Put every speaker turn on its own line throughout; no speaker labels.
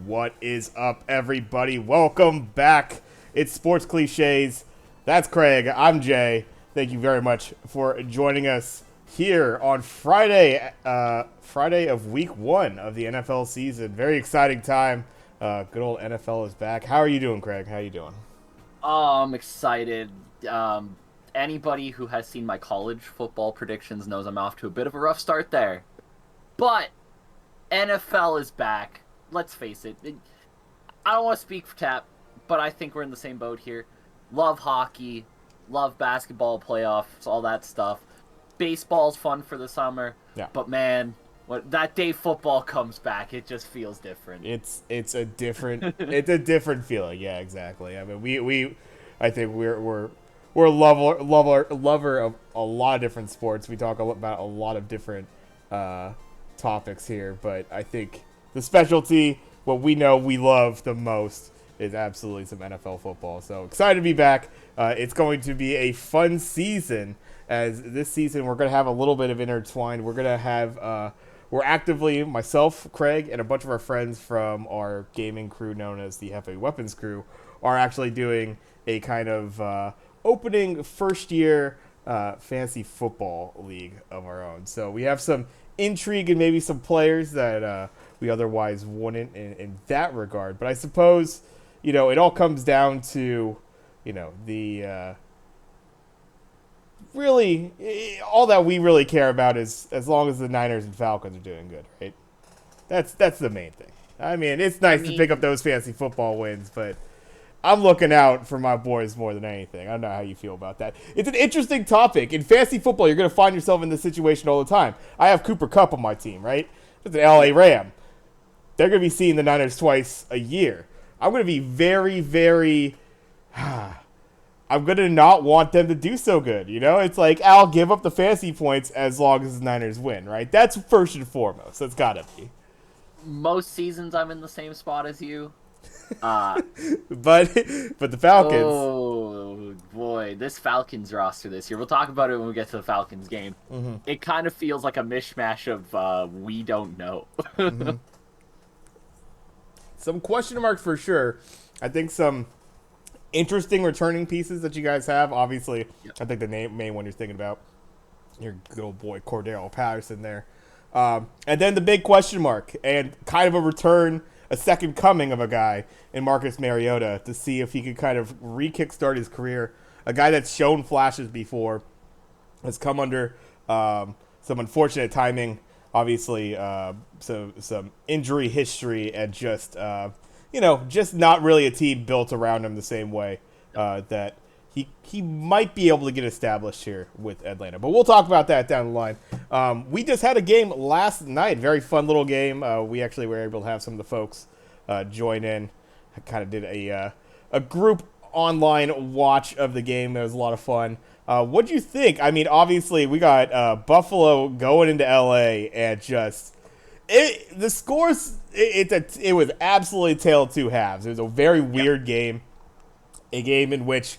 What is up, everybody? Welcome back. It's Sports Clichés. That's Craig. I'm Jay. Thank you very much for joining us here on Friday of week 1 of the NFL season. Very exciting time. Good old NFL is back. How are you doing, Craig? How you doing?
I'm excited. Anybody who has seen my college football predictions knows I'm off to a bit of a rough start there. But NFL is back. Let's face it. I don't want to speak for Tap, but I think we're in the same boat here. Love hockey, love basketball playoffs, all that stuff. Baseball's fun for the summer,
Yeah.
but man, when that day football comes back, it just feels different.
It's a different feeling. Yeah, exactly. I mean, we I think we're a lover of a lot of different sports. We talk about a lot of different topics here, but I think the specialty, what we know we love the most, is absolutely some NFL football. So excited to be back. It's going to be a fun season. As this season, we're going to have a little bit of intertwined. We're going to have we're actively, myself, Craig, and a bunch of our friends from our gaming crew known as the Heavy Weapons crew, are actually doing a kind of opening first year fantasy football league of our own. So we have some intrigue and maybe some players that we otherwise wouldn't in that regard. But I suppose, it all comes down to, the really, all that we really care about is as long as the Niners and Falcons are doing good, right? That's the main thing. I mean, it's
I
nice to pick up
mean,
those fancy football wins, but I'm looking out for my boys more than anything. I don't know how you feel about that. It's an interesting topic. In fantasy football, you're going to find yourself in this situation all the time. I have Cooper Kupp on my team, right? It's an LA
yeah.
Ram. They're going to be seeing the Niners twice a year. I'm going to be very, very I'm going to not want them to do so good. It's like, I'll give up the fantasy points as long as the Niners win, right? That's first and foremost. That's got to be.
Most seasons I'm in the same spot as you. Uh,
But but the Falcons.
Oh boy, this Falcons roster this year. We'll talk about it when we get to the Falcons game.
Mm-hmm,
It kind of feels like a mishmash of we don't know.
mm-hmm. Some question marks for sure. I think some interesting returning pieces that you guys have. Obviously,
Yep.
I think the main one you're thinking about, your good old boy Cordero Patterson there. And then the big question mark and kind of a return, a second coming of a guy in Marcus Mariota to see if he could kind of re-kickstart his career. A guy that's shown flashes before, has come under some unfortunate timing, obviously some injury history, and just not really a team built around him the same way that he might be able to get established here with Atlanta. But we'll talk about that down the line. We just had a game last night, very fun little game. We actually were able to have some of the folks join in. I kind of did a group online watch of the game. It was a lot of fun. What do you think? I mean, obviously, we got Buffalo going into LA and the scores. It was absolutely a tale of two halves. It was a very
Yep.
weird game, a game in which,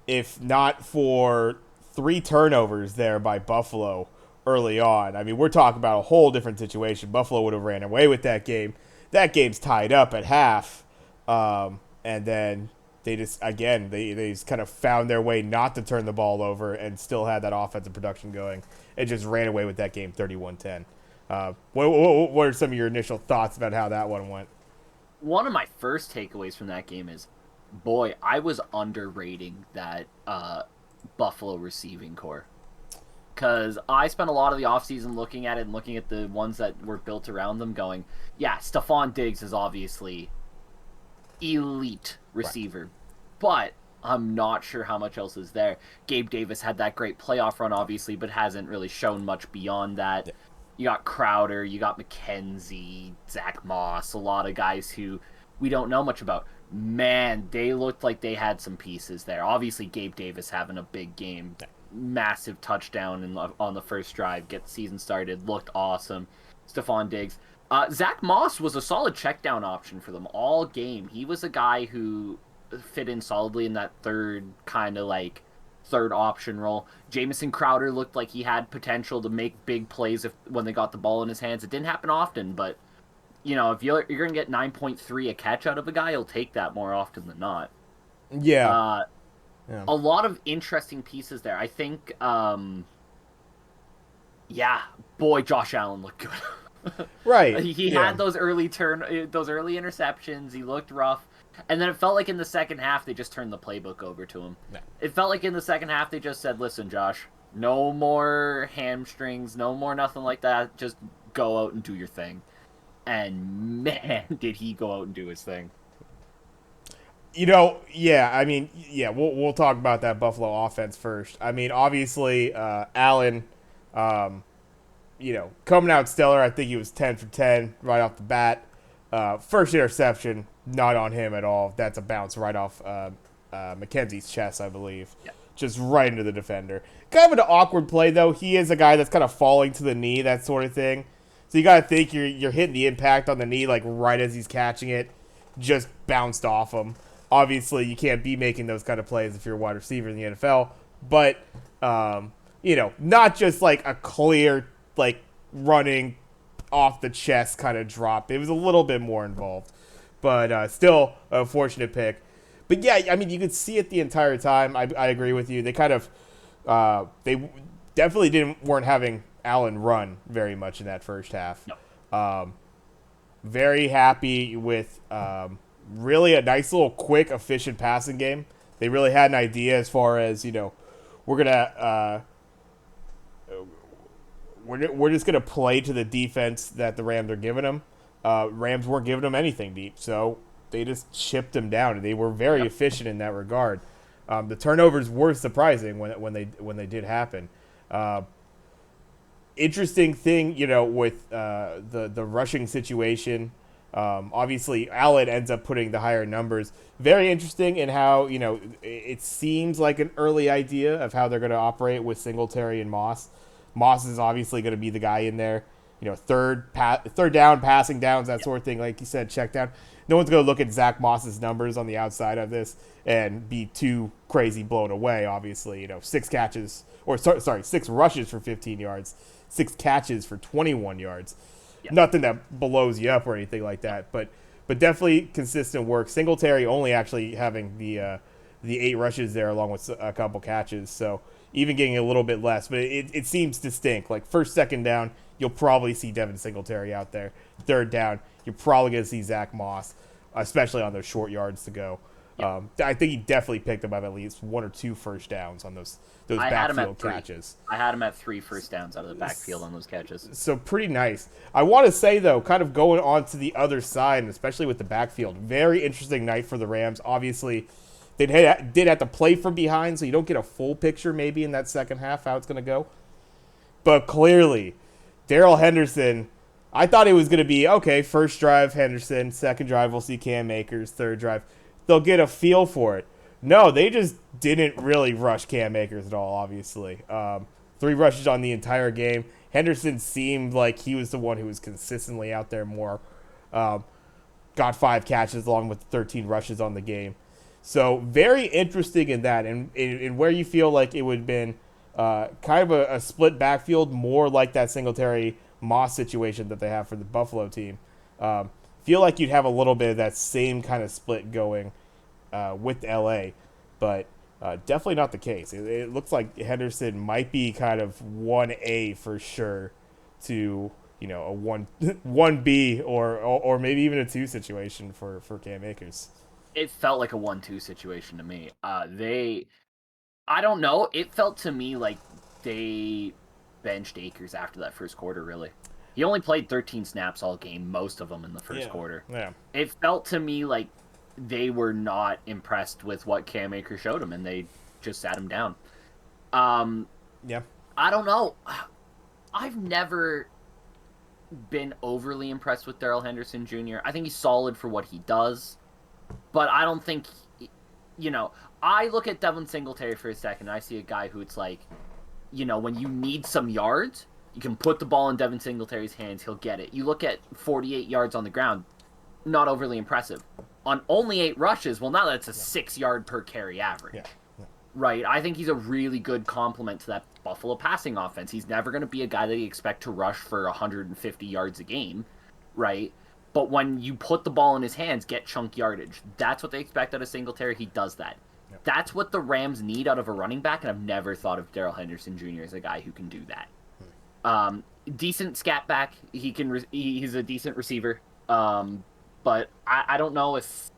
if not for 3 turnovers there by Buffalo early on, I mean, we're talking about a whole different situation. Buffalo would have ran away with that game. That game's tied up at half, and then they they just kind of found their way not to turn the ball over and still had that offensive production going. It just ran away with that game 31-10. What are some of your initial thoughts about how that one went?
One of my first takeaways from that game is, boy, I was underrating that Buffalo receiving core. Because I spent a lot of the offseason looking at it and looking at the ones that were built around them going, yeah, Stephon Diggs is obviously elite
Right.
receiver, but I'm not sure how much else is there. Gabe Davis had that great playoff run, obviously, but hasn't really shown much beyond that.
Yeah.
You got Crowder, you got McKenzie, Zach Moss, a lot of guys who we don't know much about. Man, they looked like they had some pieces there. Obviously, Gabe Davis having a big game, massive touchdown on the first drive, get the season started, looked awesome. Stephon Diggs. Zach Moss was a solid check down option for them all game. He was a guy who fit in solidly in that third option role. Jamison Crowder looked like he had potential to make big plays when they got the ball in his hands. It didn't happen often, but if you're going to get 9.3 a catch out of a guy, he'll take that more often than not.
Yeah.
Uh,
Yeah.
a lot of interesting pieces there. I think, yeah, boy, Josh Allen looked good.
Right.
He
Yeah.
had those early interceptions. He looked rough, and then it felt like in the second half they just turned the playbook over to him.
Yeah.
It felt like in the second half they just said, "Listen, Josh, no more hamstrings, no more nothing like that. Just go out and do your thing." And man, did he go out and do his thing.
Yeah, I mean, yeah, we'll talk about that Buffalo offense first. I mean, obviously, Allen, um, coming out stellar. I think he was 10 for 10 right off the bat. First interception, not on him at all. That's a bounce right off McKenzie's chest, I believe.
Yeah.
Just right into the defender. Kind of an awkward play, though. He is a guy that's kind of falling to the knee, that sort of thing. So you got to think you're hitting the impact on the knee, like right as he's catching it. Just bounced off him. Obviously, you can't be making those kind of plays if you're a wide receiver in the NFL. But, not just like a clear, like running off the chest kind of drop. It was a little bit more involved. But still a fortunate pick. But yeah, I mean, you could see it the entire time. I agree with you. They kind of, they definitely weren't having Allen run very much in that first half.
No.
Very happy with really a nice little quick, efficient passing game. They really had an idea as far as, we're gonna we're just gonna play to the defense that the Rams are giving them. Rams weren't giving them anything deep, so they just chipped them down, and they were very efficient in that regard. The turnovers were surprising when they did happen. Interesting thing, with the rushing situation. Obviously, Allen ends up putting the higher numbers. Very interesting in how, it seems like an early idea of how they're going to operate with Singletary and Moss. Moss is obviously going to be the guy in there. Third down, passing downs, that sort of thing. Like you said, check down. No one's going to look at Zach Moss's numbers on the outside of this and be too crazy blown away, obviously. 6 rushes for 15 yards, 6 catches for 21 yards. Yeah. Nothing that blows you up or anything like that, but definitely consistent work. Singletary only actually having the 8 rushes there along with a couple catches, so even getting a little bit less, but it seems distinct. Like first, second down, you'll probably see Devin Singletary out there. Third down, you're probably going to see Zach Moss, especially on those short yards to go. Yep. I think he definitely picked up at least 1 or 2 first downs on those backfield catches.
I had him at 3 first downs out of the backfield on those catches.
So pretty nice. I want to say, though, kind of going on to the other side, and especially with the backfield, very interesting night for the Rams. Obviously, they did have to play from behind, so you don't get a full picture maybe in that second half how it's going to go. But clearly, Darrell Henderson, I thought it was going to be, okay, first drive Henderson, second drive we'll see Cam Akers, third drive. They'll get a feel for it. No, they just didn't really rush Cam Akers at all, obviously. 3 rushes on the entire game. Henderson seemed like he was the one who was consistently out there more. Got 5 catches along with 13 rushes on the game. So very interesting in that. And in where you feel like it would have been kind of a split backfield, more like that Singletary Moss situation that they have for the Buffalo team. Feel like you'd have a little bit of that same kind of split going with LA, but definitely not the case. It looks like Henderson might be kind of 1A for sure to a 1B or maybe even a 2 situation for Cam Akers.
It felt like a 1-2 situation to me. I don't know. It felt to me like they benched Akers after that first quarter, really. He only played 13 snaps all game, most of them in the first quarter.
Yeah.
It felt to me like they were not impressed with what Cam Akers showed him, and they just sat him down.
Yeah.
I don't know. I've never been overly impressed with Darrell Henderson Jr. I think he's solid for what he does, but I don't think, I look at Devin Singletary for a second, and I see a guy who it's like, when you need some yards, you can put the ball in Devin Singletary's hands, he'll get it. You look at 48 yards on the ground, not overly impressive. On only 8 rushes, well, now that's a 6-yard per carry average.
Yeah.
Right? I think he's a really good complement to that Buffalo passing offense. He's never going to be a guy that you expect to rush for 150 yards a game, right? But when you put the ball in his hands, get chunk yardage. That's what they expect out of Singletary. He does that.
Yep.
That's what the Rams need out of a running back, and I've never thought of Darrell Henderson Jr. as a guy who can do that. Decent scat back. He's a decent receiver. But I don't know if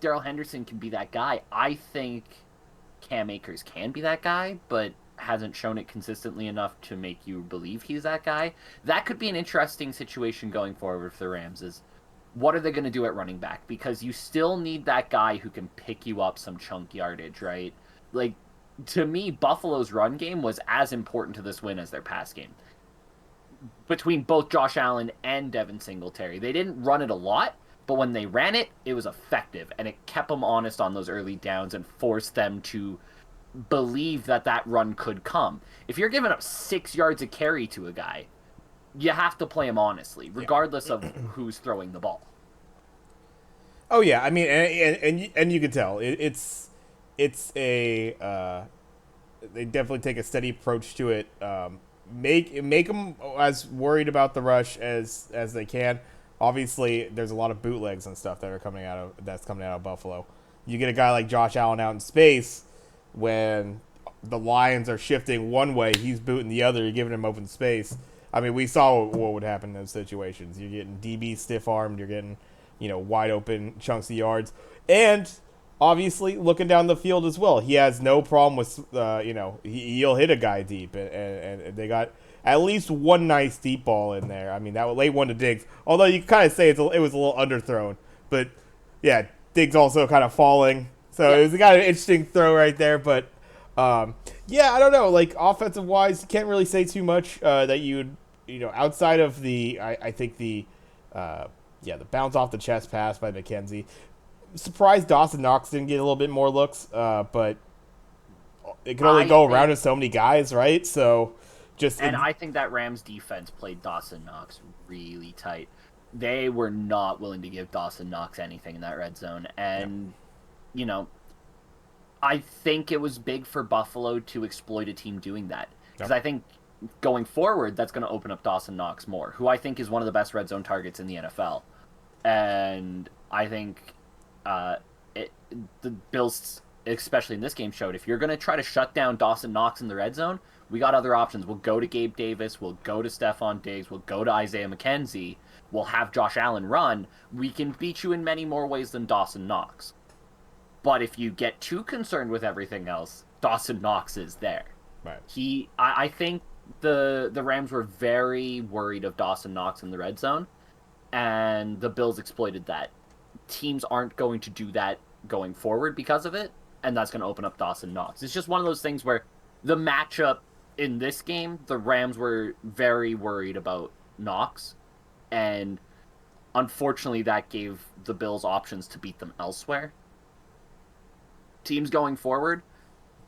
Darrell Henderson can be that guy. I think Cam Akers can be that guy, but hasn't shown it consistently enough to make you believe he's that guy. That could be an interesting situation going forward for the Rams is what are they going to do at running back? Because you still need that guy who can pick you up some chunk yardage, right? Like, to me, Buffalo's run game was as important to this win as their pass game. Between both Josh Allen and Devin Singletary. They didn't run it a lot, but when they ran it, it was effective, and it kept them honest on those early downs and forced them to believe that run could come. If you're giving up 6 yards a carry to a guy, you have to play him honestly, regardless of who's throwing the ball.
Oh yeah, I mean, and you can tell it's a they definitely take a steady approach to it. Make them as worried about the rush as they can. Obviously, there's a lot of bootlegs and stuff that are coming out of Buffalo. You get a guy like Josh Allen out in space when the Lions are shifting one way, he's booting the other. You're giving him open space. I mean, we saw what would happen in those situations. You're getting DB stiff armed. You're getting wide open chunks of yards, and obviously looking down the field as well. He has no problem with he'll hit a guy deep, and they got at least one nice deep ball in there. I mean, that late one to Diggs. Although you kind of say it was a little underthrown, but yeah, Diggs also kind of falling. So It was kind of an interesting throw right there. But yeah, I don't know. Like offensive wise, you can't really say too much that outside of I think the bounce off the chest pass by McKenzie. Surprised Dawson Knox didn't get a little bit more looks, but it can only go around to so many guys, right? So
I think that Rams defense played Dawson Knox really tight. They were not willing to give Dawson Knox anything in that red zone, and I think it was big for Buffalo to exploit a team doing that because I think going forward that's going to open up Dawson Knox more, who I think is one of the best red zone targets in the NFL, and I think the Bills, especially in this game, showed if you're going to try to shut down Dawson Knox in the red zone, we got other options. We'll go to Gabe Davis. We'll go to Stephon Diggs. We'll go to Isaiah McKenzie. We'll have Josh Allen run. We can beat you in many more ways than Dawson Knox. But if you get too concerned with everything else, Dawson Knox is there.
Right.
I think the Rams were very worried of Dawson Knox in the red zone, and the Bills exploited that. Teams aren't going to do that going forward because of it, and that's going to open up Dawson Knox. It's just one of those things where the matchup in this game, the Rams were very worried about Knox, and unfortunately that gave the Bills options to beat them elsewhere. Teams going forward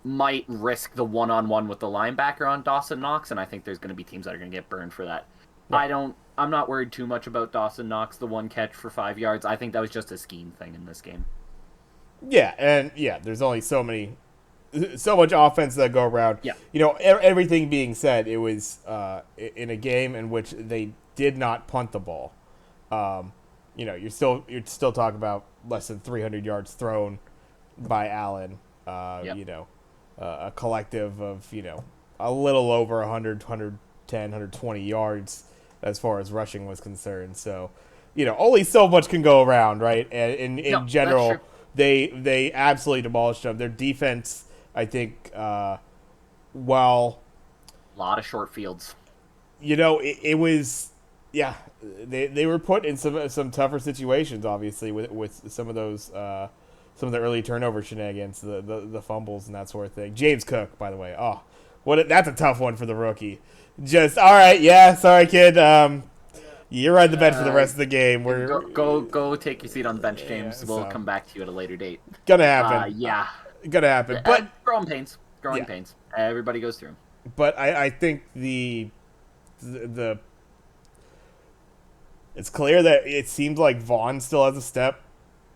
might risk the one-on-one with the linebacker on Dawson Knox, and I think there's going to be teams that are going to get burned for that. Yeah. I'm not worried too much about Dawson Knox, the one catch for 5 yards. I think that was just a scheme thing in this game.
Yeah, and there's only so much offense that go around.
Yeah.
Everything being said, it was in a game in which they did not punt the ball. You're still talking about less than 300 yards thrown by Allen. A collective of a little over 100, 110, 120 yards as far as rushing was concerned. So, only so much can go around, right? And in general, they absolutely demolished them. Their defense, I think, a lot
of short fields.
It was, they were put in some tougher situations, obviously, with some of those some of the early turnover shenanigans, the fumbles and that sort of thing. James Cook, by the way, that's a tough one for the rookie. Just all right, sorry, kid. You're on the bench for the rest of the game.
Go take your seat on the bench, James. We'll come back to you at a later date.
Gonna happen. Gonna happen. But
growing pains. Everybody goes through.
But I think it's clear that it seems like Vaughn still has a step.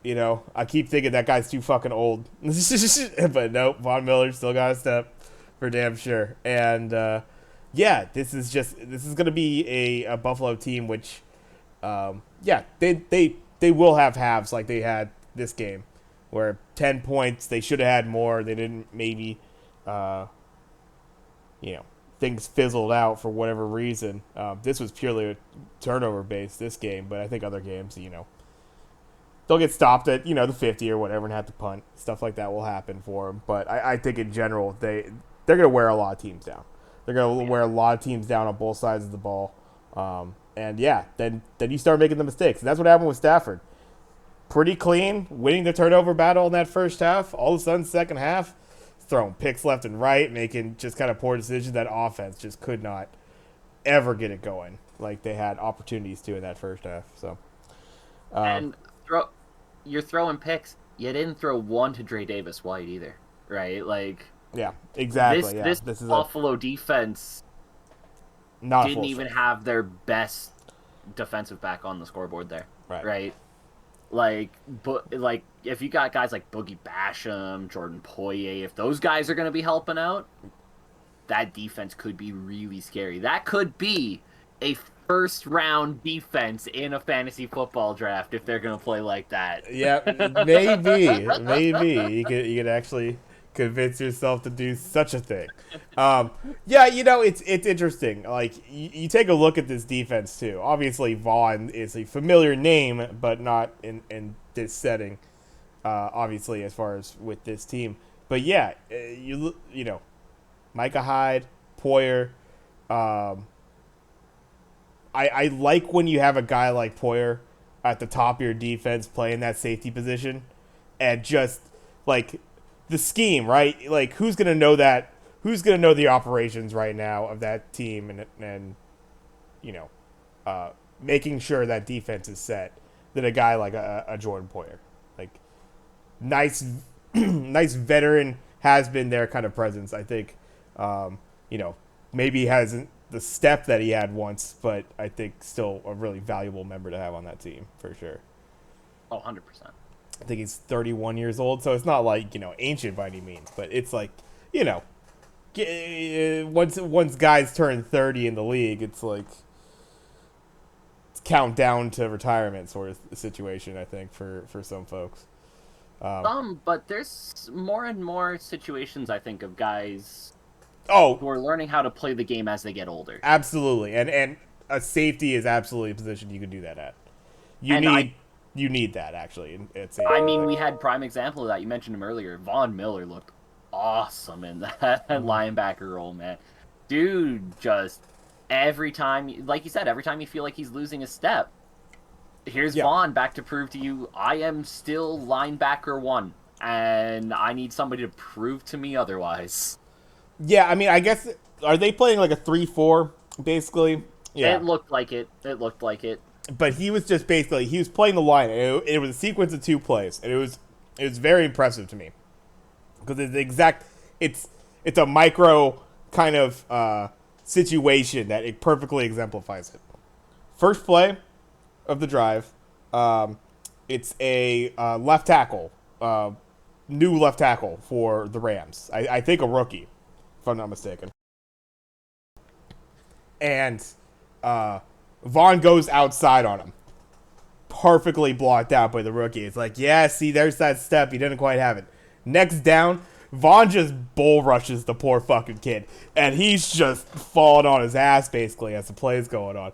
I keep thinking that guy's too fucking old. But nope, Von Miller still got a step for damn sure. And this is going to be a Buffalo team which yeah, they will have halves like they had this game, where 10 points they should have had more. They didn't maybe, things fizzled out for whatever reason. This was purely a turnover based this game, but I think other games, they'll get stopped at the 50 or whatever and have to punt. Stuff like that will happen for them. But I think in general they're going to wear a lot of teams down. They're going to wear a lot of teams down on both sides of the ball. And yeah, then you start making the mistakes. And that's what happened with Stafford. Pretty clean, winning the turnover battle in that first half. All of a sudden, second half, throwing picks left and right, making just kind of poor decisions. That offense just could not ever get it going like they had opportunities to in that first half. So,
you're throwing picks. You didn't throw one to Dre Davis White either, right? Like,
yeah, exactly.
This is Buffalo defense didn't even have their best defensive back on the scoreboard there, right? Like, if you got guys like Boogie Basham, Jordan Poyer, if those guys are going to be helping out, that defense could be really scary. That could be a first-round defense in a fantasy football draft if they're going to play like that.
Yeah, maybe you could actually convince yourself to do such a thing. Yeah, it's interesting. Like, you take a look at this defense too. Obviously, Vaughn is a familiar name, but not in this setting. Obviously, as far as with this team, but yeah, Micah Hyde, Poyer. I like when you have a guy like Poyer at the top of your defense playing that safety position, and just like the scheme, right? Like, who's gonna know that? Who's gonna know the operations right now of that team, and making sure that defense is set. Than a guy like a Jordan Poyer, like nice veteran has been their kind of presence. I think, maybe he hasn't the step that he had once, but I think still a really valuable member to have on that team for sure.
Oh, 100%.
I think he's 31 years old, so it's not like, ancient by any means, but it's like, once guys turn 30 in the league, it's like it's count down to retirement sort of situation, I think, for some folks.
But there's more and more situations, I think, of guys who are learning how to play the game as they get older.
Absolutely. And a safety is absolutely a position you can do that at. You need that, actually.
I mean, we had prime example of that. You mentioned him earlier. Von Miller looked awesome in that linebacker role, man. Dude, just every time, like you said, every time you feel like he's losing a step, here's Vaughn back to prove to you, I am still linebacker one, and I need somebody to prove to me otherwise.
Yeah, I mean, I guess, are they playing like a 3-4, basically? Yeah.
It looked like it.
But he was just basically, he was playing the line. It was a sequence of 2 plays, and it was very impressive to me. Because it's a micro kind of situation that it perfectly exemplifies it. First play of the drive, it's a left tackle, new left tackle for the Rams. I think a rookie, if I'm not mistaken. And Vaughn goes outside on him. Perfectly blocked out by the rookie. It's like, yeah, see, there's that step. He didn't quite have it. Next down, Vaughn just bull rushes the poor fucking kid. And he's just falling on his ass, basically, as the play's going on.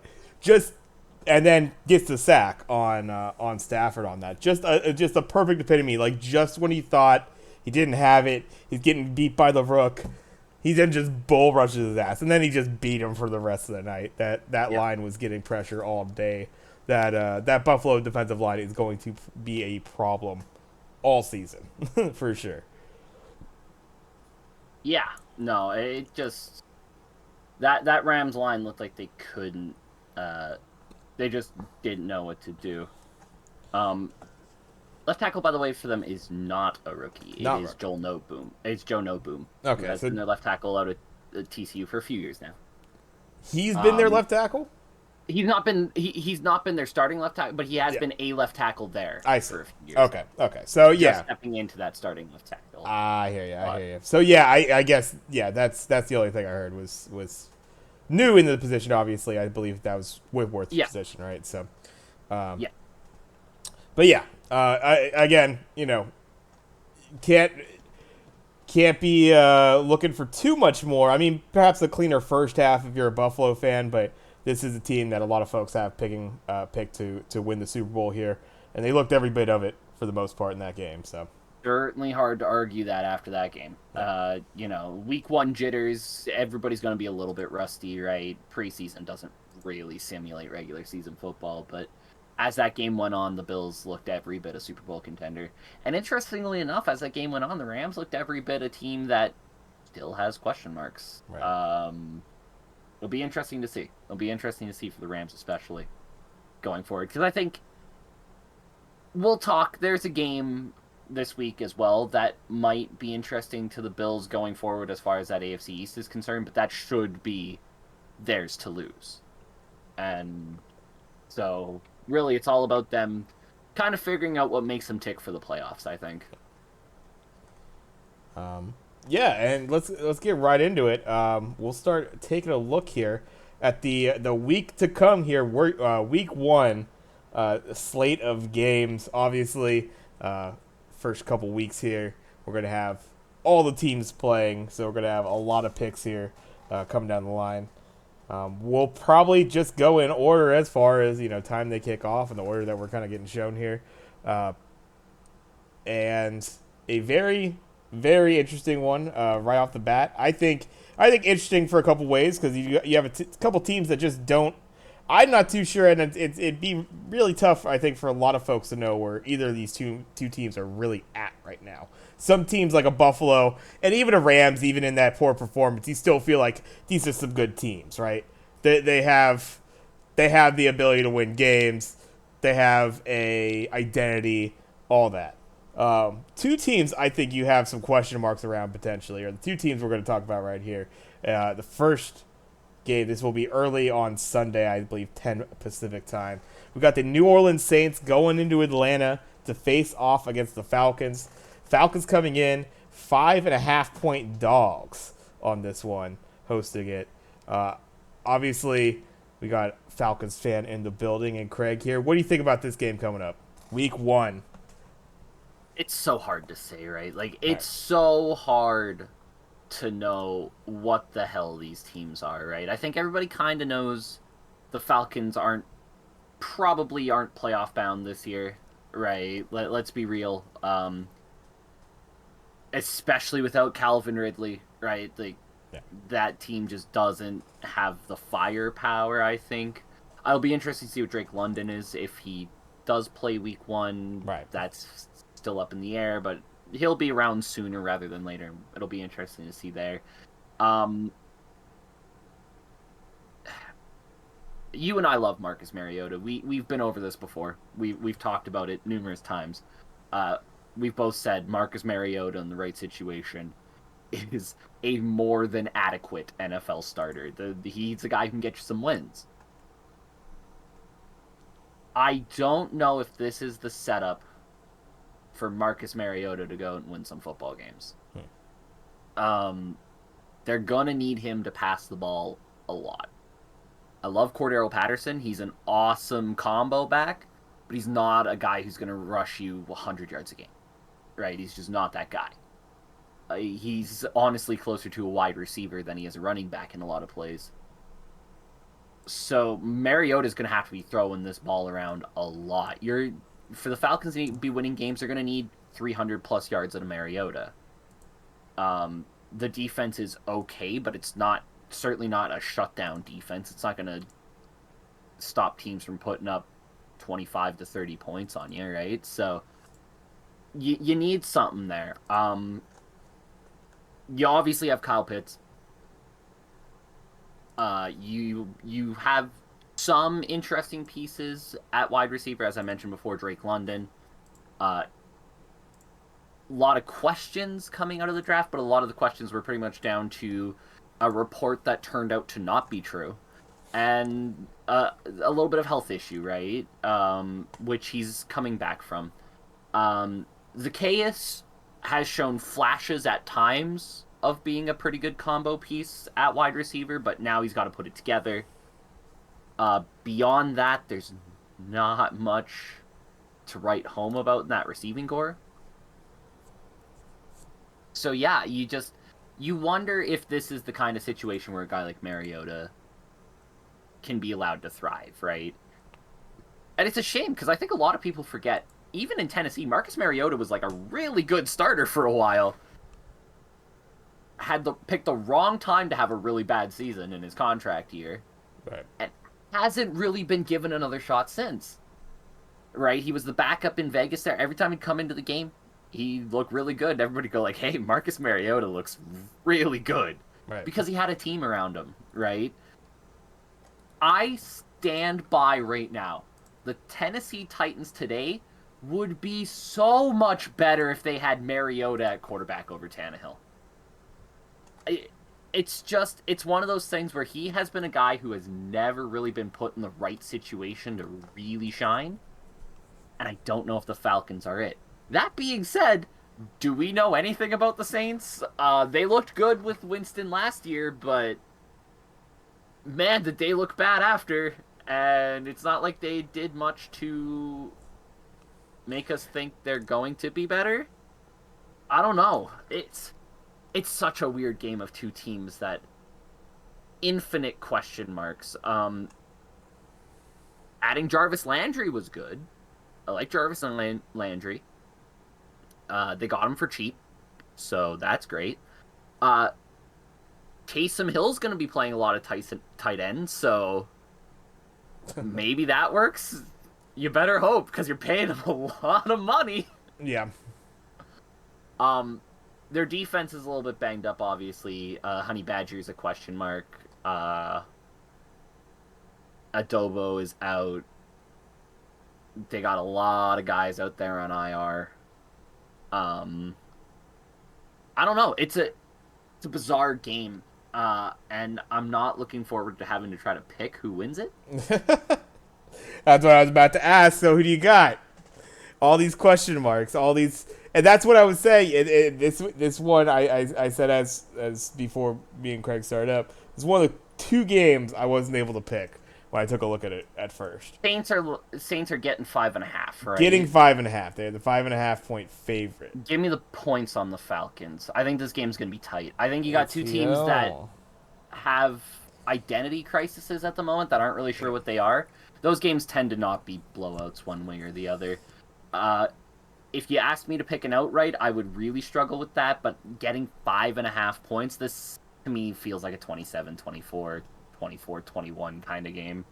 And then gets the sack on Stafford on that. Just a perfect epitome. Like, just when he thought he didn't have it, he's getting beat by the rook, he then just bull rushes his ass. And then he just beat him for the rest of the night. That line was getting pressure all day. That Buffalo defensive line is going to be a problem all season, for sure.
Yeah. No, it just... That Rams line looked like they couldn't... they just didn't know what to do. Left tackle, by the way, for them is not a rookie. It is Joe Noteboom. It's Joe Noteboom.
Okay,
who has been their left tackle out at TCU for a few years now.
He's been their left tackle?
He's not been their starting left tackle, but he has been a left tackle there for a few years.
Okay. So, yeah.
Just stepping into that starting left tackle.
I hear you. So, yeah, I guess, yeah, that's the only thing I heard was new in the position, obviously. I believe that was Whitworth's position, right? So,
Yeah.
But yeah, again, can't can't be looking for too much more. I mean, perhaps a cleaner first half if you're a Buffalo fan, but this is a team that a lot of folks have picked to win the Super Bowl here, and they looked every bit of it for the most part in that game. So
Certainly hard to argue that after that game. Week one jitters, everybody's going to be a little bit rusty, right? Preseason doesn't really simulate regular season football, but as that game went on, the Bills looked every bit a Super Bowl contender. And interestingly enough, as that game went on, the Rams looked every bit a team that still has question marks.
right.
It'll be interesting to see. It'll be interesting to see for the Rams, especially going forward, because I think we'll talk. There's a game this week as well that might be interesting to the Bills going forward as far as that AFC East is concerned, but that should be theirs to lose. And so really it's all about them kind of figuring out what makes them tick for the playoffs, I think.
Yeah, and let's get right into it. We'll start taking a look here at the week to come here. We're week one, slate of games. Obviously, first couple weeks here, we're gonna have all the teams playing, so we're gonna have a lot of picks here coming down the line. We'll probably just go in order as far as time they kick off and the order that we're kind of getting shown here, and a very interesting one right off the bat. I think interesting for a couple ways because you have a couple teams that just don't. I'm not too sure, and it'd be really tough, I think, for a lot of folks to know where either of these two teams are really at right now. Some teams like a Buffalo and even a Rams, even in that poor performance, you still feel like these are some good teams, right? They have the ability to win games. They have a identity, all that. Two teams I think you have some question marks around potentially, or the two teams we're going to talk about right here. The first game, this will be early on Sunday, I believe, 10 Pacific time. We got the New Orleans Saints going into Atlanta to face off against the Falcons. Falcons coming in 5.5-point dogs on this one, hosting it. Obviously, we got Falcons fan in the building, and Craig here. What do you think about this game coming up? Week one.
It's so hard to say, right? Like,
Right.
it's so hard to know what the hell these teams are, right? I think everybody kind of knows the Falcons probably aren't playoff bound this year, right? Let's be real. Especially without Calvin Ridley, right? Like,
Yeah.
that team just doesn't have the firepower, I think. I'll be interested to see what Drake London is if he does play week one.
Right.
That's still up in the air, but he'll be around sooner rather than later. It'll be interesting to see there. You and I love Marcus Mariota. We've been over this before. We've talked about it numerous times. We've both said Marcus Mariota in the right situation is a more than adequate NFL starter. He's a guy who can get you some wins. I don't know if this is the setup for Marcus Mariota to go and win some football games. They're going to need him to pass the ball a lot. I love Cordero Patterson. He's an awesome combo back, but he's not a guy who's going to rush you 100 yards a game, right? He's just not that guy. He's honestly closer to a wide receiver than he is a running back in a lot of plays. So Mariota's going to have to be throwing this ball around a lot. For the Falcons to be winning games, they're going to need 300-plus yards out of Mariota. The defense is okay, but it's certainly not a shutdown defense. It's not going to stop teams from putting up 25 to 30 points on you, right? So you need something there. You obviously have Kyle Pitts. You have some interesting pieces at wide receiver, as I mentioned before, Drake London. A lot of questions coming out of the draft, but a lot of the questions were pretty much down to a report that turned out to not be true, and a little bit of health issue, right? Which he's coming back from. Zacchaeus has shown flashes at times of being a pretty good combo piece at wide receiver, but now he's got to put it together. Beyond that, there's not much to write home about in that receiving core. So yeah, you wonder if this is the kind of situation where a guy like Mariota can be allowed to thrive, right? And it's a shame because I think a lot of people forget, even in Tennessee, Marcus Mariota was like a really good starter for a while. Picked the wrong time to have a really bad season in his contract year,
Right.
and hasn't really been given another shot since. Right? He was the backup in Vegas there. Every time he'd come into the game, he looked really good. Everybody go like, "Hey, Marcus Mariota looks really good,"
Right.
because he had a team around him. Right? I stand by right now. The Tennessee Titans today would be so much better if they had Mariota at quarterback over Tannehill. It's one of those things where he has been a guy who has never really been put in the right situation to really shine, and I don't know if the Falcons are it. That being said, do we know anything about the Saints? They looked good with Winston last year, but man, did they look bad after. And it's not like they did much to make us think they're going to be better. I don't know. It's such a weird game of two teams that infinite question marks. Adding Jarvis Landry was good. I like Jarvis and Landry. They got him for cheap, so that's great. Uh, Taysom Hill's going to be playing a lot of tight ends, so maybe that works. You better hope, because you're paying them a lot of money.
Yeah.
Their defense is a little bit banged up, obviously. Honey Badger is a question mark. Adobo is out. They got a lot of guys out there on IR. I don't know. It's a bizarre game, and I'm not looking forward to having to try to pick who wins it.
That's what I was about to ask. So who do you got? All these question marks, all these, and that's what I was saying. This one I said as before me and Craig started up. It's one of the two games I wasn't able to pick when I took a look at it at first.
Saints are getting 5.5, right?
Getting 5.5. They're the 5.5 point favorite.
Give me the points on the Falcons. I think this game's gonna be tight. I think you got two teams that have identity crises at the moment that aren't really sure what they are. Those games tend to not be blowouts one way or the other. If you asked me to pick an outright, I would really struggle with that, but getting 5.5 points, this to me feels like a 27-24, 24-21 kind of game.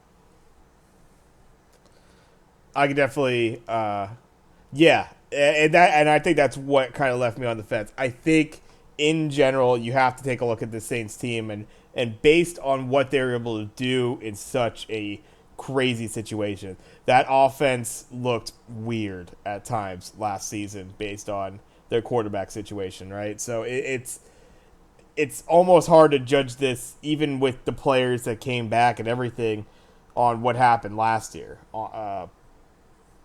I could definitely, yeah, and I think that's what kind of left me on the fence. I think in general you have to take a look at the Saints team, and based on what they were able to do in such a crazy situation, that offense looked weird at times last season based on their quarterback situation, right? So it's almost hard to judge this, even with the players that came back and everything, on what happened last year. But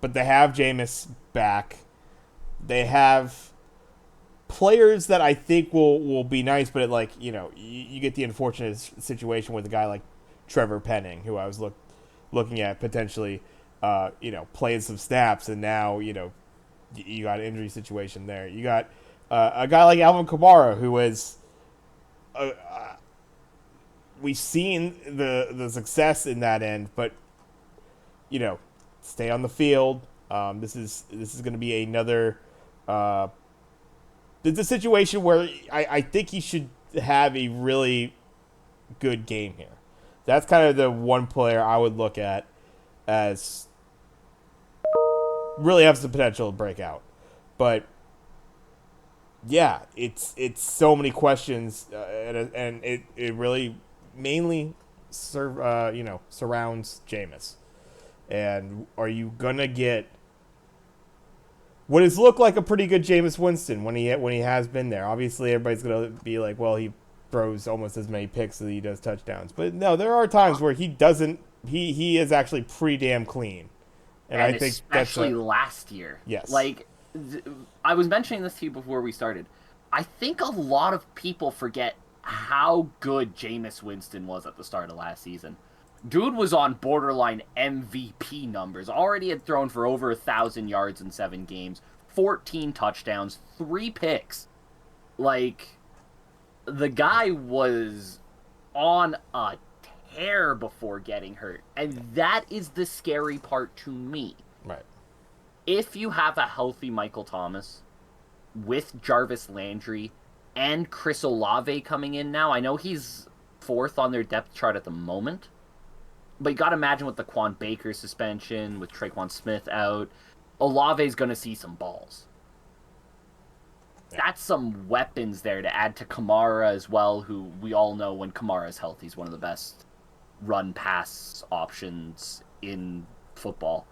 they have Jameis back. They have players that I think will be nice, but you get the unfortunate situation with a guy like Trevor Penning, who I was looking at potentially, playing some snaps, and now you got an injury situation there. You got a guy like Alvin Kamara, who is we've seen the success in that end, but stay on the field. This is going to be another. It's a situation where I think he should have a really good game here. That's kind of the one player I would look at as really has the potential to break out. But yeah, it's so many questions, and it really mainly surrounds Jameis. And are you gonna get what has looked like a pretty good Jameis Winston when he has been there? Obviously, everybody's gonna be like, well, he throws almost as many picks as he does touchdowns. But no, there are times where he doesn't. He is actually pretty damn clean,
and
I think
especially last year.
Yes,
like I was mentioning this to you before we started. I think a lot of people forget how good Jameis Winston was at the start of last season. Dude was on borderline MVP numbers. Already had thrown for over 1,000 yards in 7 games, 14 touchdowns, 3 picks. Like, the guy was on a tear before getting hurt. And that is the scary part to me.
Right.
If you have a healthy Michael Thomas with Jarvis Landry and Chris Olave coming in now, I know he's fourth on their depth chart at the moment. But you got to imagine with the Quan Baker suspension, with Traquan Smith out, Olave's going to see some balls. Yeah. That's some weapons there to add to Kamara as well, who we all know when Kamara's healthy, he's one of the best run-pass options in football.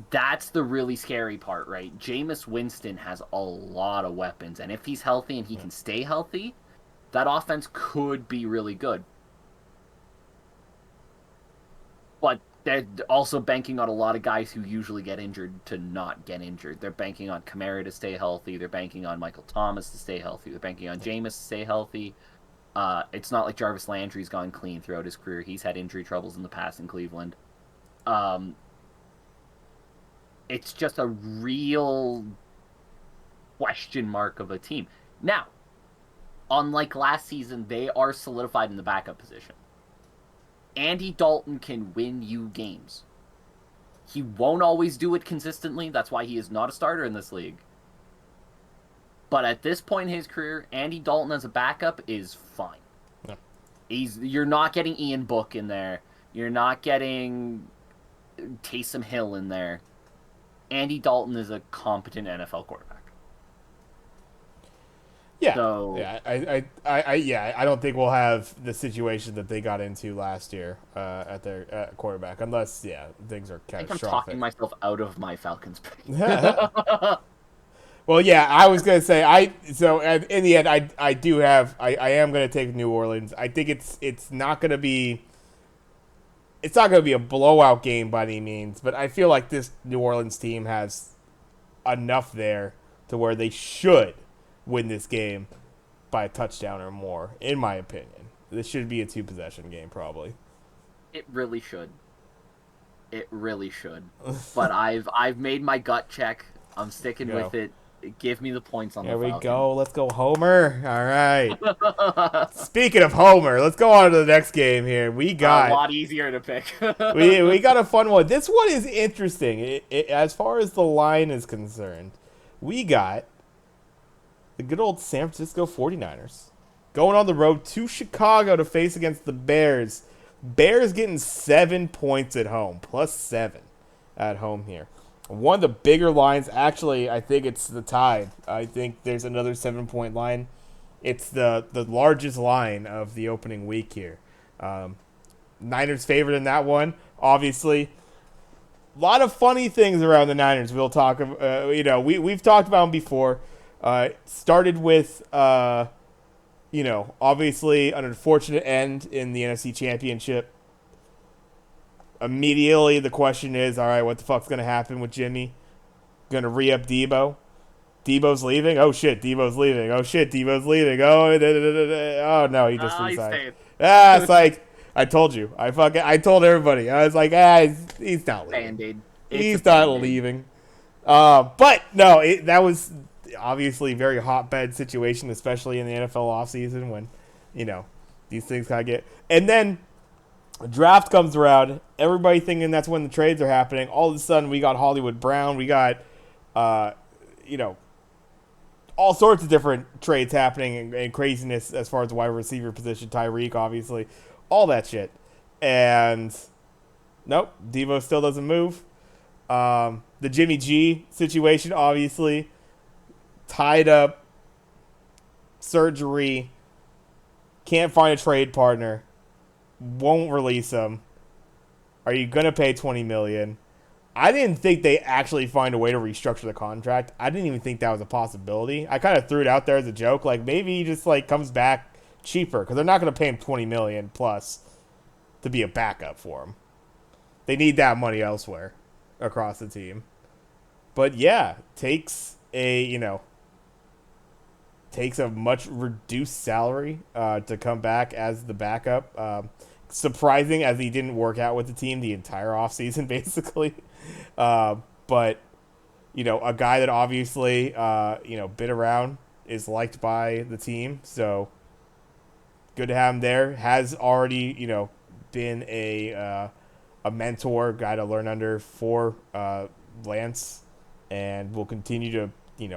That's the really scary part, right? Jameis Winston has a lot of weapons, and if he's healthy and he can stay healthy, that offense could be really good. But they're also banking on a lot of guys who usually get injured to not get injured. They're banking on Kamara to stay healthy. They're banking on Michael Thomas to stay healthy. They're banking on Jameis to stay healthy. It's not like Jarvis Landry's gone clean throughout his career. He's had injury troubles in the past in Cleveland. It's just a real question mark of a team. Now, unlike last season, they are solidified in the backup position. Andy Dalton can win you games. He won't always do it consistently. That's why he is not a starter in this league. But at this point in his career, Andy Dalton as a backup is fine. Yeah. You're not getting Ian Book in there. You're not getting Taysom Hill in there. Andy Dalton is a competent NFL quarterback.
Yeah, so, I don't think we'll have the situation that they got into last year at their quarterback, unless things are catastrophic.
I think I'm talking myself out of my Falcons pick.
Well, yeah, I was gonna say in the end I am gonna take New Orleans. I think it's not gonna be a blowout game by any means, but I feel like this New Orleans team has enough there to where they should win this game by a touchdown or more, in my opinion. This should be a 2-possession game, probably.
It really should. It really should. But I've made my gut check. I'm sticking with it. Give me the points on the Falcons.
There we go. Let's go Homer. All right. Speaking of Homer, let's go on to the next game here. We got
a lot easier to pick.
we got a fun one. This one is interesting. As far as the line is concerned, we got the good old San Francisco 49ers going on the road to Chicago to face against the Bears. Bears getting 7 points at home, +7 at home here. One of the bigger lines, actually, I think it's the Tide. I think there's another 7-point line. It's the largest line of the opening week here. Niners favored in that one, obviously. A lot of funny things around the Niners. We'll talk. We've talked about them before. Started with, obviously an unfortunate end in the NFC Championship. Immediately, the question is, all right, what the fuck's going to happen with Jimmy? Going to re-up Debo? Debo's leaving? Oh, shit, Debo's leaving. Oh, shit, Debo's leaving. Oh, no, he just resigned. It's like, I told you. I told everybody. I was like, he's not leaving.
Band-Aid.
He's not leaving. But, no, that was obviously a very hotbed situation, especially in the NFL offseason when, these things kind of get... And then the draft comes around, everybody thinking that's when the trades are happening. All of a sudden, we got Hollywood Brown. We got, all sorts of different trades happening and craziness as far as the wide receiver position. Tyreek, obviously. All that shit. And, nope, Devo still doesn't move. The Jimmy G situation, obviously. Tied up. Surgery. Can't find a trade partner. Won't release him. Are you going to pay $20 million? I didn't think they actually find a way to restructure the contract. I didn't even think that was a possibility. I kind of threw it out there as a joke. Like, maybe he just, comes back cheaper. Because they're not going to pay him $20 million plus to be a backup for him. They need that money elsewhere across the team. But, yeah, takes a much reduced salary to come back as the backup. surprising as he didn't work out with the team the entire offseason, basically. But, a guy that obviously, been around, is liked by the team. So good to have him there. Has already, been a mentor, guy to learn under for Lance, and will continue to,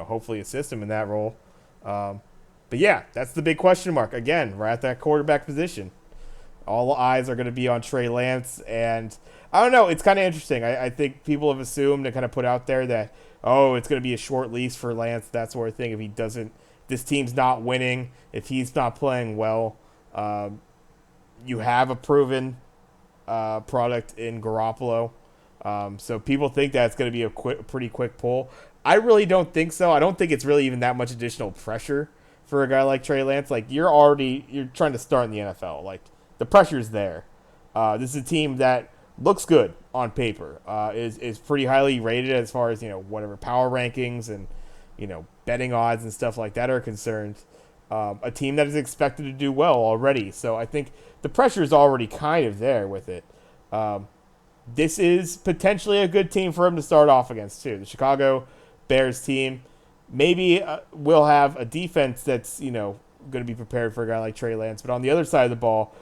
hopefully assist him in that role. But yeah, that's the big question mark. Again, we're at that quarterback position. All eyes are going to be on Trey Lance, and I don't know. It's kind of interesting. I think people have assumed and kind of put out there that, oh, it's going to be a short leash for Lance, that sort of thing. If he doesn't, this team's not winning. If he's not playing well, you have a proven product in Garoppolo. So people think that it's going to be a pretty quick pull. I really don't think so. I don't think it's really even that much additional pressure for a guy like Trey Lance. Like, you're trying to start in the NFL. Like, the pressure's there. This is a team that looks good on paper. Is pretty highly rated as far as, whatever power rankings and, betting odds and stuff like that are concerned. A team that is expected to do well already. So I think the pressure is already kind of there with it. This is potentially a good team for him to start off against, too. The Chicago Bears team maybe will have a defense that's, going to be prepared for a guy like Trey Lance. But on the other side of the ball,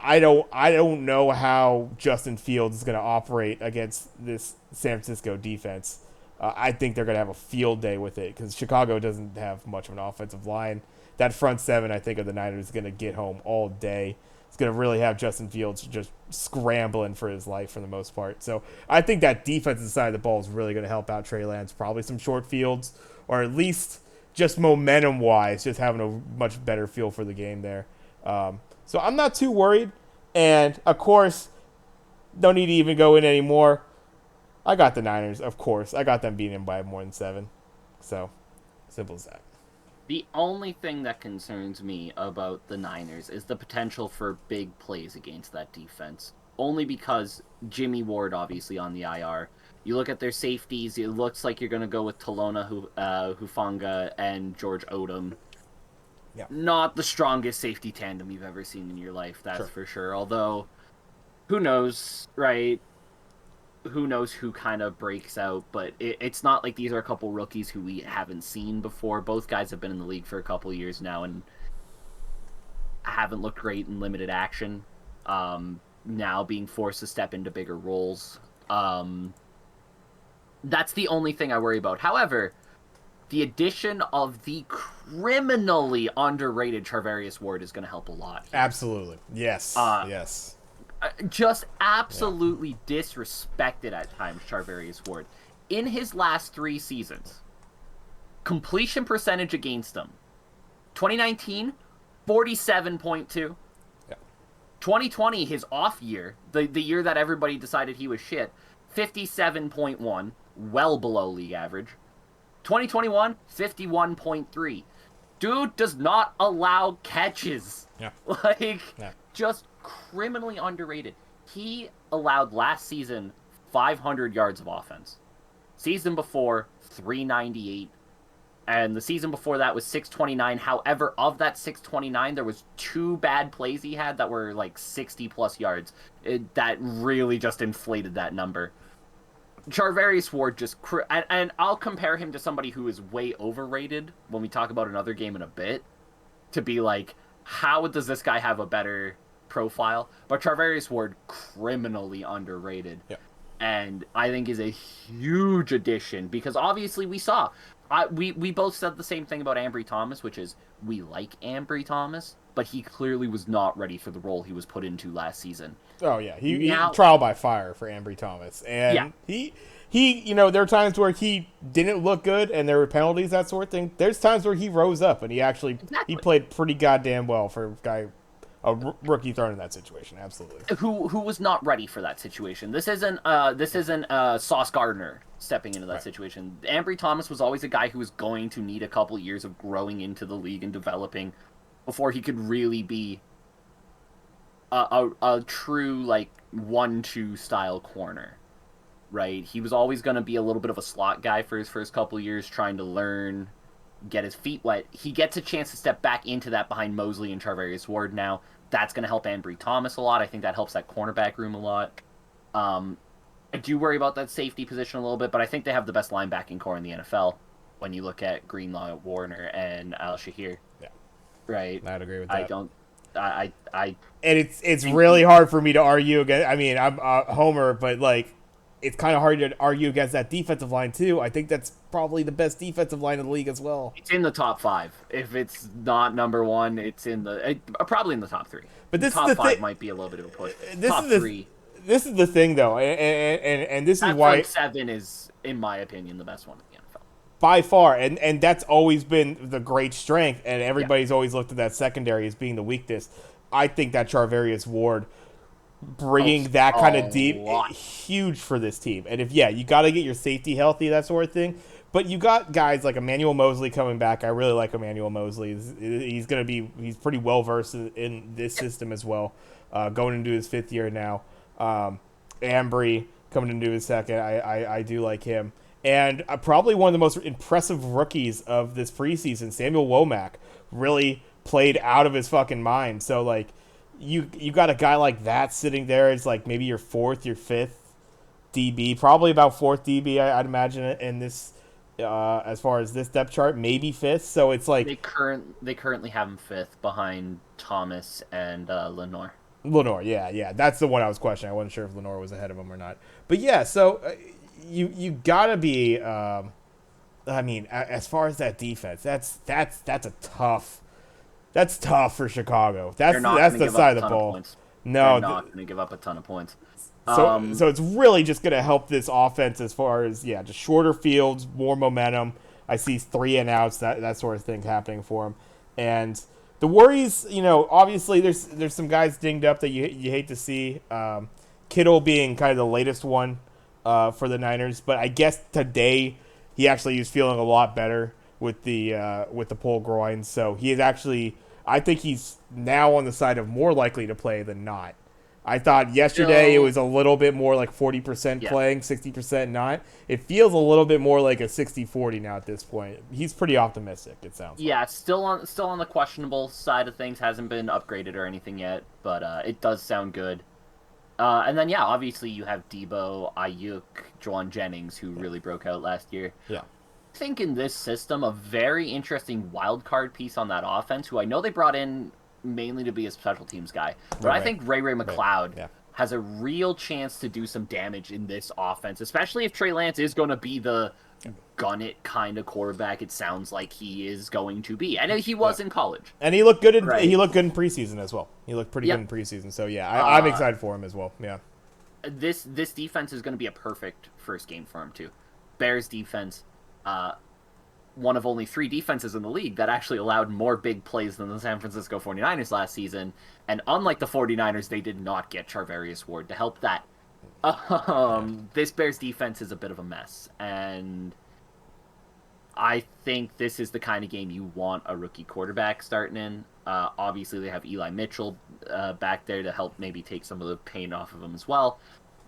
I don't know how Justin Fields is going to operate against this San Francisco defense. I think they're going to have a field day with it because Chicago doesn't have much of an offensive line. That front seven, I think, of the Niners is going to get home all day. It's going to really have Justin Fields just scrambling for his life for the most part. So I think that defensive side of the ball is really going to help out Trey Lance. Probably some short fields, or at least just momentum-wise, just having a much better feel for the game there. So I'm not too worried. And, of course, don't need to even go in anymore. I got the Niners, of course. I got them beating them by more than 7. So, simple as that.
The only thing that concerns me about the Niners is the potential for big plays against that defense. Only because Jimmy Ward, obviously, on the IR. You look at their safeties, it looks like you're going to go with Talona Hufanga and George Odom.
Yeah.
Not the strongest safety tandem you've ever seen in your life, that's for sure. Although, who knows, right? Who knows who kind of breaks out, but it's not like these are a couple rookies who we haven't seen before. Both guys have been in the league for a couple of years now and haven't looked great in limited action. Now being forced to step into bigger roles. That's the only thing I worry about. However, the addition of the criminally underrated Charvarius Ward is going to help a lot.
Absolutely. Yes. Yes.
Just absolutely disrespected at times, Charvarius Ward. In his last 3 seasons, completion percentage against him, 2019, 47.2.
Yeah.
2020, his off year, the year that everybody decided he was shit, 57.1, well below league average. 2021, 51.3. Dude does not allow catches.
Yeah.
Just criminally underrated. He allowed last season 500 yards of offense. Season before, 398. And the season before that was 629. However, of that 629, there was 2 bad plays he had that were like 60-plus yards. That really just inflated that number. Charvarius Ward just... And I'll compare him to somebody who is way overrated when we talk about another game in a bit. To be like, how does this guy have a better profile? But Charvarius Ward, criminally underrated.
Yeah.
And I think is a huge addition because obviously we saw... We both said the same thing about Ambry Thomas, which is we like Ambry Thomas, but he clearly was not ready for the role he was put into last season.
Oh, yeah. He trial by fire for Ambry Thomas. And he there are times where he didn't look good and there were penalties, that sort of thing. There's times where he rose up and he played pretty goddamn well for a rookie thrown in that situation. Absolutely.
Who was not ready for that situation. This isn't Sauce Gardner stepping into that situation. Ambry Thomas was always a guy who was going to need a couple years of growing into the league and developing before he could really be a true, like, 1-2 style corner, right? He was always going to be a little bit of a slot guy for his first couple years, trying to learn get his feet wet. He gets a chance to step back into that behind Mosley and Charvarius Ward now. That's going to help Ambry Thomas a lot. I think that helps that cornerback room a lot. I do worry about that safety position a little bit, but I think they have the best linebacking core in the NFL when you look at Greenlaw, Warner, and Al-Shahir.
Yeah.
Right?
I'd agree with that.
I don't... I
and it's really hard for me to argue against. I mean, I'm a homer, but like, it's kind of hard to argue against that defensive line too. I think that's probably the best defensive line in the league as well.
It's in the top 5. If it's not number 1, it's in the probably in the top 3.
But this
top
is the
5
thing.
might be a little bit of a push.
This
top
is the
3.
This is the thing, though, and this is
That
why
front 7 is, in my opinion, the best one in the NFL.
By far, and that's always been the great strength, and everybody's always looked at that secondary as being the weakness. I think that Charvarius Ward bringing that kind of deep, huge for this team. And if you got to get your safety healthy, that sort of thing. But you got guys like Emmanuel Mosley coming back. I really like Emmanuel Mosley. He's pretty well versed in this system as well. Going into his 5th year now. Ambry coming into his 2nd. I do like him. And probably one of the most impressive rookies of this preseason, Samuel Womack, really played out of his fucking mind. So like, you got a guy like that sitting there. It's like maybe your 4th, your 5th DB, probably about 4th DB. I'd imagine in this, as far as this depth chart, maybe 5th. So it's like
they currently have him 5th behind Thomas and Lenore.
Lenore, yeah, that's the one I was questioning. I wasn't sure if Lenore was ahead of him or not. But yeah, so you gotta be. I mean, as far as that defense, that's a tough. That's tough for Chicago. That's the side of the ball. No,
they're not going to give up a ton of points.
So it's really just going to help this offense as far as just shorter fields, more momentum. I see 3 and outs, that sort of thing happening for them. And the worries, obviously there's some guys dinged up that you hate to see. Kittle being kind of the latest one for the Niners, but I guess today he actually is feeling a lot better with the pulled groin. So he is actually, I think he's now on the side of more likely to play than not. I thought yesterday it was a little bit more like 40% playing, 60% not. It feels a little bit more like a 60-40 now at this point. He's pretty optimistic, it sounds like.
Still on the questionable side of things. Hasn't been upgraded or anything yet, but it does sound good. And then, obviously you have Debo, Ayuk, Juwan Jennings, who really broke out last year.
Yeah.
I think in this system, a very interesting wild card piece on that offense, who I know they brought in mainly to be a special teams guy, but I think Ray McLeod has a real chance to do some damage in this offense, especially if Trey Lance is going to be the gun it kind of quarterback. It sounds like he is going to be. I know he was in college,
and he looked good in preseason as well. He looked pretty good in preseason. So I'm excited for him as well. Yeah,
this defense is going to be a perfect first game for him too. Bears defense. One of only 3 defenses in the league that actually allowed more big plays than the San Francisco 49ers last season. And unlike the 49ers, they did not get Charvarius Ward to help that. This Bears defense is a bit of a mess. And I think this is the kind of game you want a rookie quarterback starting in. Obviously, they have Eli Mitchell back there to help maybe take some of the pain off of him as well.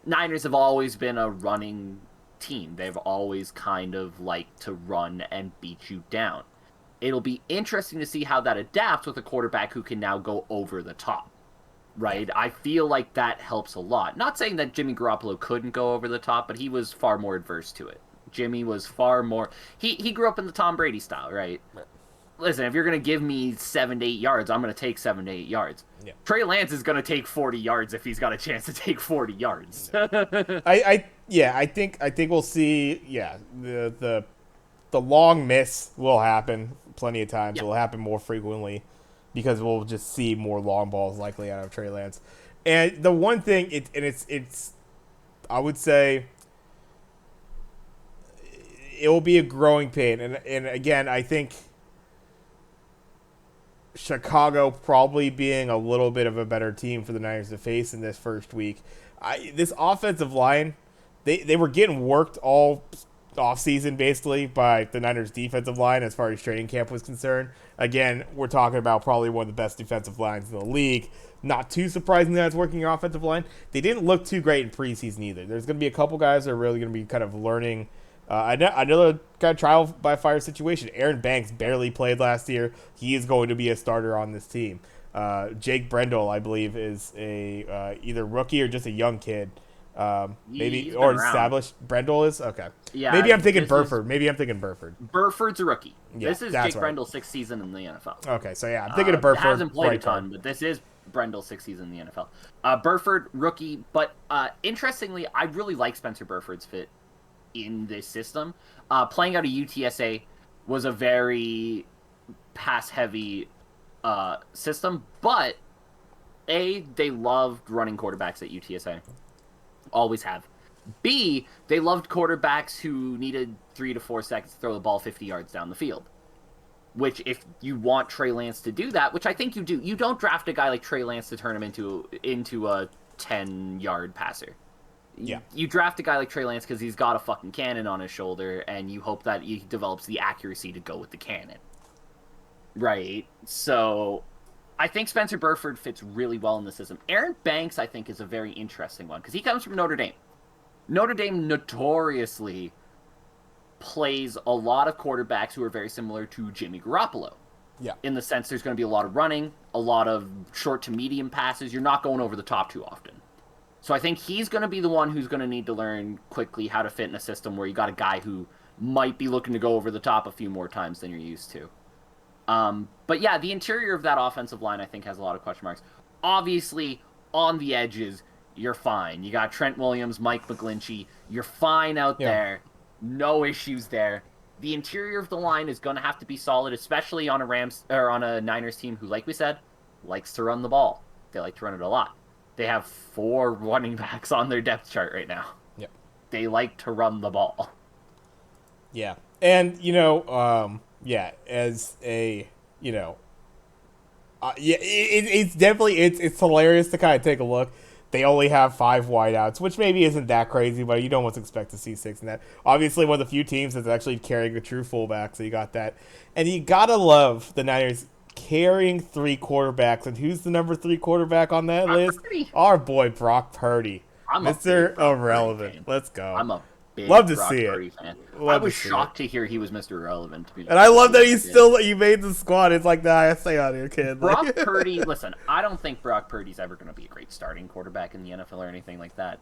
Niners have always been a running team. They've always kind of liked to run and beat you down. It'll be interesting to see how that adapts with a quarterback who can now go over the top, right? I feel like that helps a lot. Not saying that Jimmy Garoppolo couldn't go over the top, but he was far more adverse to it. Jimmy was far more... He grew up in the Tom Brady style, right? Listen, if you're going to give me 7 to 8 yards, I'm going to take 7 to 8 yards. Yeah. Trey Lance is going to take 40 yards if he's got a chance to take 40 yards.
I think we'll see. Yeah, the long miss will happen plenty of times. It will happen more frequently because we'll just see more long balls likely out of Trey Lance. And the one thing, it's I would say it will be a growing pain. And again, I think Chicago probably being a little bit of a better team for the Niners to face in this first week. This offensive line, they were getting worked all offseason basically by the Niners defensive line as far as training camp was concerned. Again, we're talking about probably one of the best defensive lines in the league. Not too surprising that it's working your offensive line. They didn't look too great in preseason either. There's going to be a couple guys that are really going to be kind of learning Another kind of trial by fire situation. Aaron Banks barely played last year. He is going to be a starter on this team. Jake Brendel, I believe, is a either rookie or just a young kid. Maybe
He's been
or
around.
established. Brendel is okay.
Yeah,
Maybe I'm thinking
this is
Burford. Maybe I'm thinking Burford.
Burford's a rookie.
Yeah,
This is
that's
Jake
right.
Brendel's sixth season in the NFL.
Okay, so yeah, I'm thinking of Burford.
Hasn't played a
Right guard.
ton, but this is Brendel's sixth season in the NFL. Burford, rookie, but interestingly, I really like Spencer Burford's fit in this system. Playing out of UTSA was a very pass-heavy system, but they loved running quarterbacks at UTSA. Always have. B, they loved quarterbacks who needed 3 to 4 seconds to throw the ball 50 yards down the field. Which, if you want Trey Lance to do that, which I think you do, you don't draft a guy like Trey Lance to turn him into a 10-yard passer.
Yeah.
You draft a guy like Trey Lance because he's got a fucking cannon on his shoulder, and you hope that he develops the accuracy to go with the cannon. Right? So, I think Spencer Burford fits really well in the system. Aaron Banks, I think, is a very interesting one because he comes from Notre Dame. Notre Dame notoriously plays a lot of quarterbacks who are very similar to Jimmy Garoppolo.
Yeah.
In the sense there's going to be a lot of running, a lot of short to medium passes. You're not going over the top too often. So I think he's going to be the one who's going to need to learn quickly how to fit in a system where you got a guy who might be looking to go over the top a few more times than you're used to. But yeah, the interior of that offensive line I think has a lot of question marks. Obviously, on the edges, you're fine. You got Trent Williams, Mike McGlinchey. You're fine out there. No issues there. The interior of the line is going to have to be solid, especially on a Niners team who, like we said, likes to run the ball. They like to run it a lot. They have 4 running backs on their depth chart right now.
Yeah.
They like to run the ball.
Yeah. And, as a, it's definitely, it's hilarious to kind of take a look. They only have 5 wideouts, which maybe isn't that crazy, but you'd almost expect to see 6 in that. Obviously, one of the few teams that's actually carrying a true fullback, so you got that. And you gotta love the Niners carrying 3 quarterbacks. And who's the number 3 quarterback on that list?
Purdy.
Our boy Brock Purdy, Mr. Irrelevant. Let's go.
I'm a big
love to
Brock
see
Purdy
it.
fan.
Love
I
to
was
see
shocked to hear he was Mr. Irrelevant. To be
And I love that you made the squad. It's like, nah, stay on here, kid.
Brock Purdy, listen, I don't think Brock Purdy's ever going to be a great starting quarterback in the NFL or anything like that.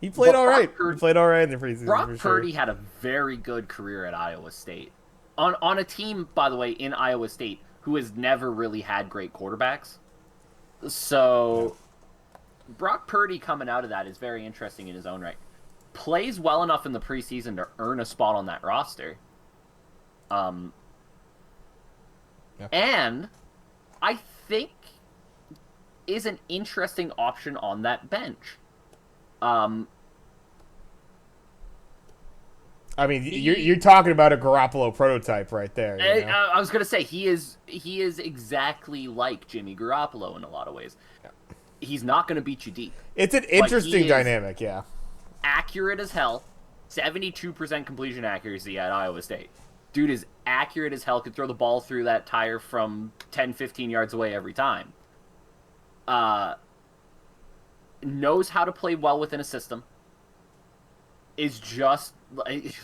He played all right. He played all right in the preseason.
Brock Purdy had a very good career at Iowa State. On a team, by the way, in Iowa State, who has never really had great quarterbacks. So, Brock Purdy coming out of that is very interesting in his own right. Plays well enough in the preseason to earn a spot on that roster. And I think is an interesting option on that bench.
I mean, you're talking about a Garoppolo prototype right there.
I was gonna say he is exactly like Jimmy Garoppolo in a lot of ways. Yeah. He's not gonna beat you deep.
It's an interesting dynamic, yeah.
Accurate as hell, 72% completion accuracy at Iowa State. Dude is accurate as hell. Could throw the ball through that tire from 10, 15 yards away every time. Knows how to play well within a system. Is just,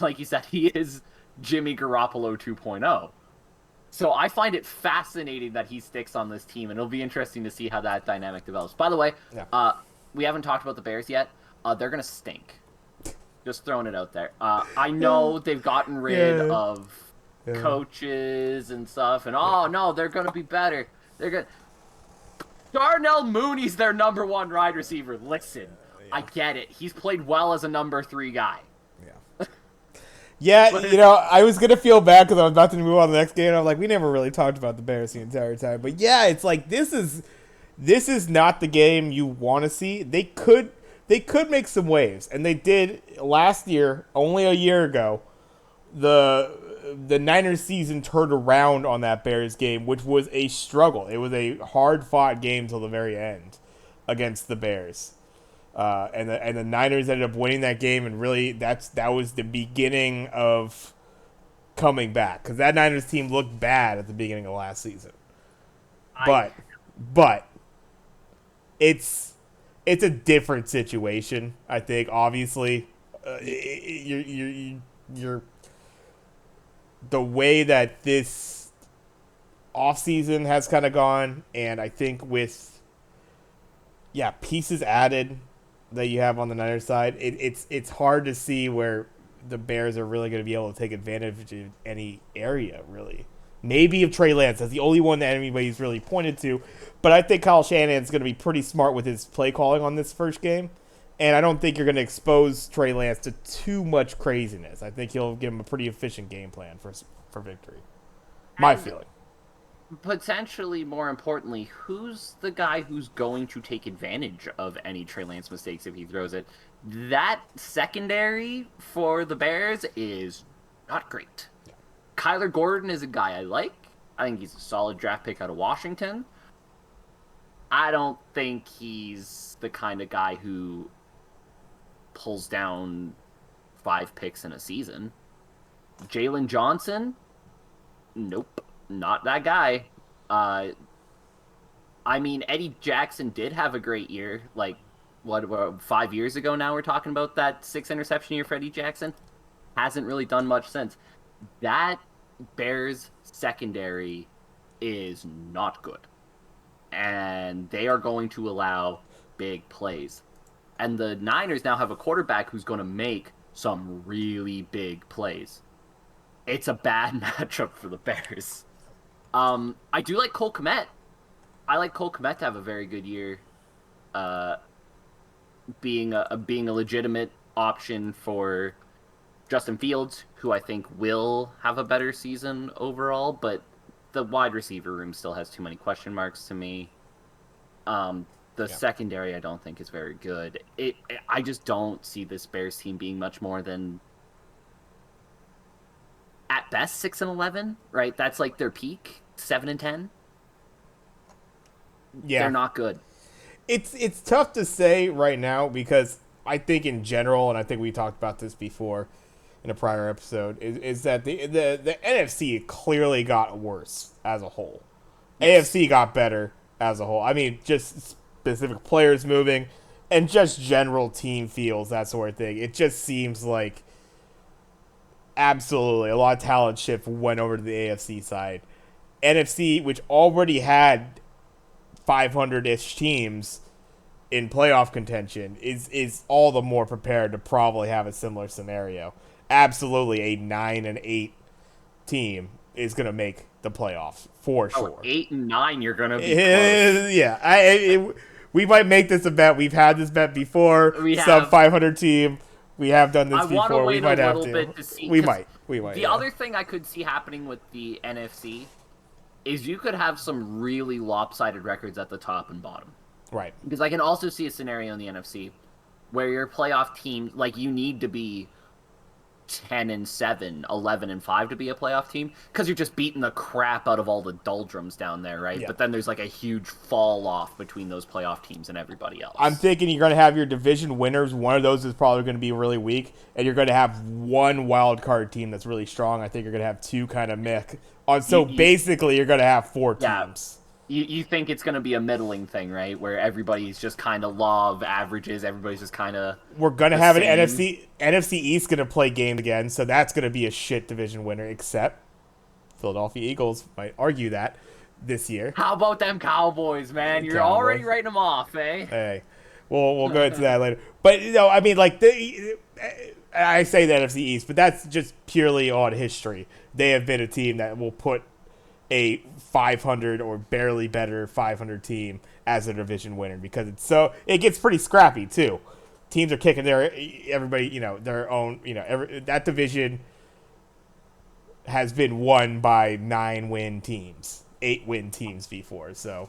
like you said, he is Jimmy Garoppolo 2.0. So I find it fascinating that he sticks on this team, and it'll be interesting to see how that dynamic develops. By the way, we haven't talked about the Bears yet. They're going to stink. Just throwing it out there. I know they've gotten rid of coaches and stuff, and no, they're going to be better. They're going. Darnell Mooney's their number 1 wide receiver. Listen, I get it. He's played well as a number 3 guy.
Yeah, I was going to feel bad because I was about to move on to the next game, and I'm like, we never really talked about the Bears the entire time. But yeah, it's like, this is not the game you want to see. They could make some waves, and they did last year, only a year ago. The Niners season turned around on that Bears game, which was a struggle. It was a hard-fought game till the very end against the Bears. And the Niners ended up winning that game, and really that was the beginning of coming back, because that Niners team looked bad at the beginning of last season. But it's a different situation. I think obviously you're the way that this offseason has kind of gone, and I think with pieces added that you have on the Niners side, it's hard to see where the Bears are really going to be able to take advantage of any area, really. Maybe of Trey Lance. That's the only one that anybody's really pointed to. But I think Kyle Shanahan's going to be pretty smart with his play calling on this first game. And I don't think you're going to expose Trey Lance to too much craziness. I think he'll give him a pretty efficient game plan for victory. My feeling.
Potentially, more importantly, who's the guy who's going to take advantage of any Trey Lance mistakes if he throws it? That secondary for the Bears is not great. Kyler Gordon is a guy I like. I think he's a solid draft pick out of Washington. I don't think he's the kind of guy who pulls down 5 picks in a season. Jalen Johnson? Nope. Not that guy. I mean, Eddie Jackson did have a great year. Like, 5 years ago now we're talking about that 6 interception year for Eddie Jackson? Hasn't really done much since. That Bears secondary is not good. And they are going to allow big plays. And the Niners now have a quarterback who's going to make some really big plays. It's a bad matchup for the Bears. I do like Cole Kmet. I like Cole Kmet to have a very good year, being a legitimate option for Justin Fields, who I think will have a better season overall, but the wide receiver room still has too many question marks to me. The secondary I don't think is very good. I just don't see this Bears team being much more than at best 6-11, right? That's like their peak, 7-10.
Yeah,
they're not good.
It's tough to say right now because I think in general, and I think we talked about this before in a prior episode, is that the NFC clearly got worse as a whole. Yes. AFC got better as a whole. I mean, just specific players moving and just general team feels, that sort of thing. It just seems like absolutely a lot of talent shift went over to the AFC side. NFC, which already had 500-ish teams in playoff contention, is all the more prepared to probably have a similar scenario. Absolutely, a 9-8 team is going to make the playoffs for sure.
8-9, you're going to be close.
Yeah, we might make this a bet. We've had this bet before. Sub 500 team. We have done this before. We might have to.
See,
we might.
The other thing I could see happening with the NFC is you could have some really lopsided records at the top and bottom.
Right.
Because I can also see a scenario in the NFC where your playoff team, like, you need to be 10-7, 11-5 to be a playoff team because you're just beating the crap out of all the doldrums down there, right? Yeah. But then there's like a huge fall off between those playoff teams and everybody else.
I'm thinking you're going to have your division winners. One of those is probably going to be really weak, and you're going to have one wild card team that's really strong. I think you're going to have two kind of meh. Basically, you're going to have 4 teams.
You think it's going to be a middling thing, right? Where everybody's just kind of law of averages. Everybody's just kind of...
We're going to have an NFC East going to play games again, so that's going to be a shit division winner, except Philadelphia Eagles might argue that this year.
How about them Cowboys, man? You're already writing them off, eh?
Hey, we'll go into that later. But, I mean, like, I say the NFC East, but that's just purely on history. They have been a team that will put a 500 or barely better 500 team as a division winner because it gets pretty scrappy too. Teams are kicking everybody, their own, that division has been won by 9-win teams, 8-win teams before. So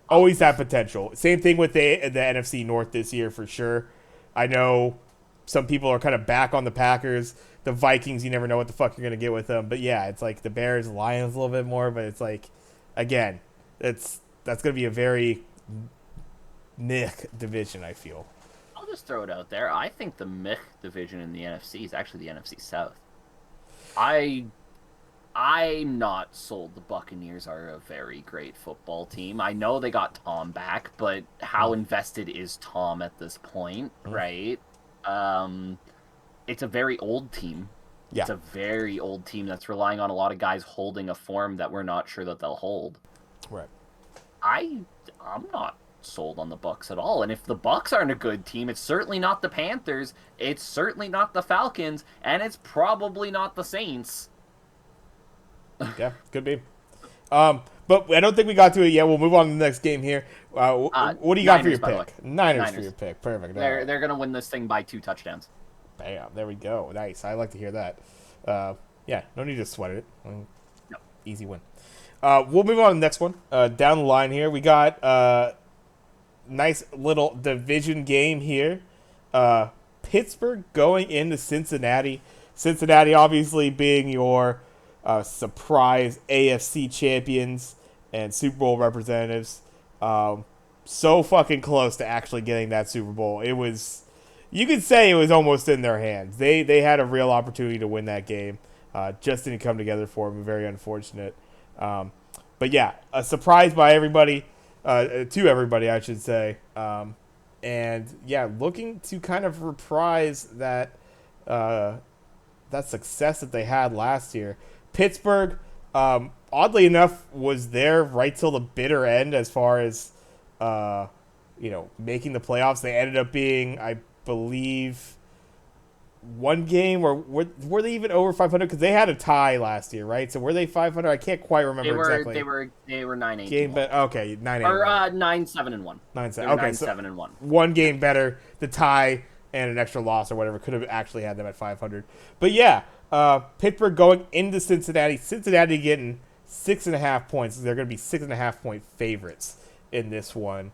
always that potential. Same thing with the NFC North this year for sure. I know some people are kind of back on the Packers. The Vikings, you never know what the fuck you're going to get with them. But yeah, it's like the Bears, Lions a little bit more. But it's like, again, that's going to be a very Nick division, I feel.
I'll just throw it out there. I think the Mick division in the NFC is actually the NFC South. I'm not sold the Buccaneers are a very great football team. I know they got Tom back, but how invested is Tom at this point, right? It's a very old team.
Yeah.
It's a very old team that's relying on a lot of guys holding a form that we're not sure that they'll hold.
Right.
I'm not sold on the Bucks at all. And if the Bucks aren't a good team, it's certainly not the Panthers, it's certainly not the Falcons, and it's probably not the Saints.
Yeah, could be. But I don't think we got to it yet. We'll move on to the next game here. What do you got for your
Niners, by the way.
pick? Niners for
Niners.
your pick. Perfect. All
They're
right.
they're gonna win this thing by 2 touchdowns.
Bam. There we go. Nice. I like to hear that. Yeah, no need to sweat it.
No.
Easy win. We'll move on to the next one. Down the line here, we got nice little division game here. Pittsburgh going into Cincinnati. Cincinnati obviously being your surprise AFC champions and Super Bowl representatives. So fucking close to actually getting that Super Bowl. It was, you could say it was almost in their hands. They had a real opportunity to win that game. Just didn't come together for them. Very unfortunate. But yeah, a surprise by everybody, to everybody, I should say. And yeah, looking to kind of reprise that that success that they had last year. Pittsburgh, oddly enough, was there right till the bitter end as far as making the playoffs. They ended up being, I believe, one game, or were they even over 500? Because they had a tie last year, right? So were they 500? I can't quite remember exactly.
They were 9-8.
Game bet. Okay, 9-8.
Or 9-7-1.
9-7. Okay,
9-7-1.
One game better. The tie and an extra loss or whatever could have actually had them at 500. But yeah, Pittsburgh going into Cincinnati. Cincinnati getting 6.5 points. They're going to be 6.5 point favorites in this one.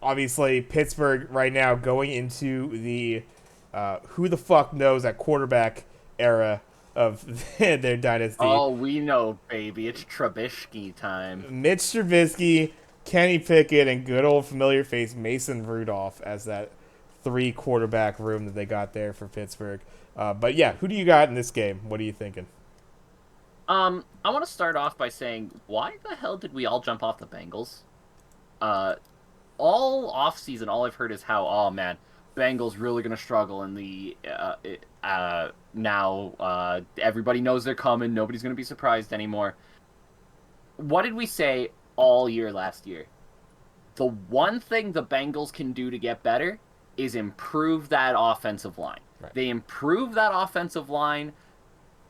Obviously, Pittsburgh right now going into the who the fuck knows at quarterback era of their dynasty.
Oh, we know, baby. It's Trubisky time.
Mitch Trubisky, Kenny Pickett, and good old familiar face Mason Rudolph as that 3 quarterback room that they got there for Pittsburgh. But yeah, who do you got in this game? What are you thinking?
I want to start off by saying, why the hell did we all jump off the Bengals? All offseason, all I've heard is how, oh man, Bengals really going to struggle in the now everybody knows they're coming. Nobody's going to be surprised anymore. What did we say all year last year? The one thing the Bengals can do to get better is improve that offensive line.
Right.
They improve that offensive line,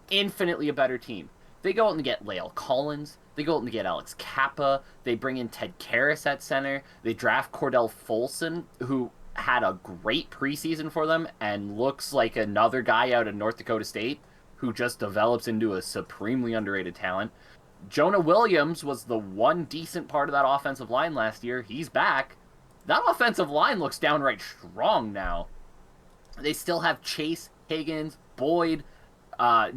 infinitely a better team. They go out and get Lael Collins. They go out and get Alex Kappa. They bring in Ted Karras at center. They draft Cordell Folson, who had a great preseason for them and looks like another guy out of North Dakota State who just develops into a supremely underrated talent. Jonah Williams was the one decent part of that offensive line last year. He's back. That offensive line looks downright strong now. They still have Chase, Higgins, Boyd,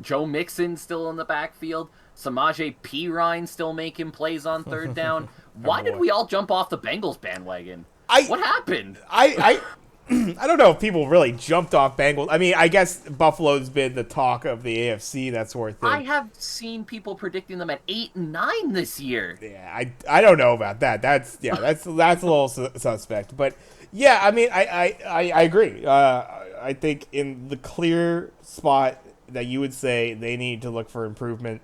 Joe Mixon still in the backfield. Samaje Perine still making plays on third down. Why did we all jump off the Bengals bandwagon? What happened?
I don't know if people really jumped off Bengals. I mean, I guess Buffalo's been the talk of the AFC, that sort of thing.
I have seen people predicting them at 8 and 9 this year.
Yeah, I don't know about that. That's a little suspect. But yeah, I mean, I agree. I think in the clear spot that you would say they need to look for improvement,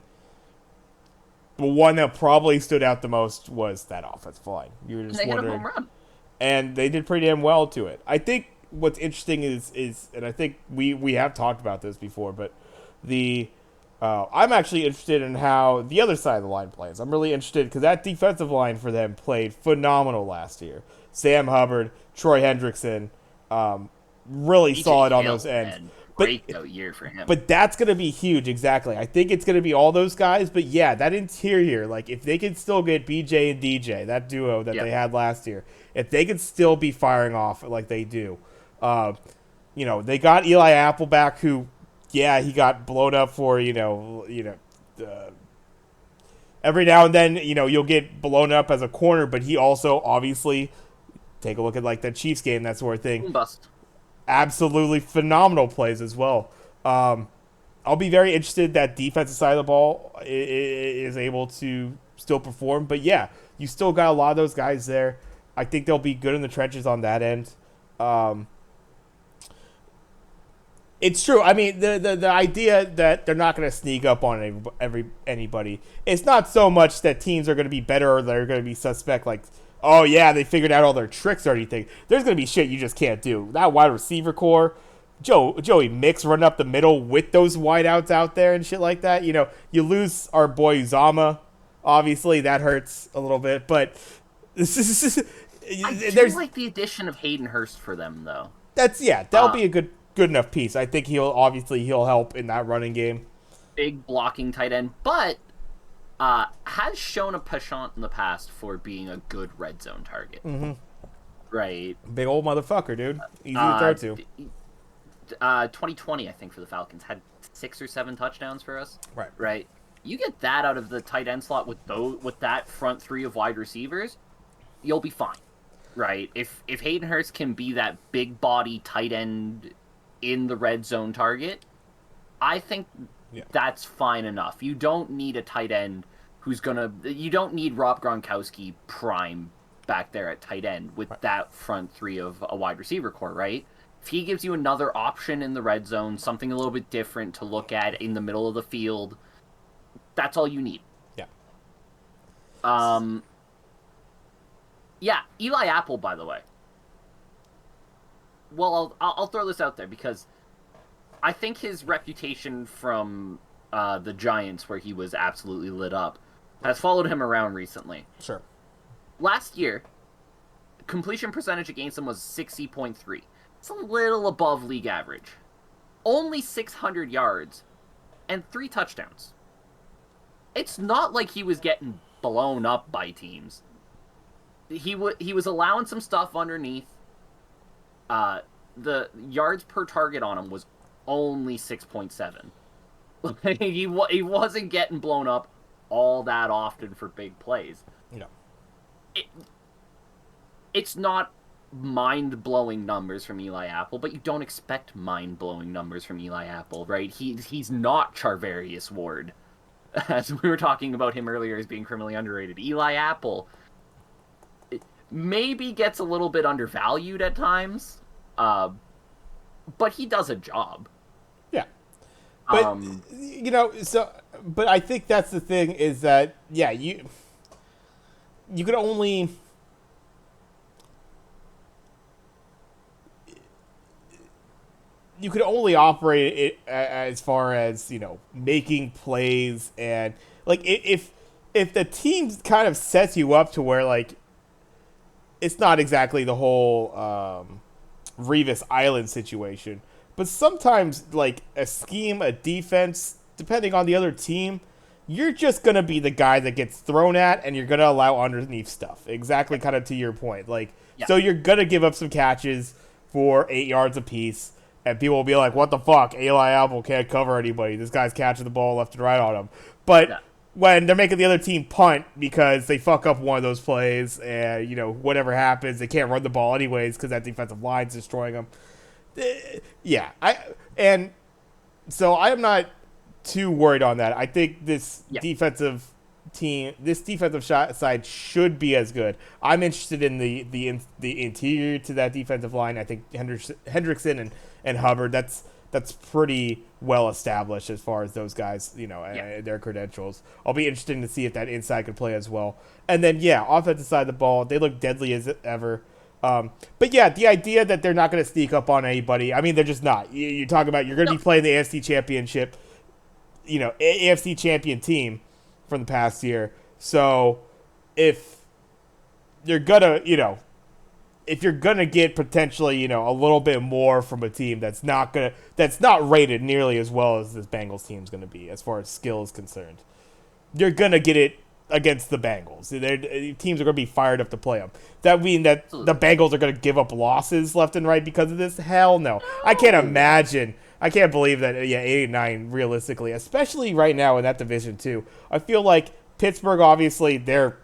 the one that probably stood out the most was that offensive line. You were just
they
wondering.
hit a home run.
And they did pretty damn well to it. I think what's interesting is and I think we have talked about this before, but I'm actually interested in how the other side of the line plays. I'm really interested because that defensive line for them played phenomenal last year. Sam Hubbard, Troy Hendrickson, really solid on those ends.
Breakout year for him.
But that's going to be huge, exactly. I think it's going to be all those guys, but yeah, that interior, like if they can still get BJ and DJ, that duo that they had last year, if they could still be firing off like they do, they got Eli Apple back, who, he got blown up for, every now and then, you'll get blown up as a corner, but he also obviously, take a look at like the Chiefs game, that sort of thing.
Bust.
Absolutely phenomenal plays as well. I'll be very interested that defensive side of the ball is able to still perform. But yeah, you still got a lot of those guys there. I think they'll be good in the trenches on that end. It's true. I mean, the idea that they're not going to sneak up on anybody. It's not so much that teams are going to be better or they're going to be suspect. Like, oh yeah, they figured out all their tricks or anything. There's going to be shit you just can't do. That wide receiver core, Joey Mix running up the middle with those wideouts out there and shit like that. You know, you lose our boy Uzama. Obviously, that hurts a little bit, but
I do
there's
like the addition of Hayden Hurst for them, though.
that'll be a good enough piece. I think he'll help in that running game.
Big blocking tight end, but has shown a penchant in the past for being a good red zone target.
Mm-hmm.
Right.
Big old motherfucker, dude. Easy to throw to.
2020, I think, for the Falcons had 6 or 7 touchdowns for us.
Right.
Right. You get that out of the tight end slot with that front 3 of wide receivers, you'll be fine. Right. If Hayden Hurst can be that big body tight end in the red zone target, I think that's fine enough. You don't need a tight end you don't need Rob Gronkowski prime back there at tight end with that front 3 of a wide receiver core, right? If he gives you another option in the red zone, something a little bit different to look at in the middle of the field, that's all you need.
Yeah.
Yeah, Eli Apple, by the way. Well, I'll throw this out there because I think his reputation from the Giants, where he was absolutely lit up, has followed him around recently.
Sure.
Last year, completion percentage against him was 60.3. It's a little above league average. Only 600 yards and 3 touchdowns. It's not like he was getting blown up by teams. He was allowing some stuff underneath. The yards per target on him was only 6.7. He wasn't getting blown up all that often for big plays.
No.
It's not mind-blowing numbers from Eli Apple, but you don't expect mind-blowing numbers from Eli Apple, right? He's not Charvarius Ward, as we were talking about him earlier as being criminally underrated. Eli Apple maybe gets a little bit undervalued at times, but he does a job.
Yeah. But, but I think that's the thing is that, you could only... You could only operate it as far as, making plays and, like, if the team kind of sets you up to where, like, it's not exactly the whole Revis Island situation, but sometimes, like, a scheme, a defense, depending on the other team, you're just going to be the guy that gets thrown at and you're going to allow underneath stuff. Exactly kind of to your point. Like, so you're going to give up some catches for 8 yards apiece. And people will be like, what the fuck? Eli Apple can't cover anybody. This guy's catching the ball left and right on him. But when they're making the other team punt because they fuck up one of those plays and, whatever happens, they can't run the ball anyways because that defensive line's destroying them. So I am not too worried on that. I think this defensive side should be as good. I'm interested in the interior to that defensive line. I think Hendrickson and Hubbard, that's pretty well established as far as those guys, and their credentials. I'll be interested to see if that inside could play as well. And then, offensive side of the ball, they look deadly as ever. But the idea that they're not going to sneak up on anybody, I mean, they're just not. You're talking about you're going to be playing the AFC Championship, AFC champion team from the past year. So if you're gonna, get potentially, a little bit more from a team that's not rated nearly as well as this Bengals team's gonna be as far as skill is concerned, you're gonna get it against the Bengals. Teams are gonna be fired up to play them. That mean that the Bengals are gonna give up losses left and right because of this? Hell no. I can't imagine. I can't believe that, 8-9 realistically, especially right now in that division too. I feel like Pittsburgh, obviously, this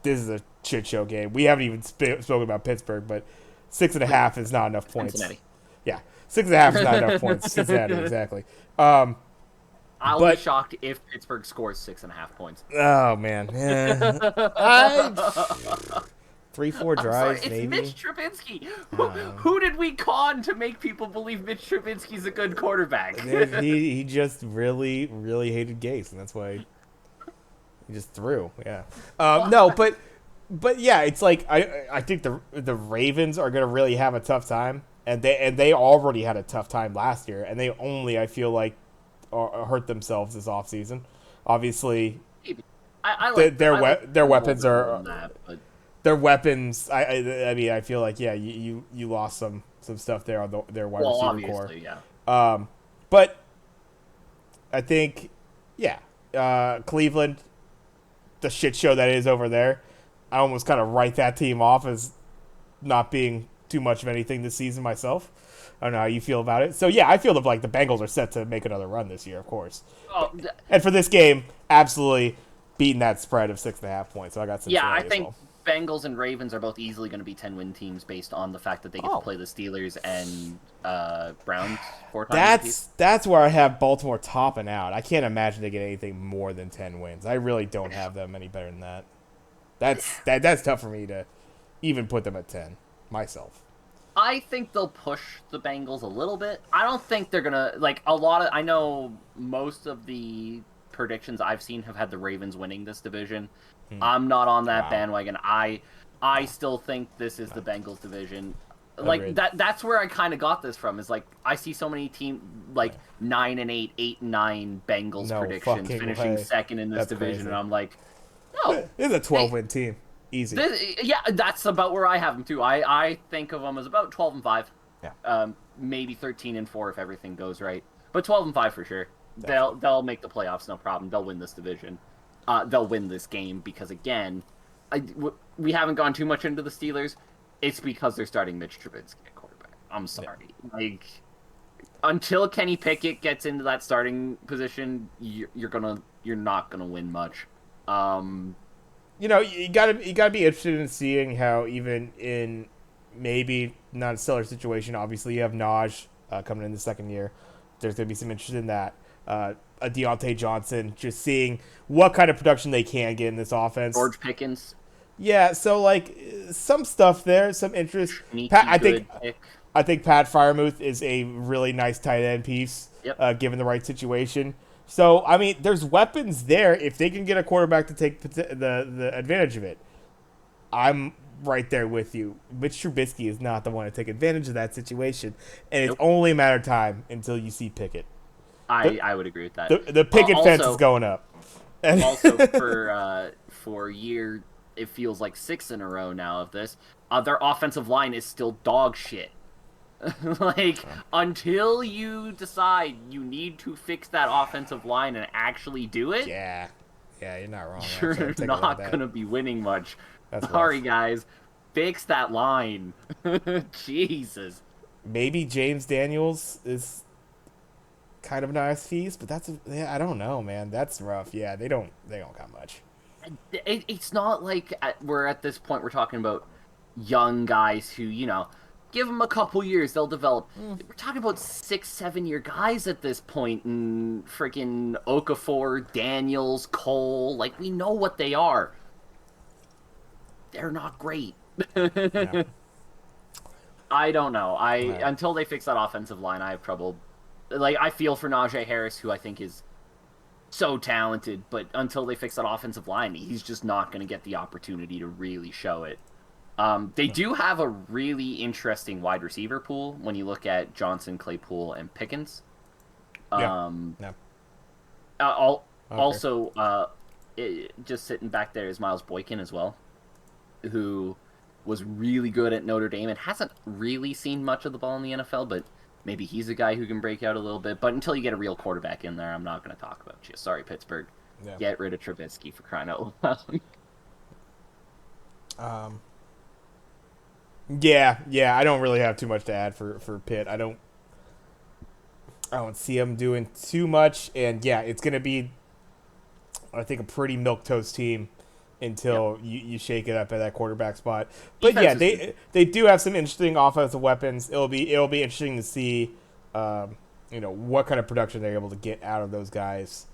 is a shit show game. We haven't even spoken about Pittsburgh, but 6.5 is not enough points.
Cincinnati.
Yeah, 6.5 is not enough points. Cincinnati, exactly.
I'll be shocked if Pittsburgh scores 6.5 points.
Oh man, 3-4
I'm sorry,
drives,
it's
maybe.
Mitch Trubisky. Who did we con to make people believe Mitch Trubisky's a good quarterback?
He just really really hated Gase, and that's why he just threw. Yeah. No,
What?
but yeah, it's like I think the Ravens are gonna really have a tough time, and they already had a tough time last year, and they only I feel like hurt themselves this offseason. Obviously,
Maybe. I like
their
them
weapons
overall
are
in that, but
their weapons. I mean I feel like yeah you lost some stuff there on their wide
well,
receiver core.
obviously, yeah.
But I think yeah, Cleveland, the shit show that is over there, I almost kind of write that team off as not being too much of anything this season myself. I don't know how you feel about it. So yeah, I feel like the Bengals are set to make another run this year, of course.
Oh,
And for this game, absolutely beating that spread of 6.5 points. So I got
yeah, I
Cincinnati as
think
well.
Bengals and Ravens are both easily going to be 10-win teams based on the fact that they get to
Oh,
play the Steelers and Browns 4 times apiece.
that's where I have Baltimore topping out. I can't imagine they get anything more than 10 wins. I really don't have them any better than that. That's tough for me to even put them at 10 myself.
I think they'll push the Bengals a little bit. I don't think they're gonna like a lot of. I know most of the predictions I've seen have had the Ravens winning this division. I'm not on that
Wow.
bandwagon. I still think this is the Bengals division. Like
Agreed.
that's where I kind of got this from. Is like I see so many team like 9-8, 8-9 Bengals
No
predictions
fucking
finishing
way.
second in this
That's
division,
crazy.
and I'm like, no,
This is a 12-win team. Easy.
yeah, that's about where I have them too. I think of them as about 12-5.
Yeah.
Maybe 13-4 if everything goes right, but 12-5 for sure. They'll make the playoffs, no problem. They'll win this division. They'll win this game because again, we haven't gone too much into the Steelers. It's because they're starting Mitch Trubisky at quarterback. I'm sorry, like until Kenny Pickett gets into that starting position, you're not gonna win much.
You know, you gotta be interested in seeing how even in maybe not a stellar situation. Obviously, you have Naj coming in the second year. There's gonna be some interest in that. A Deontay Johnson, just seeing what kind of production they can get in this offense.
George Pickens,
Yeah, so like some stuff there, some interest.
sneaky
Pat,
good pick.
I think Pat Fryermuth is a really nice tight end piece,
Yep.
given the right situation. So I mean, there's weapons there if they can get a quarterback to take the advantage of it. I'm right there with you. Mitch Trubisky is not the one to take advantage of that situation, and it's
Nope.
only a matter of time until you see Pickett.
I would agree with that.
The Pickett fence
also-
is going up.
Also, for a year, it feels like 6 in a row now of this. Their offensive line is still dog shit. Like until you decide you need to fix that offensive line and actually do it,
yeah, you're not wrong.
you're
Actually, I'll take a look
not
at that.
gonna be winning much.
That's rough.
Sorry, guys. Fix that line. Jesus.
Maybe James Daniels is kind of a nice piece, but I don't know, man. That's rough. Yeah, they don't got much.
It's not like we're at this point we're talking about young guys who, give them a couple years, they'll develop. We're talking about 6-7 year guys at this point, and freaking Okafor, Daniels, Cole, like we know what they are. They're not great.
Yeah.
I don't know.
Right.
Until they fix that offensive line, I have trouble. Like I feel for Najee Harris, who I think is so talented, but until they fix that offensive line, he's just not going to get the opportunity to really show it. They do have a really interesting wide receiver pool when you look at Johnson, Claypool, and Pickens.
Yeah.
Also, just sitting back there is Miles Boykin as well, who was really good at Notre Dame and hasn't really seen much of the ball in the NFL, but maybe he's a guy who can break out a little bit. But until you get a real quarterback in there, I'm not going to talk about you. Sorry, Pittsburgh.
Yeah.
Get rid of Trubisky for crying out loud.
Yeah. I don't really have too much to add for Pitt. I don't see him doing too much, and yeah, it's gonna be, I think, a pretty milquetoast team until you shake it up at that quarterback spot. But
Defense
yeah, they do have some interesting offensive weapons. It'll be interesting to see, what kind of production they're able to get out of those guys.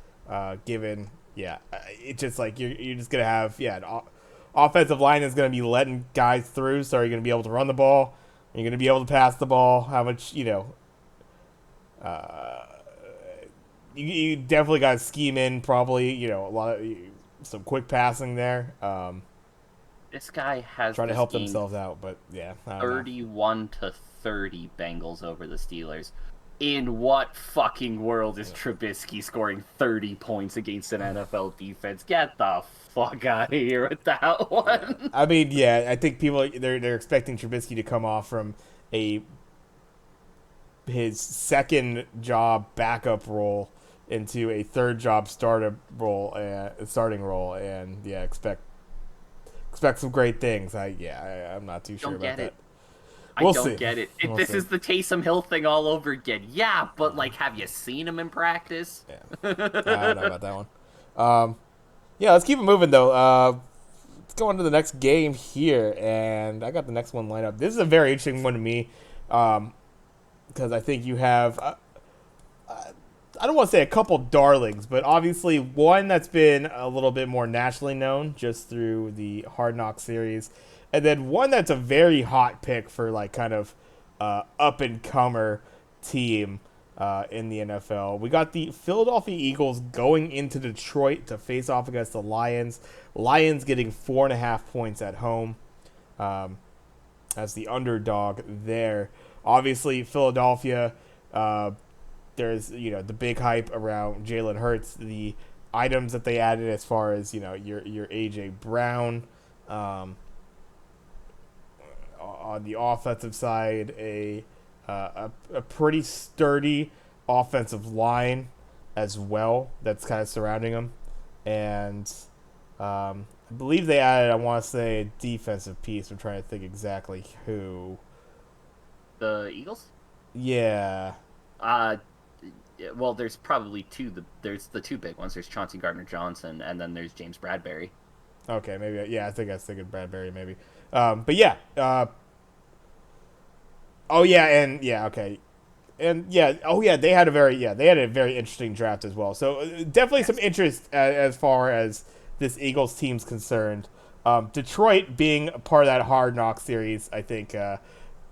Given, it's just like you're just gonna have offensive line is going to be letting guys through. So are you going to be able to run the ball? Are you going to be able to pass the ball? How much, you definitely got to scheme in probably, a lot of some quick passing there.
This guy has
Trying to
this
help
game
themselves out, but yeah, I don't know.
31-30 Bengals over the Steelers. In what fucking world is Trubisky scoring 30 points against an NFL defense? Get the fuck out of here with that
Yeah,
one.
I mean, yeah, I think people they're expecting Trubisky to come off from a his second job backup role into a third job starting role, and yeah, expect some great things. I'm not too sure
Don't
about
get
that.
it. I
We'll
don't
see.
get it.
We'll
This
see.
is the Taysom Hill thing all over again. Yeah, but like, have you seen him in practice?
Yeah, I don't know about that one. Yeah, let's keep it moving though. Let's go on to the next game here, and I got the next one lined up. This is a very interesting one to me, because I think you have. I don't want to say a couple darlings, but obviously one that's been a little bit more nationally known just through the Hard Knock series, and then one that's a very hot pick for like kind of up and comer team in the NFL. We got the Philadelphia Eagles going into Detroit to face off against the Lions. Lions getting 4.5 points at home as the underdog there. Obviously, Philadelphia. There's the big hype around Jalen Hurts, the items that they added as far as your AJ Brown, on the offensive side, a pretty sturdy offensive line as well that's kind of surrounding them, and I believe they added, I want to say, a defensive piece. I'm trying to think exactly who.
The Eagles?
Yeah.
Uh, well, there's probably there's the two big ones. There's Chauncey Gardner-Johnson, and then there's James Bradbury.
Okay, maybe. Yeah, I think I was thinking Bradbury, maybe. But yeah. Oh yeah, and yeah, okay, and yeah. Oh yeah, they had a very interesting draft as well. So definitely some
Yes.
interest as far as this Eagles team's concerned. Detroit being a part of that Hard Knock series, I think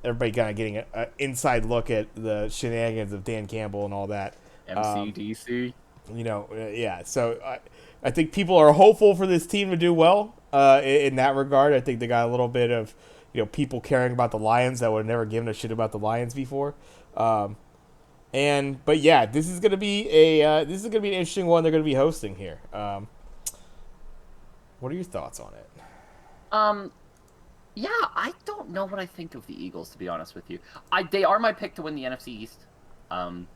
everybody kind of getting an inside look at the shenanigans of Dan Campbell and all that. Um,
MCDC.
yeah. So I think people are hopeful for this team to do well in that regard. I think they got a little bit of people caring about the Lions that would have never given a shit about the Lions before. But yeah, this is gonna be an interesting one they're gonna be hosting here. What are your thoughts on it?
Um, yeah, I don't know what I think of the Eagles, to be honest with you. They are my pick to win the NFC East. Um,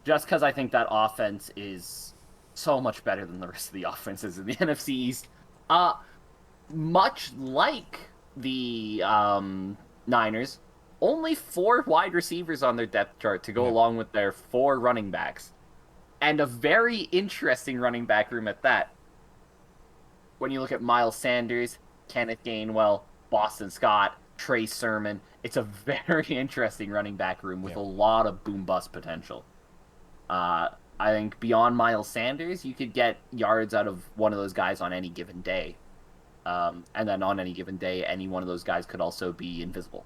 just because I think that offense is so much better than the rest of the offenses in the NFC East. Uh, much like the Niners, only 4 wide receivers on their depth chart to go
Yeah.
along with their 4 running backs, and a very interesting running back room at that. When you look at Miles Sanders, Kenneth Gainwell, Boston Scott, Trey Sermon, it's a very interesting running back room with
Yeah.
a lot of boom bust potential. I think beyond Miles Sanders, you could get yards out of one of those guys on any given day. And then on any given day, any one of those guys could also be invisible.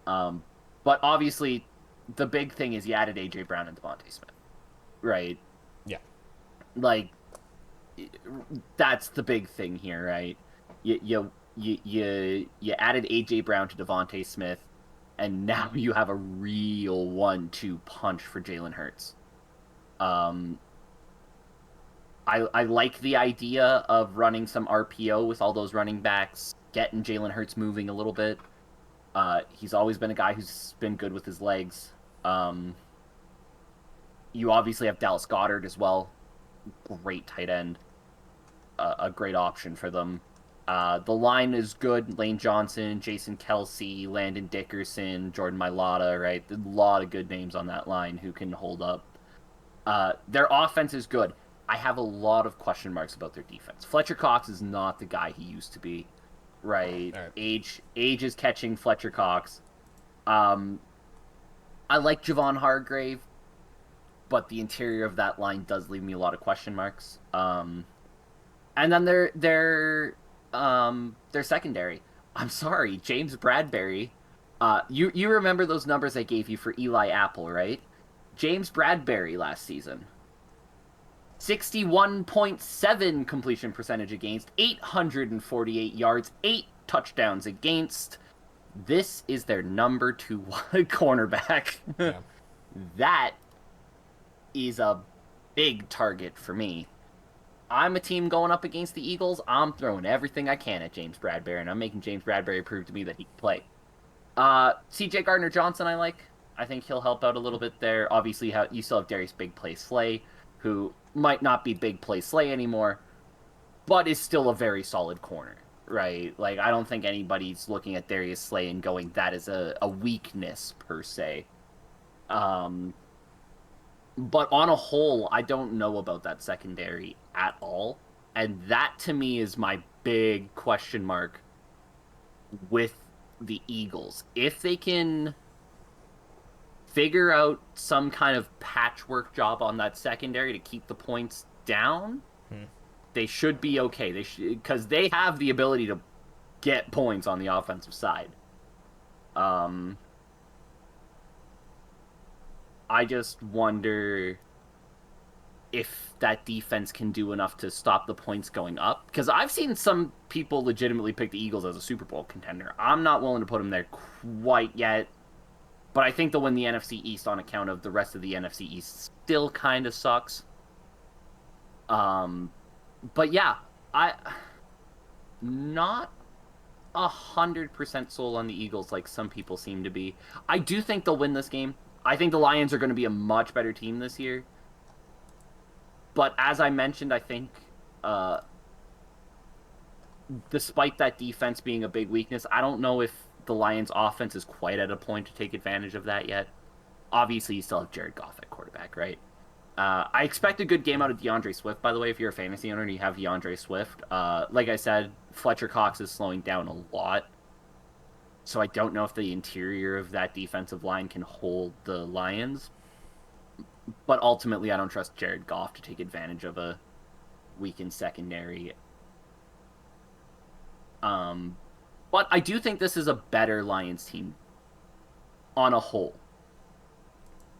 But obviously, the big thing is you added AJ Brown and Devontae Smith, right?
Yeah.
Like, that's the big thing here, right? You added AJ Brown to Devontae Smith, and now you have a real 1-2 punch for Jalen Hurts. Um, I like the idea of running some RPO with all those running backs, getting Jalen Hurts moving a little bit. He's always been a guy who's been good with his legs. You obviously have Dallas Goedert as well. Great tight end. A great option for them. The line is good. Lane Johnson, Jason Kelsey, Landon Dickerson, Jordan Mailata, right? A lot of good names on that line who can hold up. Their offense is good. I have a lot of question marks about their defense. Fletcher Cox is not the guy he used to be, right?
All right.
Age is catching Fletcher Cox. I like Javon Hargrave, but the interior of that line does leave me a lot of question marks. And then their Their secondary. I'm sorry, James Bradbury. You remember those numbers I gave you for Eli Apple, right? James Bradbury last season. 61.7 completion percentage against, 848 yards, 8 touchdowns against. This is their number 2 cornerback.
Yeah.
That is a big target for me. I'm a team going up against the Eagles. I'm throwing everything I can at James Bradbury, and I'm making James Bradbury prove to me that he can play. C.J. Gardner-Johnson, I like. I think he'll help out a little bit there. Obviously, you still have Darius Big Play Slay, who might not be Big Play Slay anymore, but is still a very solid corner, right? Like, I don't think anybody's looking at Darius Slay and going, that is a weakness, per se. But on a whole, I don't know about that secondary at all. And that, to me, is my big question mark with the Eagles. If they can figure out some kind of patchwork job on that secondary to keep the points down, they should be okay. Because they have the ability to get points on the offensive side. I just wonder if that defense can do enough to stop the points going up. Because I've seen some people legitimately pick the Eagles as a Super Bowl contender. I'm not willing to put them there quite yet. But I think they'll win the NFC East on account of the rest of the NFC East still kind of sucks. But yeah, not 100% sold on the Eagles like some people seem to be. I do think they'll win this game. I think the Lions are going to be a much better team this year. But as I mentioned, I think despite that defense being a big weakness, I don't know if the Lions' offense is quite at a point to take advantage of that yet. Obviously, you still have Jared Goff at quarterback, right? I expect a good game out of DeAndre Swift, by the way, if you're a fantasy owner and you have DeAndre Swift. Like I said, Fletcher Cox is slowing down a lot. So I don't know if the interior of that defensive line can hold the Lions. But ultimately, I don't trust Jared Goff to take advantage of a weakened secondary. But I do think this is a better Lions team on a whole.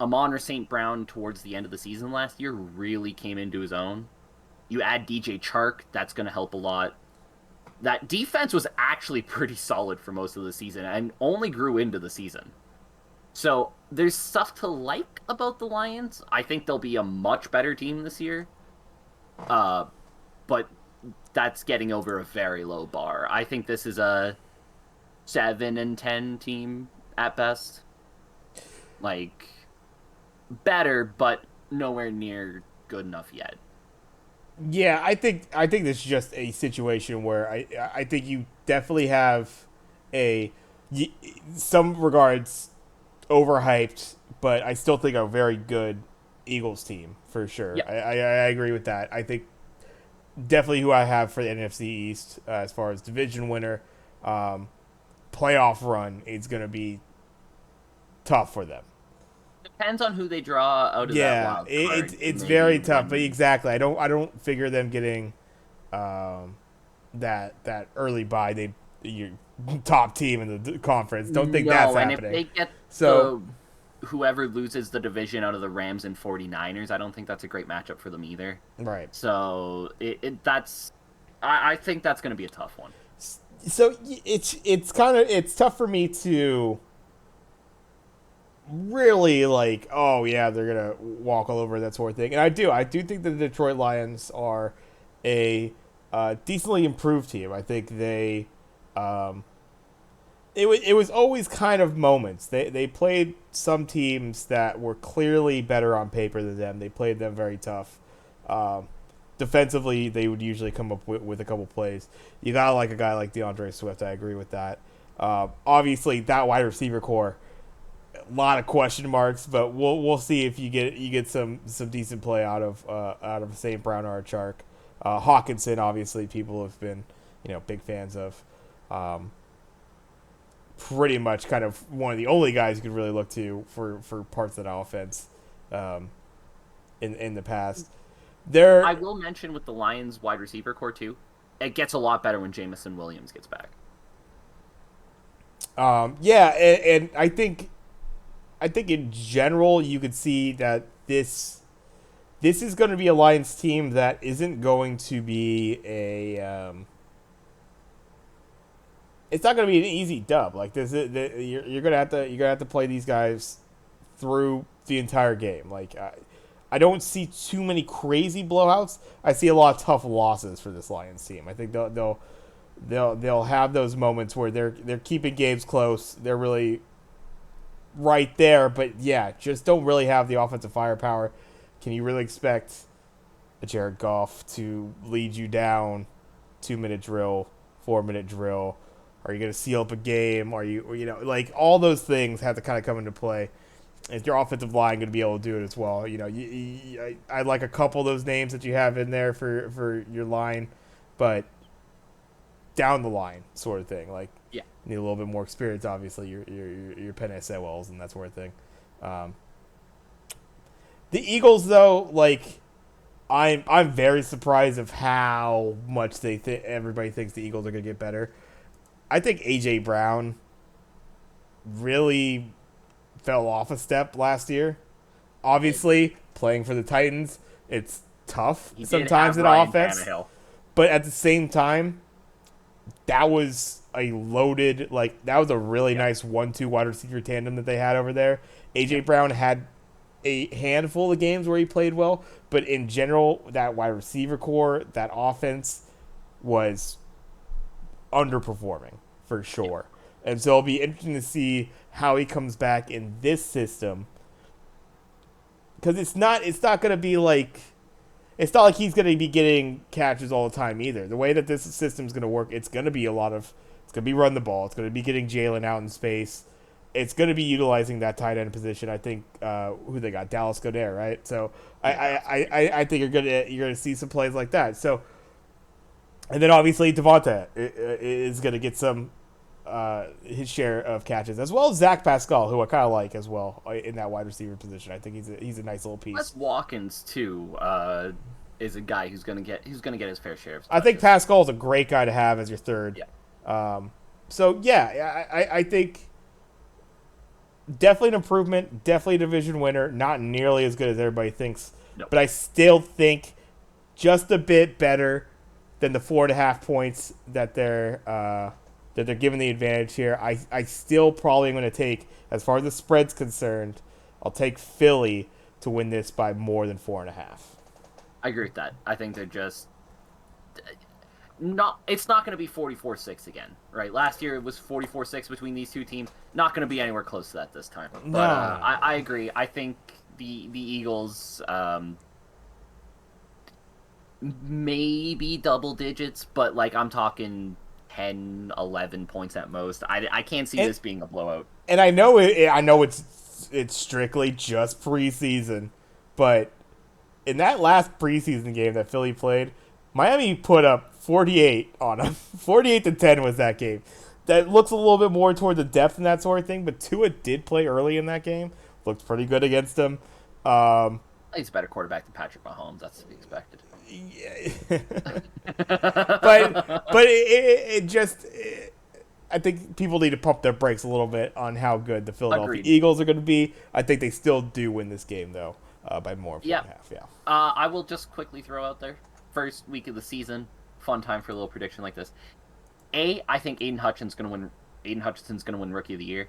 Amon-Ra St. Brown towards the end of the season last year really came into his own. You add DJ Chark, that's going to help a lot. That defense was actually pretty solid for most of the season and only grew into the season. So there's stuff to like about the Lions. I think they'll be a much better team this year. But that's getting over a very low bar. I think this is a 7-10 team at best. Like, better, but nowhere near good enough yet.
Yeah, I think this is just a situation where I think you definitely have some regards overhyped, but I still think a very good Eagles team for sure.
Yep.
I agree with that. I think definitely who I have for the NFC East as far as division winner, playoff run is going to be tough for them.
Depends on who they draw out of that wild card.
It's very tough, but exactly. I don't figure them getting that early bye. Your top team in the conference. Don't think that's happening.
And if they get whoever loses the division out of the Rams and 49ers, I don't think that's a great matchup for them either.
Right.
So I think that's going to be a tough one.
So it's tough for me to really like, oh yeah, they're gonna walk all over that sort of thing. And I do think the Detroit Lions are a decently improved team. I think they it was always kind of moments. They played some teams that were clearly better on paper than them. They played them very tough. Defensively, they would usually come up with a couple plays. You gotta like a guy like DeAndre Swift. I agree with that. Obviously, that wide receiver core, a lot of question marks, but we'll see if you get some decent play out of St. Brown or Chark. Hawkinson, obviously, people have been big fans of. Pretty much kind of one of the only guys you could really look to for parts of that offense in the past.
I will mention with the Lions wide receiver core too, it gets a lot better when Jamison Williams gets back.
Yeah, and I think in general you could see that this is going to be a Lions team that isn't going to be it's not going to be an easy dub. Like you're gonna have to play these guys through the entire game. Like I don't see too many crazy blowouts. I see a lot of tough losses for this Lions team. I think they'll have those moments where they're keeping games close. They're really right there, but yeah, just don't really have the offensive firepower. Can you really expect a Jared Goff to lead you down 2 minute drill, 4 minute drill? Are you going to seal up a game? Are you know, like all those things have to kind of come into play. Is your offensive line going to be able to do it as well? You know, I like a couple of those names that you have in there for your line, but down the line sort of thing. Like,
Yeah.
you need a little bit more experience, obviously. Your Penn Sewells and that sort of thing. The Eagles, though, like I'm very surprised of how much everybody thinks the Eagles are going to get better. I think AJ Brown really fell off a step last year. Obviously, playing for the Titans, it's tough
He did
sometimes
have
in
Ryan
offense.
Tannehill.
But at the same time, that was a loaded, like, that was a really nice 1-2 wide receiver tandem that they had over there. A.J. Brown had a handful of games where he played well, but in general, that wide receiver core, that offense was underperforming for sure. And so it'll be interesting to see how he comes back in this system. Because it's not going to be like, it's not like he's going to be getting catches all the time either. The way that this system is going to work, it's going to be it's going to be run the ball. It's going to be getting Jalen out in space. It's going to be utilizing that tight end position. I think who they got, Dallas Goedert, right? So I think you're gonna see some plays like that. So, and then obviously Devonta is going to get some his share of catches, as well as Zach Pascal, who I kind of like as well in that wide receiver position. I think he's a nice little piece.
Wes Watkins too is a guy who's gonna get his fair share of touches.
I think Pascal is a great guy to have as your third.
Yeah.
So yeah, I think definitely an improvement, definitely a division winner. Not nearly as good as everybody thinks,
Nope.
but I still think just a bit better than the 4.5 points that they're giving the advantage here. I still probably am going to take, as far as the spread's concerned, I'll take Philly to win this by more than 4.5.
I agree with that. I think they're just not. It's not going to be 44-6 again, right? Last year it was 44-6 between these two teams. Not going to be anywhere close to that this time. But
No.
I agree. I think the Eagles maybe double digits, but like I'm talking 10, 11 points at most. I can't see this being a blowout.
And I know it's strictly just preseason, but in that last preseason game that Philly played, Miami put up 48 on them. 48-10 was that game. That looks a little bit more toward the depth and that sort of thing, but Tua did play early in that game. Looked pretty good against them.
He's a better quarterback than Patrick Mahomes. That's to be expected.
Yeah. but it just I think people need to pump their brakes a little bit on how good the Philadelphia
Agreed.
Eagles are going to be. I think they still do win this game though, by more than 4.5. Yeah.
I will just quickly throw out there, first week of the season, fun time for a little prediction like this. I think Aiden Hutchinson's going to win Rookie of the Year,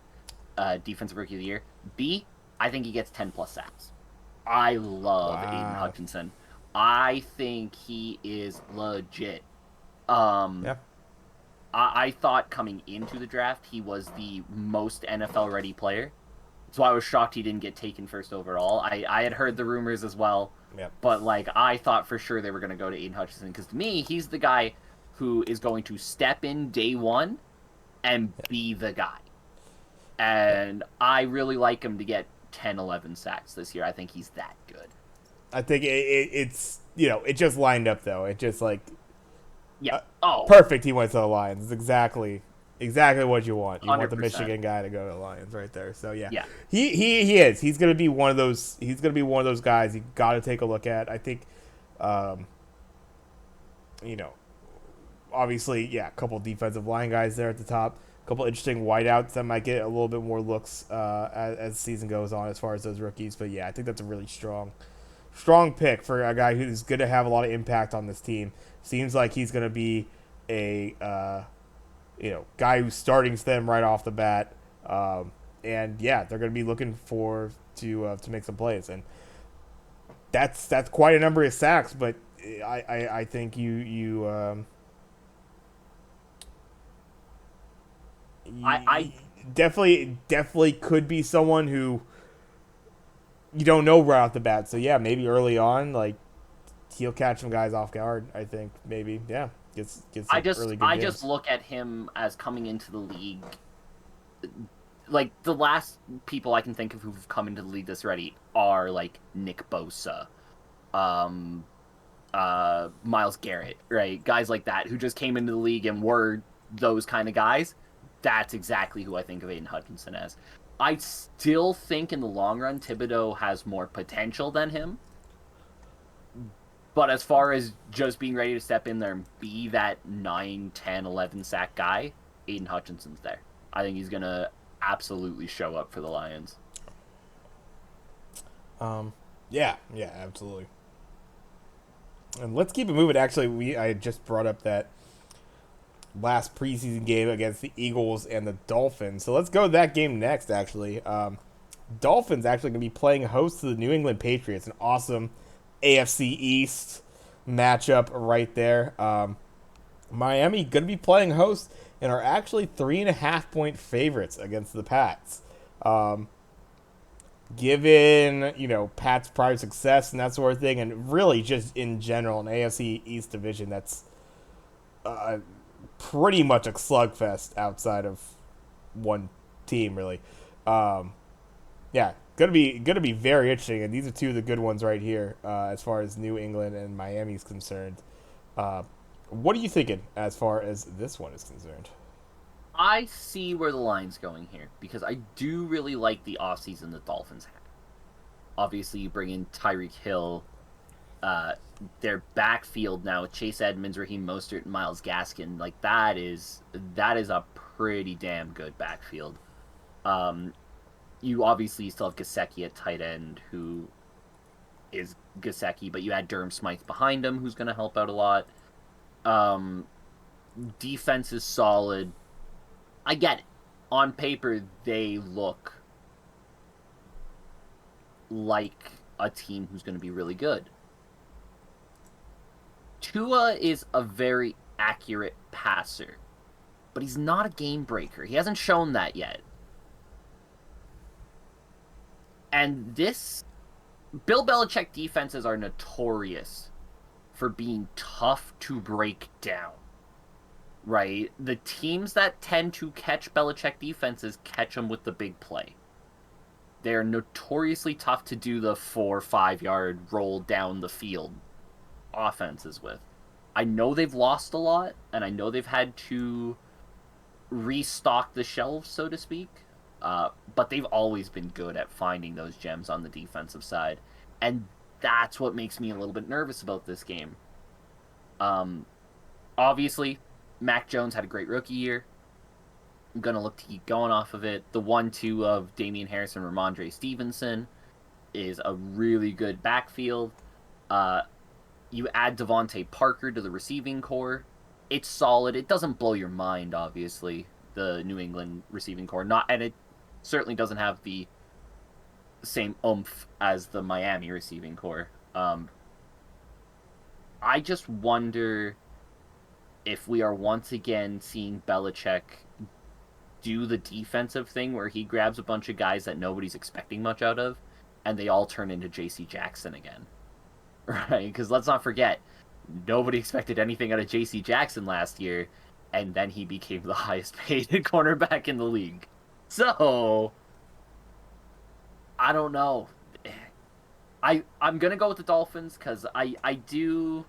Defensive Rookie of the Year. B, I think he gets 10 plus sacks. I love Aiden Hutchinson. I think he is legit.
Yeah.
I thought coming into the draft he was the most NFL ready player. So I was shocked he didn't get taken first overall. I had heard the rumors as well.
Yep.
But like I thought for sure they were going to go to Aiden Hutchinson, because to me he's the guy who is going to step in day one and be the guy. And I really like him to get 10, 11 sacks this year. I think he's that good.
I think it's it just lined up though. It just like perfect. He went to the Lions. It's exactly what you want. You
100%.
want the Michigan guy to go to the Lions right there. So yeah. He is. He's gonna be one of those. He's gonna be one of those guys you got to take a look at. I think, obviously, yeah, a couple defensive line guys there at the top. A couple interesting wideouts that might get a little bit more looks as the season goes on as far as those rookies. But yeah, I think that's a really strong pick for a guy who's going to have a lot of impact on this team. Seems like he's going to be a guy who's starting them right off the bat. And yeah, they're going to be looking for to make some plays, and that's quite a number of sacks. But I think
I
definitely could be someone who you don't know right off the bat. So yeah, maybe early on, like he'll catch some guys off guard. I think maybe gets
I
some
just
early good
I
games.
just look at him as coming into the league. Like the last people I can think of who've come into the league this already are like Nick Bosa, um, Miles Garrett, right? Guys like that who just came into the league and were those kind of guys. That's exactly who I think of Aiden Hutchinson as. I still think in the long run Thibodeau has more potential than him. But as far as just being ready to step in there and be that 9, 10, 11 sack guy, Aiden Hutchinson's there. I think he's going to absolutely show up for the Lions.
Yeah, absolutely. And let's keep it moving. Actually, I just brought up that last preseason game against the Eagles and the Dolphins. So let's go to that game next. Actually, Dolphins actually going to be playing host to the New England Patriots. An awesome AFC East matchup right there. Miami going to be playing host and are actually 3.5 point favorites against the Pats. Given Pat's prior success and that sort of thing, and really just in general an AFC East division that's uh, pretty much a slugfest outside of one team, really. Um, yeah, gonna be very interesting, and these are two of the good ones right here as far as New England and Miami's concerned. Uh, what are you thinking as far as this one is concerned?
I see where the line's going here because I do really like the offseason the Dolphins had. Obviously, you bring in Tyreek Hill. Uh, their backfield now with Chase Edmonds, Raheem Mostert, and Miles Gaskin, like that is a pretty damn good backfield. Um, you obviously still have Gasecki at tight end, who is Gasecki, but you had Durham Smythe behind him, who's going to help out a lot. Um, Defense is solid. I get it. On paper, they look like a team who's going to be really good. Tua is a very accurate passer, but he's not a game breaker. He hasn't shown that yet. And this Bill Belichick defenses are notorious for being tough to break down. Right? The teams that tend to catch Belichick defenses catch them with the big play. They're notoriously tough to do the 4 or 5 yard roll down the field offenses with. I know they've lost a lot, and I know they've had to restock the shelves, so to speak. But they've always been good at finding those gems on the defensive side, and that's what makes me a little bit nervous about this game. Um, Obviously, Mac Jones had a great rookie year. I'm going to look to keep going off of it. The 1-2 of Damian Harris and Ramondre Stevenson is a really good backfield. You add Devontae Parker to the receiving core. It's solid. It doesn't blow your mind, obviously, the New England receiving core. And it certainly doesn't have the same oomph as the Miami receiving core. I just wonder if we are once again seeing Belichick do the defensive thing where he grabs a bunch of guys that nobody's expecting much out of, and they all turn into J.C. Jackson again, right? Because let's not forget, nobody expected anything out of J.C. Jackson last year, and then he became the highest paid cornerback in the league. So, I don't know. I'm gonna go with the Dolphins because I do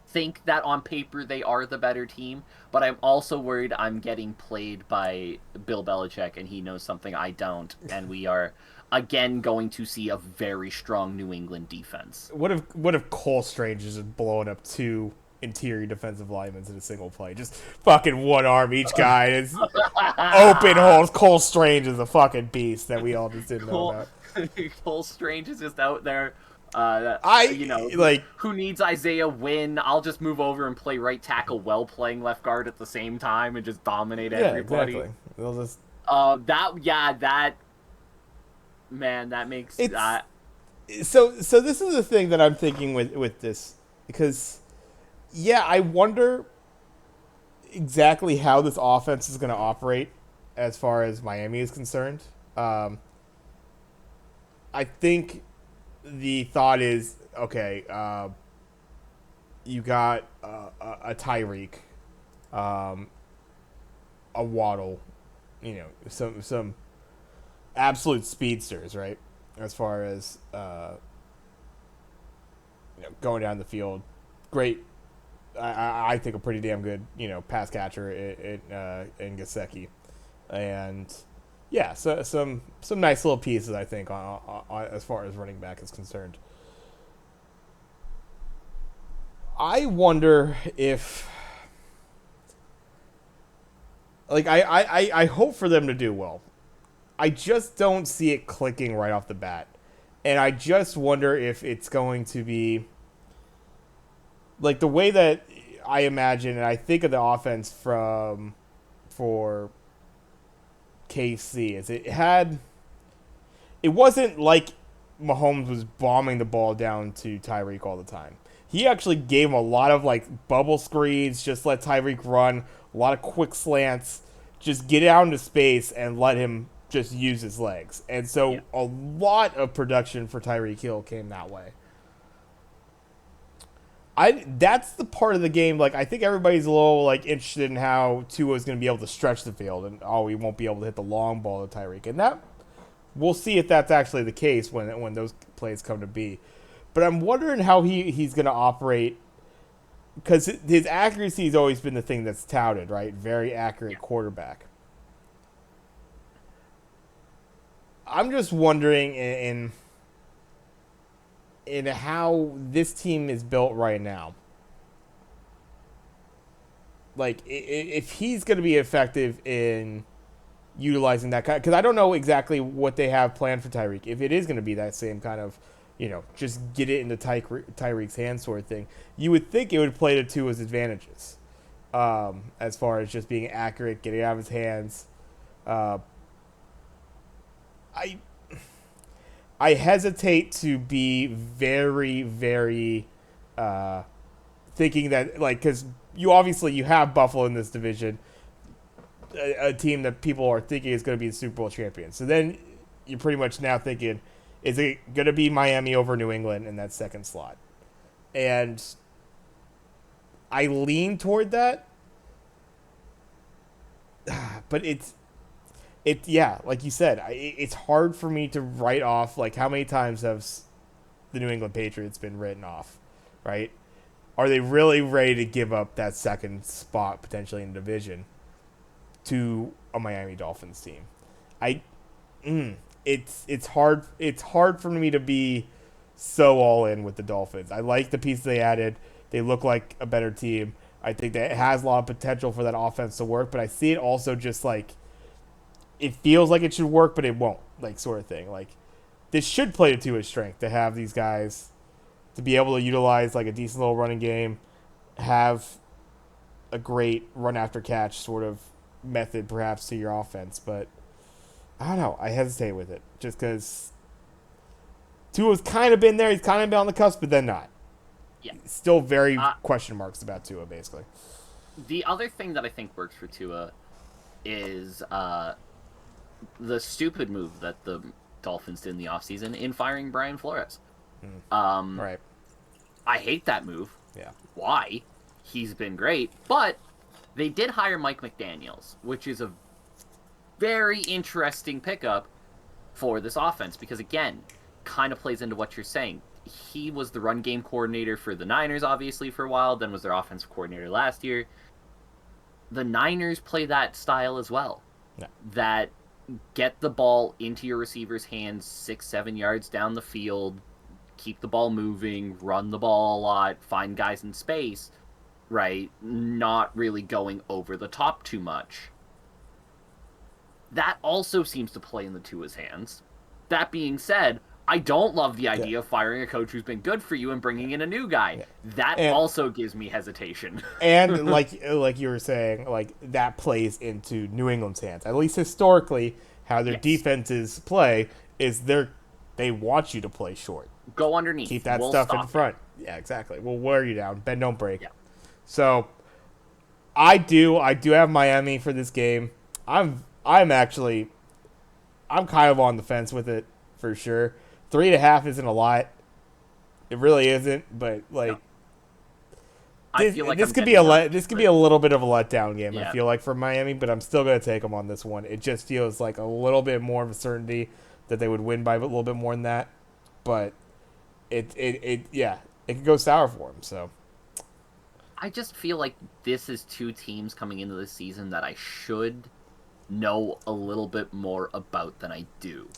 think that on paper they are the better team, but I'm also worried I'm getting played by Bill Belichick and he knows something I don't, and we are again going to see a very strong New England defense.
What if Cole Strange is just blowing up two interior defensive linemen in a single play. Just fucking one arm each guy. It's open holes. Cole Strange is a fucking beast that we all just didn't know
Cole,
about.
Cole Strange is just out there.
I like
Who needs Isaiah Wynn? I'll just move over and play right tackle while playing left guard at the same time and just dominate
yeah,
everybody.
exactly. They'll just
That man, that makes
it's so this is the thing that I'm thinking with this because yeah, I wonder exactly how this offense is going to operate as far as Miami is concerned. I think the thought is okay. You got a Tyreek, a Waddle, some absolute speedsters, right? As far as going down the field, great. I think a pretty damn good pass catcher in Gesicki, and yeah, so some nice little pieces I think on as far as running back is concerned. I wonder if like I hope for them to do well. I just don't see it clicking right off the bat. And I just wonder if it's going to be like the way that I imagine and I think of the offense for KC is it wasn't like Mahomes was bombing the ball down to Tyreek all the time. He actually gave him a lot of like bubble screens, just let Tyreek run, a lot of quick slants, just get out into space and let him just use his legs. And so a lot of production for Tyreek Hill came that way. That's the part of the game. Like I think everybody's a little like interested in how Tua is going to be able to stretch the field, and he won't be able to hit the long ball to Tyreek, and that we'll see if that's actually the case when those plays come to be. But I'm wondering how he's going to operate because his accuracy has always been the thing that's touted, right? Very accurate quarterback. I'm just wondering in how this team is built right now. Like, if he's going to be effective in utilizing that kind, because I don't know exactly what they have planned for Tyreek. If it is going to be that same kind of, just get it into Tyreek's hands sort of thing, you would think it would play to Tua's advantages, as far as just being accurate, getting it out of his hands. I hesitate to be very, very thinking that, like, because you have Buffalo in this division, a team that people are thinking is going to be the Super Bowl champion. So then you're pretty much now thinking, is it going to be Miami over New England in that second slot? And I lean toward that, but yeah, like you said, it's hard for me to write off, like, how many times have the New England Patriots been written off, right? Are they really ready to give up that second spot potentially in the division to a Miami Dolphins team? It's hard for me to be so all in with the Dolphins. I like the pieces they added. They look like a better team. I think that it has a lot of potential for that offense to work, but I see it also just like it feels like it should work, but it won't, like, sort of thing. Like, this should play to his strength to have these guys to be able to utilize like a decent little running game, have a great run after catch sort of method perhaps to your offense. But I don't know. I hesitate with it just because Tua's kind of been there. He's kind of been on the cusp, but then not.
Yeah.
Still very question marks about Tua, basically.
The other thing that I think works for Tua is the stupid move that the Dolphins did in the offseason in firing Brian Flores.
Right.
I hate that move.
Yeah.
Why? He's been great, but they did hire Mike McDaniels, which is a very interesting pickup for this offense because, again, kind of plays into what you're saying. He was the run game coordinator for the Niners, obviously, for a while, then was their offensive coordinator last year. The Niners play that style as well.
Yeah.
That get the ball into your receiver's hands 6-7 yards down the field, keep the ball moving, run the ball a lot, find guys in space. right? Not really going over the top too much. That also seems to play in the Tua's hands. That being said, I don't love the
Yeah,
idea of firing a coach who's been good for you and bringing in a new guy.
yeah.
That
And
also gives me hesitation.
and like you were saying, like that plays into New England's hands. At least historically, how their
Yes.
defenses play is they want you to play short.
Go underneath.
Keep that
We'll
stuff in
stop it.
front. Yeah, exactly. We'll wear you down. Bend don't break.
Yeah.
So I do have Miami for this game. I'm kind of on the fence with it for sure. 3.5 isn't a lot. It really isn't, but
No.
like
I feel like
this
I'm
could be
getting nervous,
this could be
but
a little bit of a letdown game. I
yeah.
feel like for Miami, but I'm still gonna take them on this one. It just feels like a little bit more of a certainty that they would win by a little bit more than that. But yeah, it could go sour for them. So
I just feel like this is two teams coming into this season that I should know a little bit more about than I do.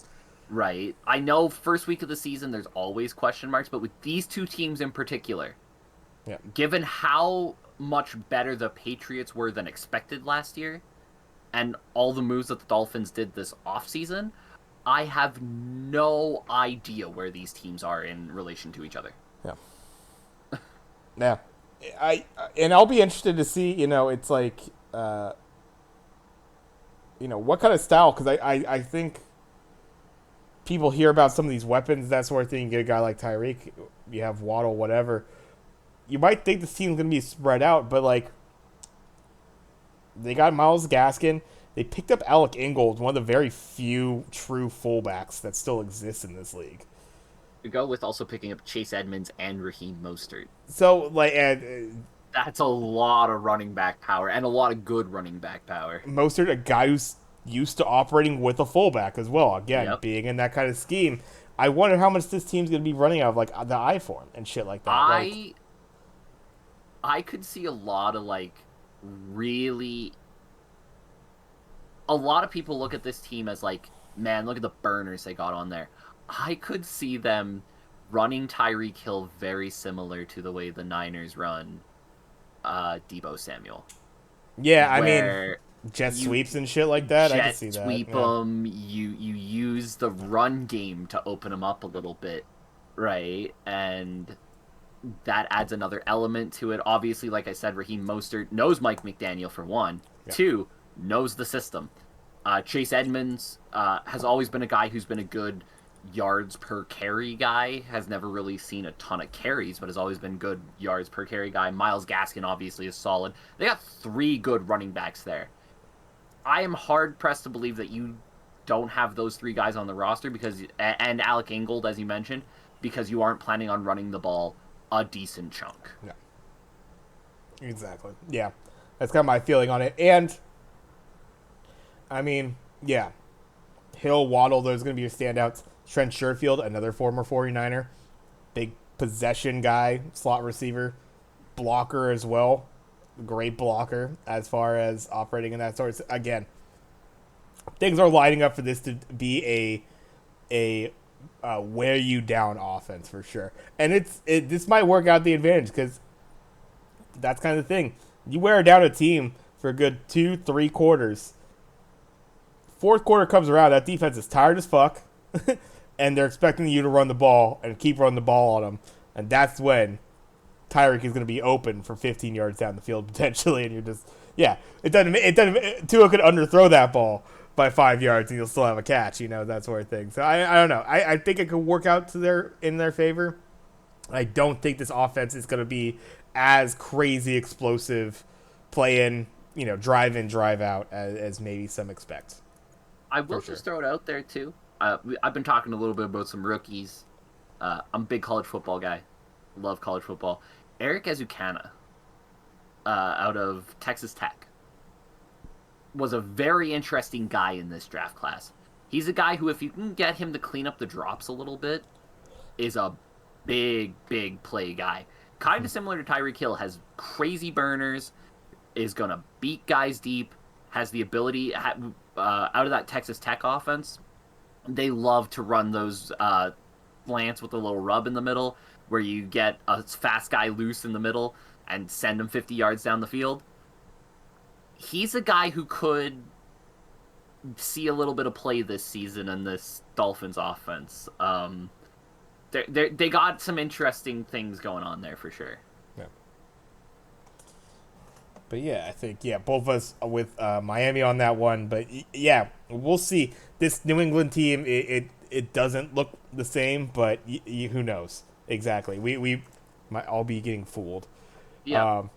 Right? I know first week of the season there's always question marks, but with these two teams in particular,
yeah,
given how much better the Patriots were than expected last year and all the moves that the Dolphins did this offseason, I have no idea where these teams are in relation to each other.
yeah, yeah. I and I'll be interested to see. It's like what kind of style because I think people hear about some of these weapons, that sort of thing. You get a guy like Tyreek, you have Waddle, whatever. You might think this team's gonna be spread out, but like they got Miles Gaskin. They picked up Alec Ingold, one of the very few true fullbacks that still exists in this league.
To go with also picking up Chase Edmonds and Raheem Mostert.
So like, and
That's a lot of running back power and a lot of good running back power.
Mostert, a guy who's used to operating with a fullback as well. Again,
Yep.
being in that kind of scheme, I wonder how much this team's gonna be running out of like the I form and shit like that. Like,
I I could see a lot of like really a lot of people look at this team as like, man, look at the burners they got on there. I could see them running Tyreek Hill very similar to the way the Niners run Debo Samuel,
yeah, I mean,
where
jet
you
sweeps and shit like that. I can
jet
see that.
sweep
Yeah,
them, you use the run game to open them up a little bit, right? And that adds another element to it. Obviously, like I said, Raheem Mostert knows Mike McDaniel for one.
yeah,
Two, knows the system. Chase Edmonds has always been a guy who's been a good yards per carry guy. Has never really seen a ton of carries, but has always been good yards per carry guy. Miles Gaskin obviously is solid. They got three good running backs there. I am hard pressed to believe that you don't have those three guys on the roster because and Alec Ingold, as you mentioned, because you aren't planning on running the ball a decent chunk.
yeah, exactly. Yeah, that's kind of my feeling on it. And I mean, yeah, Hill, Waddle, those are going to be your standouts. Trent Sherfield, another former 49er, big possession guy, slot receiver, blocker as well. Great blocker as far as operating in that sort. Again, things are lining up for this to be a wear you down offense for sure. And this might work out the advantage because that's kind of the thing. You wear down a team for a good 2-3 quarters. Fourth quarter comes around, that defense is tired as fuck, and they're expecting you to run the ball and keep running the ball on them, and that's when Tyreek is going to be open for 15 yards down the field potentially, and you're just Tua could underthrow that ball by 5 yards and you'll still have a catch, that sort of thing. So I don't know. I think it could work out in their favor. I don't think this offense is going to be as crazy explosive, play in, drive in, drive out as maybe some expect.
I will
Sure.
just throw it out there too. I've been talking a little bit about some rookies. I'm a big college football guy. Love college football. Eric Ezukana, out of Texas Tech, was a very interesting guy in this draft class. He's a guy who, if you can get him to clean up the drops a little bit, is a big play guy. Kind of similar to Tyreek Hill, has crazy burners, is going to beat guys deep, has the ability, out of that Texas Tech offense, they love to run those slants with a little rub in the middle, where you get a fast guy loose in the middle, and send him 50 yards down the field. He's a guy who could see a little bit of play this season in this Dolphins offense. They got some interesting things going on there for sure.
Yeah. But yeah, I think both of us are with Miami on that one. But yeah, we'll see. This New England team, it doesn't look the same, but who knows exactly? We might all be getting fooled.
Yeah.
Um,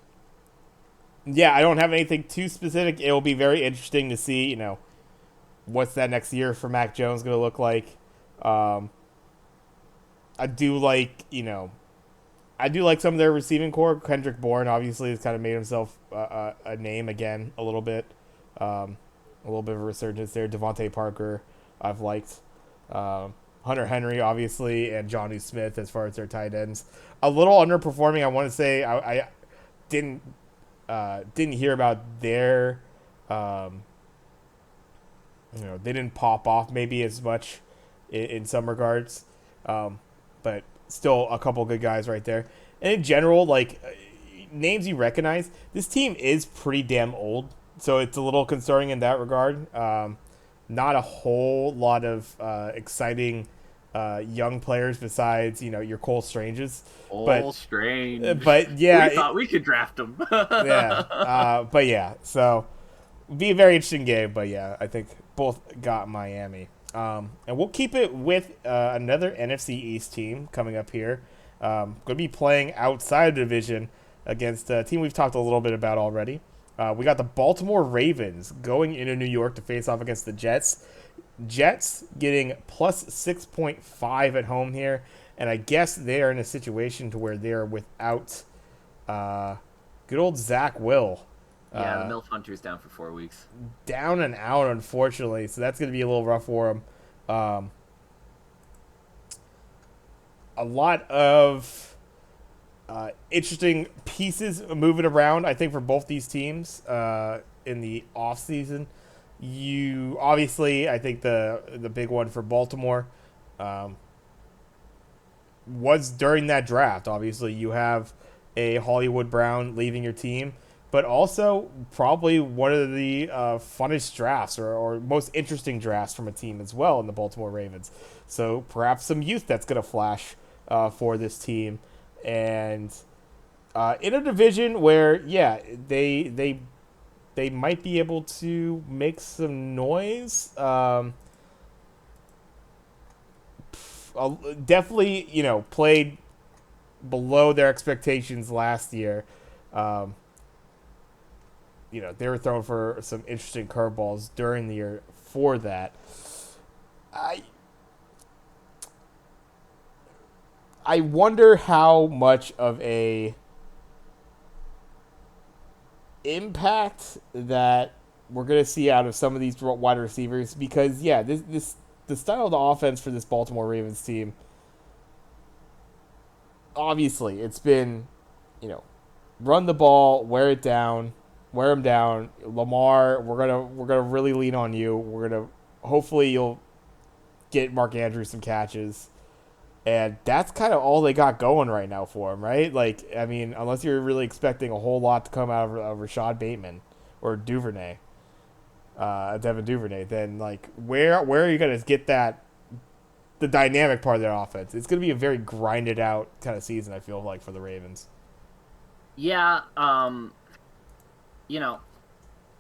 yeah, I don't have anything too specific. It will be very interesting to see, what's that next year for Mac Jones going to look like. Um, I do like, I do like some of their receiving core. Kendrick Bourne obviously has kind of made himself a name again a little bit. A little bit of a resurgence there. Devontae Parker, I've liked. Hunter Henry, obviously, and Johnny Smith as far as their tight ends. A little underperforming, I want to say. I didn't didn't hear about their, um, they didn't pop off maybe as much in some regards, but still a couple good guys right there. And in general, like names you recognize, this team is pretty damn old, so it's a little concerning in that regard. Not a whole lot of exciting young players besides your Cole Stranges,
All
but
strange.
but yeah,
We thought we could draft him.
yeah, but yeah, so be a very interesting game. But yeah, I think both got Miami. And we'll keep it with another NFC East team coming up here. Going to be playing outside the division against a team we've talked a little bit about already. We got the Baltimore Ravens going into New York to face off against the Jets. Jets getting plus 6.5 at home here. And I guess they are in a situation to where they're without uh, good old Zach Will.
Yeah, the
Uh,
MILF Hunter's down for 4 weeks.
Down and out, unfortunately. So that's going to be a little rough for him. Um, a lot of interesting pieces moving around, I think, for both these teams in the offseason. You obviously, I think the big one for Baltimore um, was during that draft. Obviously, you have a Hollywood Brown leaving your team, but also probably one of the funnest drafts or most interesting drafts from a team as well in the Baltimore Ravens. So perhaps some youth that's going to flash for this team, and in a division where they might be able to make some noise. Definitely, played below their expectations last year. Um, they were thrown for some interesting curveballs during the year for that. I I wonder how much of a impact that we're gonna see out of some of these wide receivers because this the style of the offense for this Baltimore Ravens team, obviously it's been, you know, run the ball, wear him down. Lamar, we're gonna really lean on you. We're gonna hopefully you'll get Mark Andrews some catches. And that's kind of all they got going right now for him, right? Like, I mean, unless you're really expecting a whole lot to come out of Rashad Bateman or Duvernay, Devin Duvernay, then like, where are you gonna get the dynamic part of their offense? It's gonna be a very grinded out kind of season. I feel like for the Ravens.
Yeah, you know,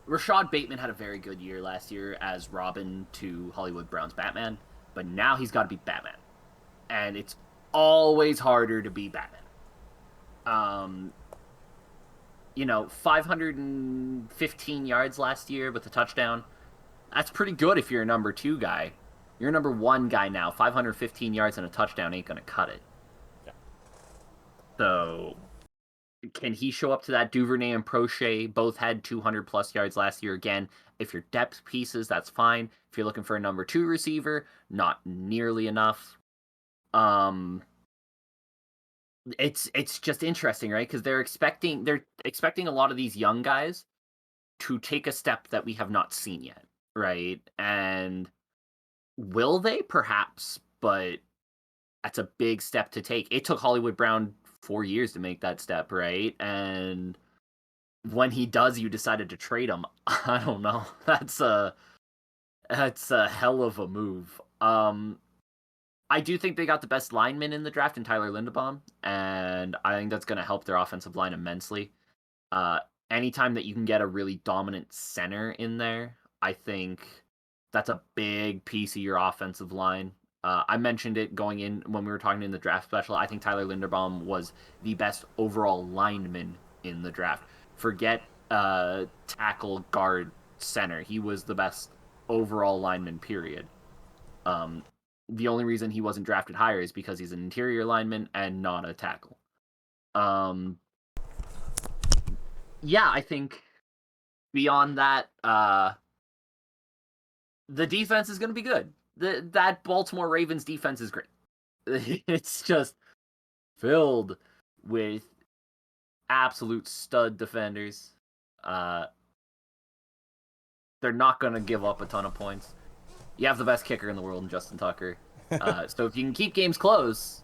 Rashad Bateman had a very good year last year as Robin to Hollywood Brown's Batman, but now he's got to be Batman, and it's always harder to be Batman. Um, 515 yards last year with a touchdown. That's pretty good if you're a number two guy. You're a number one guy now. 515 yards and a touchdown ain't gonna cut it.
Yeah.
So can he show up to that? Duvernay and Prochet both had 200 plus yards last year. Again, if you're depth pieces, that's fine. If you're looking for a number two receiver, not nearly enough. It's just interesting, right? Because they're expecting a lot of these young guys to take a step that we have not seen yet, right? And will they? Perhaps, but that's a big step to take. It took Hollywood Brown 4 years to make that step, right? And when he does, you decided to trade him. I don't know. That's a hell of a move. I do think they got the best lineman in the draft in Tyler Linderbaum, and I think that's going to help their offensive line immensely. Uh, Anytime that you can get a really dominant center in there, I think that's a big piece of your offensive line. I mentioned it going in when we were talking in the draft special. I think Tyler Linderbaum was the best overall lineman in the draft. Forget tackle, guard, center. He was the best overall lineman, period. Um, the only reason he wasn't drafted higher is because he's an interior lineman and not a tackle. Yeah, I think beyond that, the defense is going to be good. That Baltimore Ravens defense is great. It's just filled with absolute stud defenders. They're not going to give up a ton of points. You have the best kicker in the world in Justin Tucker. So if you can keep games close,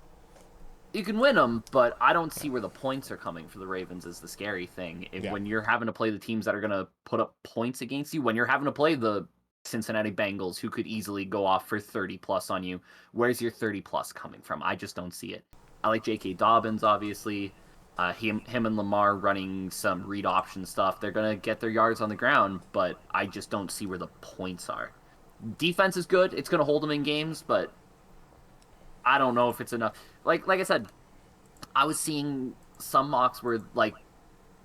you can win them, but I don't see where the points are coming for the Ravens is the scary thing. When you're having to play the teams that are going to put up points against you, when you're having to play the Cincinnati Bengals who could easily go off for 30 plus on you, where's your 30 plus coming from? I just don't see it. I like J.K. Dobbins, obviously. Him and Lamar running some read option stuff. They're going to get their yards on the ground, but I just don't see where the points are. Defense is good. It's going to hold them in games, but I don't know if it's enough. Like I said, I was seeing some mocks where like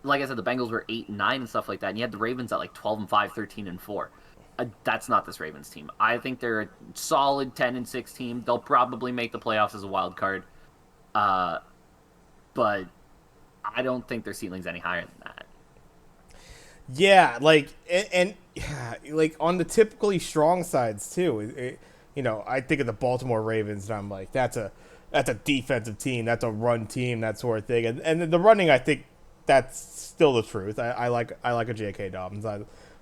I said, the Bengals were 8-9 and stuff like that, and you had the Ravens at like 12-5, 13-4. That's not this Ravens team. I think they're a solid 10-6 team. They'll probably make the playoffs as a wild card, but I don't think their ceiling's any higher than that.
Yeah, like and like on the typically strong sides too. I think of the Baltimore Ravens, and I'm like, that's a defensive team, that's a run team, that sort of thing. And the running, I think that's still the truth. I like a J.K. Dobbins.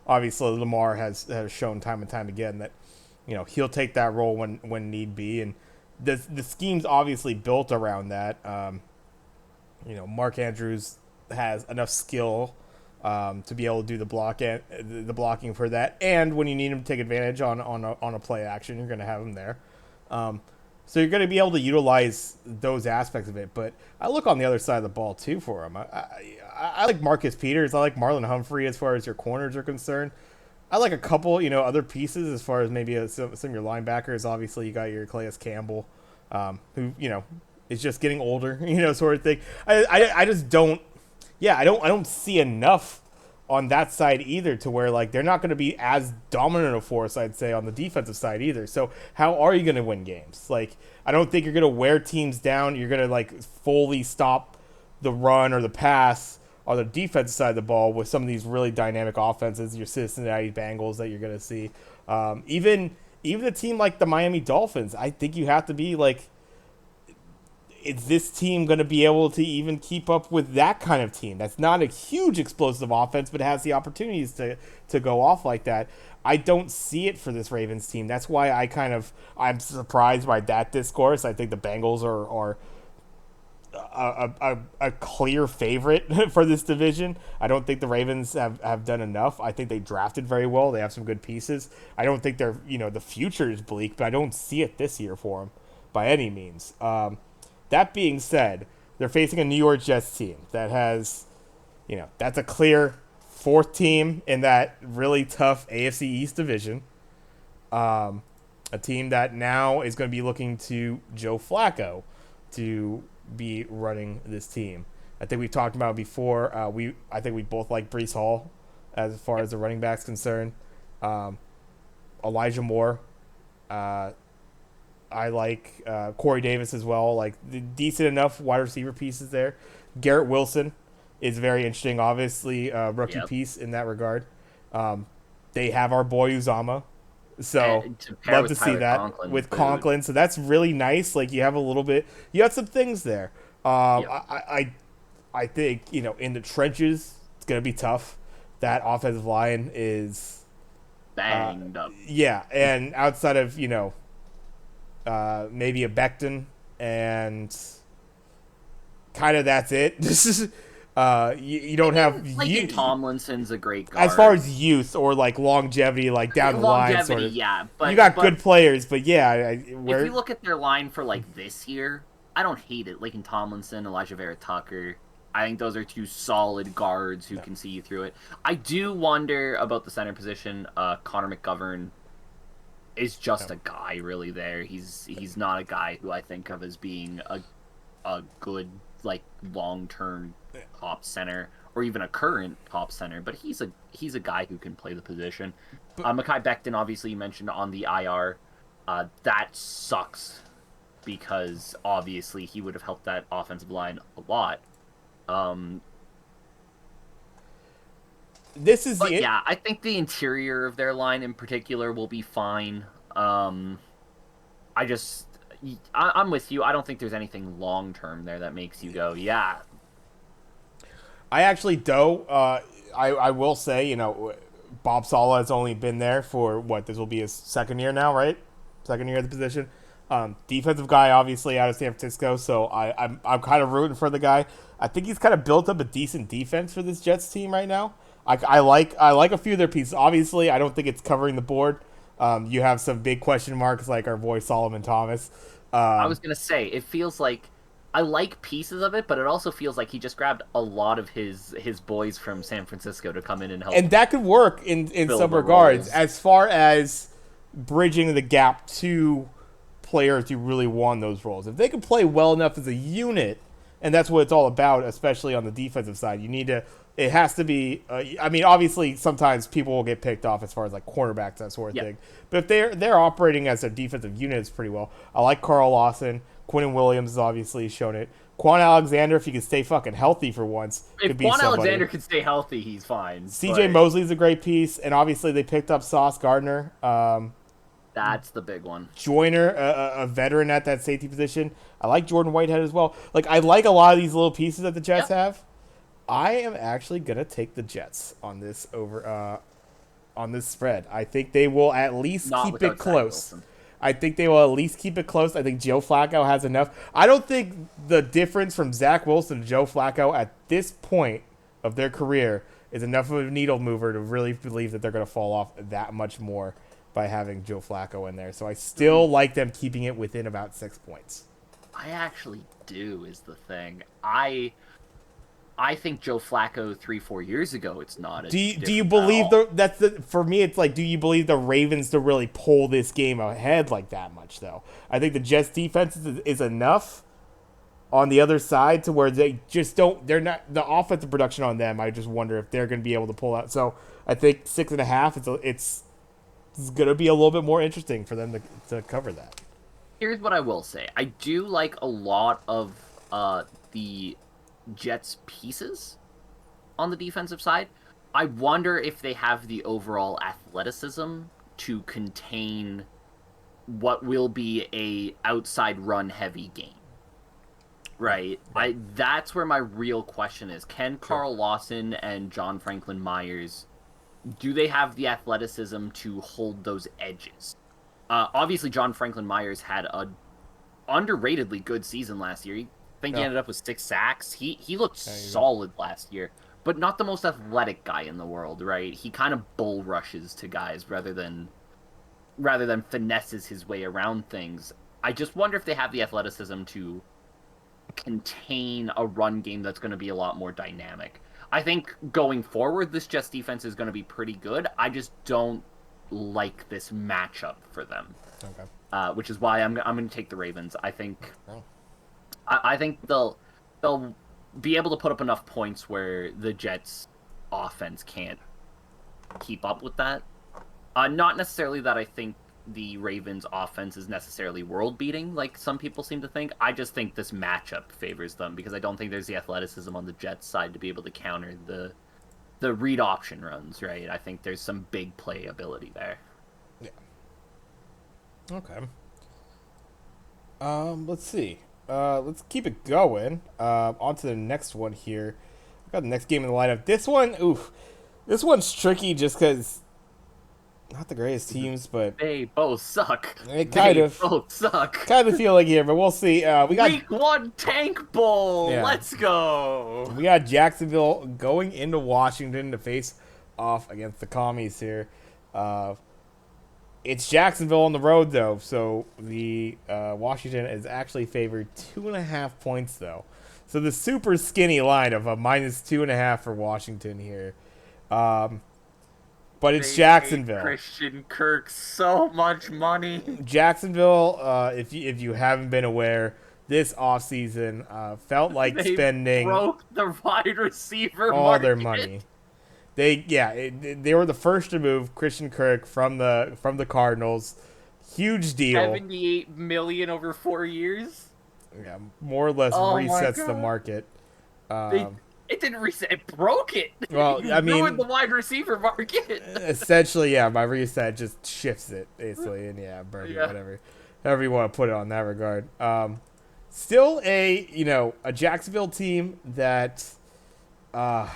Obviously, Lamar has shown time and time again that he'll take that role when need be, and the scheme's obviously built around that. Mark Andrews has enough skill to be able to do the blocking for that, and when you need him to take advantage on a play action, you're going to have him there. So you're going to be able to utilize those aspects of it. But I look on the other side of the ball too for him. I like Marcus Peters. I like Marlon Humphrey as far as your corners are concerned. I like a couple other pieces as far as maybe some of your linebackers. Obviously, you got your Calais Campbell, who is just getting older, sort of thing. I just don't. Yeah, I don't see enough on that side either to where like they're not going to be as dominant a force, I'd say, on the defensive side either. So how are you going to win games? Like, I don't think you're going to wear teams down. You're going to like fully stop the run or the pass on the defensive side of the ball with some of these really dynamic offenses, your Cincinnati Bengals that you're going to see. Even a team like the Miami Dolphins, I think you have to be like, is this team going to be able to even keep up with that kind of team? That's not a huge explosive offense, but has the opportunities to go off like that. I don't see it for this Ravens team. That's why I'm surprised by that discourse. I think the Bengals are a clear favorite for this division. I don't think the Ravens have done enough. I think they drafted very well. They have some good pieces. I don't think they're, the future is bleak, but I don't see it this year for them by any means. That being said, they're facing a New York Jets team that has, that's a clear fourth team in that really tough AFC East division. A team that now is going to be looking to Joe Flacco to be running this team. I think we've talked about it before. I think we both like Breece Hall as far as the running back's concerned. Elijah Moore. I like Corey Davis as well. Like the decent enough wide receiver pieces there. Garrett Wilson is very interesting. Obviously, rookie piece in that regard. They have our boy Uzama, so love to see that
Conklin,
with Conklin. So that's really nice. Like you have a little bit. You have some things there. I think in the trenches it's gonna be tough. That offensive line is
banged up.
Yeah, and outside of maybe a Becton and kind of that's it. This is you
I
don't have
mean, like in Tomlinson's a great
as far
guard.
as youth or like longevity, like down the line, sort
Longevity,
of.
yeah,
You got
but
good players, but yeah,
if you
where
look at their line for like this year, I don't hate it. Like in Tomlinson, Elijah Vera Tucker, I think those are two solid guards who
no,
can see you through it. I do wonder about the center position. Connor McGovern is just
no.
a guy really there. He's not a guy who I think of as being a good like long term top center or even a current top center, but he's a guy who can play the position.
But
Makai Becton, obviously you mentioned on the IR, that sucks because obviously he would have helped that offensive line a lot. Um,
this is
but
the
yeah, I think the interior of their line in particular will be fine. I just, I'm with you. I don't think there's anything long term there that makes you go, yeah.
I actually do. I will say, Bob Sala has only been there for what this will be his second year now, right? Second year at the position. Defensive guy, obviously out of San Francisco, so I'm kind of rooting for the guy. I think he's kind of built up a decent defense for this Jets team right now. I like a few of their pieces. Obviously, I don't think it's covering the board. You have some big question marks like our boy Solomon Thomas.
I
Um,
was gonna say it feels like I like pieces of it, but it also feels like he just grabbed a lot of his boys from San Francisco to come in and help
and that could work in
fill
some
the
regards
roles.
as far as bridging the gap to players who really won those roles. If they can play well enough as a unit, and that's what it's all about, especially on the defensive side, you need to. It has to be. I mean, obviously, sometimes people will get picked off as far as like cornerbacks that sort of
Yep.
thing. But if they're operating as a defensive unit, it's pretty well. I like Carl Lawson. Quentin Williams has obviously shown it. Quan Alexander, if he can stay fucking healthy for once,
If
could be
Quan
somebody.
Alexander can stay healthy, he's fine.
C.J.
But
Mosley's a great piece, and obviously they picked up Sauce Gardner.
that's the big one.
Joyner, a veteran at that safety position. I like Jordan Whitehead as well. Like I like a lot of these little pieces that the Jets
Yep.
have. I am actually gonna take the Jets on this spread. I think they will at least
Not
keep
without
it
Zach
close.
Wilson.
I think they will at least keep it close. I think Joe Flacco has enough. I don't think the difference from Zach Wilson to Joe Flacco at this point of their career is enough of a needle mover to really believe that they're going to fall off that much more by having Joe Flacco in there. So I still like them keeping it within about 6 points.
I actually do is the thing. I think Joe Flacco 3-4 years ago. It's not a
Do you
difference at
believe
all.
for me it's like do you believe the Ravens to really pull this game ahead like that much though? I think the Jets defense is enough on the other side to where they just don't they're not the offensive production on them. I just wonder if they're going to be able to pull out. So I think 6.5 it's going to be a little bit more interesting for them to cover that.
Here's what I will say. I do like a lot of the Jets pieces on the defensive side. I wonder if they have the overall athleticism to contain what will be a outside run heavy game. Right. That's where my real question is. Can
Sure.
Carl Lawson and John Franklin Myers do they have the athleticism to hold those edges? Obviously John Franklin Myers had a underratedly good season last year. I think he
Yeah.
ended up with 6 sacks. He looked
There you go.
solid last year, but not the most athletic guy in the world, right? He kind of bull rushes to guys rather than finesses his way around things. I just wonder if they have the athleticism to contain a run game that's going to be a lot more dynamic. I think going forward, this Jets defense is going to be pretty good. I just don't like this matchup for them,
Okay.
which is why I'm going to take the Ravens. I think
Oh.
I think they'll be able to put up enough points where the Jets offense can't keep up with that. Not necessarily that I think the Ravens offense is necessarily world beating like some people seem to think. I just think this matchup favors them because I don't think there's the athleticism on the Jets side to be able to counter the read option runs, right? I think there's some big play ability there.
Yeah. Okay. Let's see. Let's keep it going. On to the next one here. I got the next game in the lineup. This one, oof. This one's tricky just because not the greatest teams, but
They both suck.
it
They both suck.
kind of feel like here. But we'll see. We got
Week 1 Tank Bowl.
yeah,
Let's go.
we got Jacksonville going into Washington to face off against the commies here. Uh, it's Jacksonville on the road though, so the Washington is actually favored 2.5 points though. So the super skinny line of a -2.5 for Washington here. Um, but it's
They paid
Jacksonville.
Christian Kirk so much money.
Jacksonville, if you haven't been aware, this offseason felt like
They
spending
broke the wide receiver
all their
market.
money. They were the first to move Christian Kirk from the Cardinals. Huge deal.
78 million over 4 years.
Yeah, more or less
Oh my
resets the
God.
market.
They,
Um,
it didn't reset. It broke it.
Well,
You
I mean-
ruined the wide receiver market.
essentially, yeah, my reset just shifts it basically, and yeah, Birdie,
Yeah.
however you want to put it on that regard. Still a Jacksonville team that, I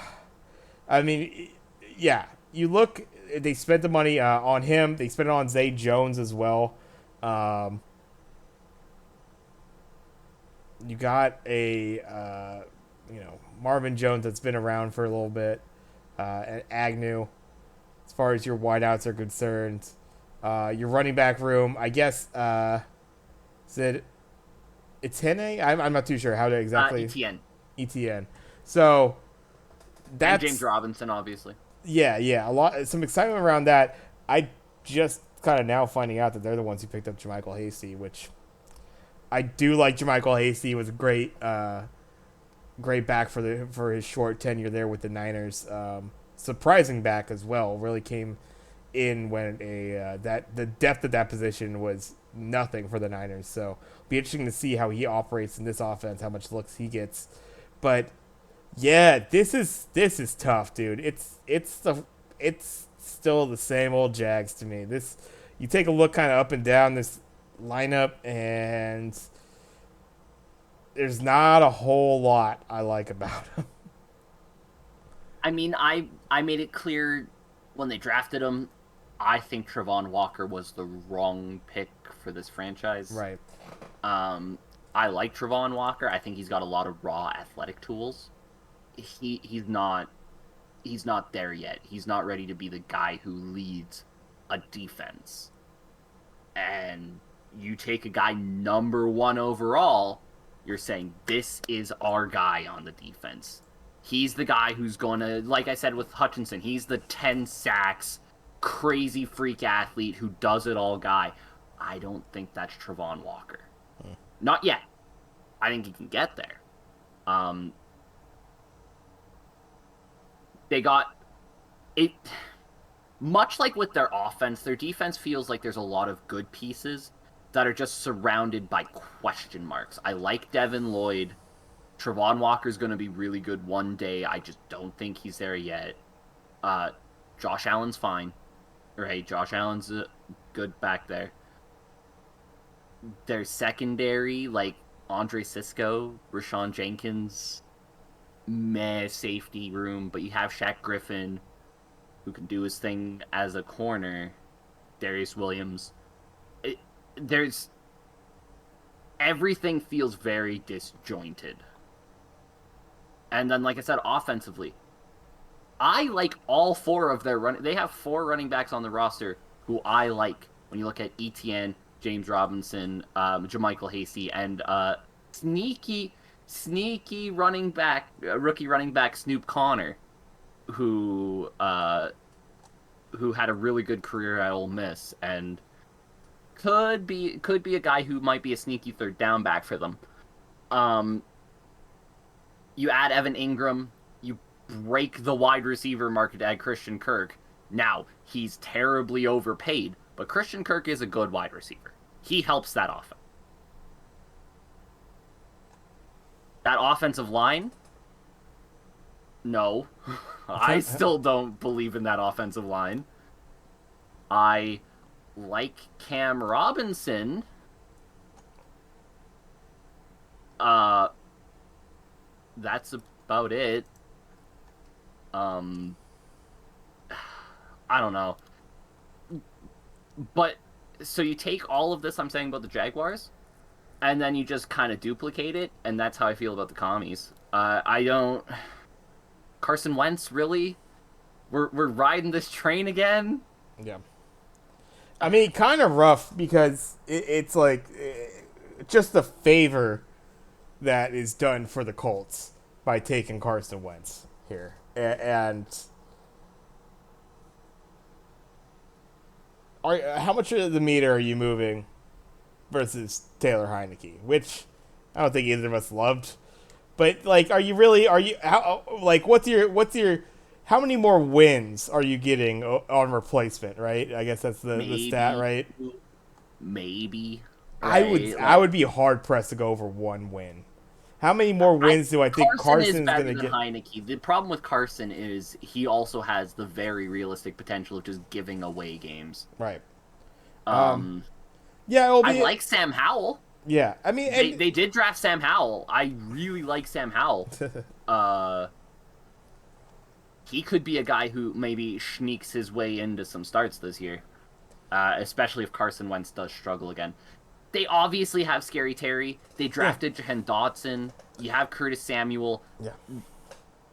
mean, yeah, you look, they spent the money on him. They spent it on Zay Jones as well. Um, you got a Marvin Jones that's been around for a little bit, and Agnew. As far as your wideouts are concerned, your running back room, I guess, is it Etienne? I'm not too sure how to exactly
ETN.
ETN. So
And
that's
James Robinson, obviously.
yeah, some excitement around that. I just kind of now finding out that they're the ones who picked up Jermichael Hasty, which I do like. Jermichael Hasty was a great back for his short tenure there with the Niners. Surprising back as well. Really came in when the depth of that position was nothing for the Niners. So be interesting to see how he operates in this offense, how much looks he gets. But yeah, this is tough, dude. It's still the same old Jags to me. This you take a look kind of up and down this lineup, and there's not a whole lot I like about him.
I mean, I made it clear when they drafted him. I think Travon Walker was the wrong pick for this franchise.
Right.
I like Travon Walker. I think he's got a lot of raw athletic tools. He's not there yet. He's not ready to be the guy who leads a defense. And you take a guy number 1 overall, you're saying this is our guy on the defense. He's the guy who's going to, like I said with Hutchinson, he's the 10 sacks, crazy freak athlete who does it all guy. I don't think that's Travon Walker. Not yet. I think he can get there. They got it. Much like with their offense, their defense feels like there's a lot of good pieces that are just surrounded by question marks. I like Devin Lloyd. Travon Walker's going to be really good one day. I just don't think he's there yet. Josh Allen's fine. Right? Josh Allen's good back there. Their secondary, like Andre Sisco, Rashawn Jenkins, meh safety room, but you have Shaq Griffin, who can do his thing as a corner. Darius Williams. There's everything feels very disjointed. And then, like I said, offensively, I like all 4 of their run. They have 4 running backs on the roster who I like. When you look at ETN, James Robinson, Jermichael Hasty, and sneaky running back, rookie running back Snoop Connor, who had a really good career at Ole Miss and could be a guy who might be a sneaky third down back for them. You add Evan Ingram, you break the wide receiver market at Christian Kirk. Now, he's terribly overpaid, but Christian Kirk is a good wide receiver. He helps that offense. That offensive line? No. I still don't believe in that offensive line. I like Cam Robinson. That's about it. I don't know. But so you take all of this I'm saying about the Jaguars, and then you just kind of duplicate it, and that's how I feel about the commies. I don't. Carson Wentz, really? We're riding this train again.
Yeah. I mean, kind of rough because it's like just the favor that is done for the Colts by taking Carson Wentz here. And how much of the meter are you moving versus Taylor Heineke? Which I don't think either of us loved. But like, are you really? Are you like? What's your? How many more wins are you getting on replacement? Right. I guess that's the stat,
Maybe,
right?
maybe,
I would
right?
I
Like
would be hard pressed to go over one win. How many more
I
wins do I think
Carson is
Carson's
better
gonna
than
get?
Heineke. The problem with Carson is he also has the very realistic potential of just giving away games.
Right.
Um,
Yeah, it'll
I
be.
like Sam Howell.
Yeah, I mean,
They did draft Sam Howell. I really like Sam Howell. Uh, he could be a guy who maybe sneaks his way into some starts this year, especially if Carson Wentz does struggle again. They obviously have Scary Terry. They
yeah,
drafted Jahan Dotson. You have Curtis Samuel.
yeah.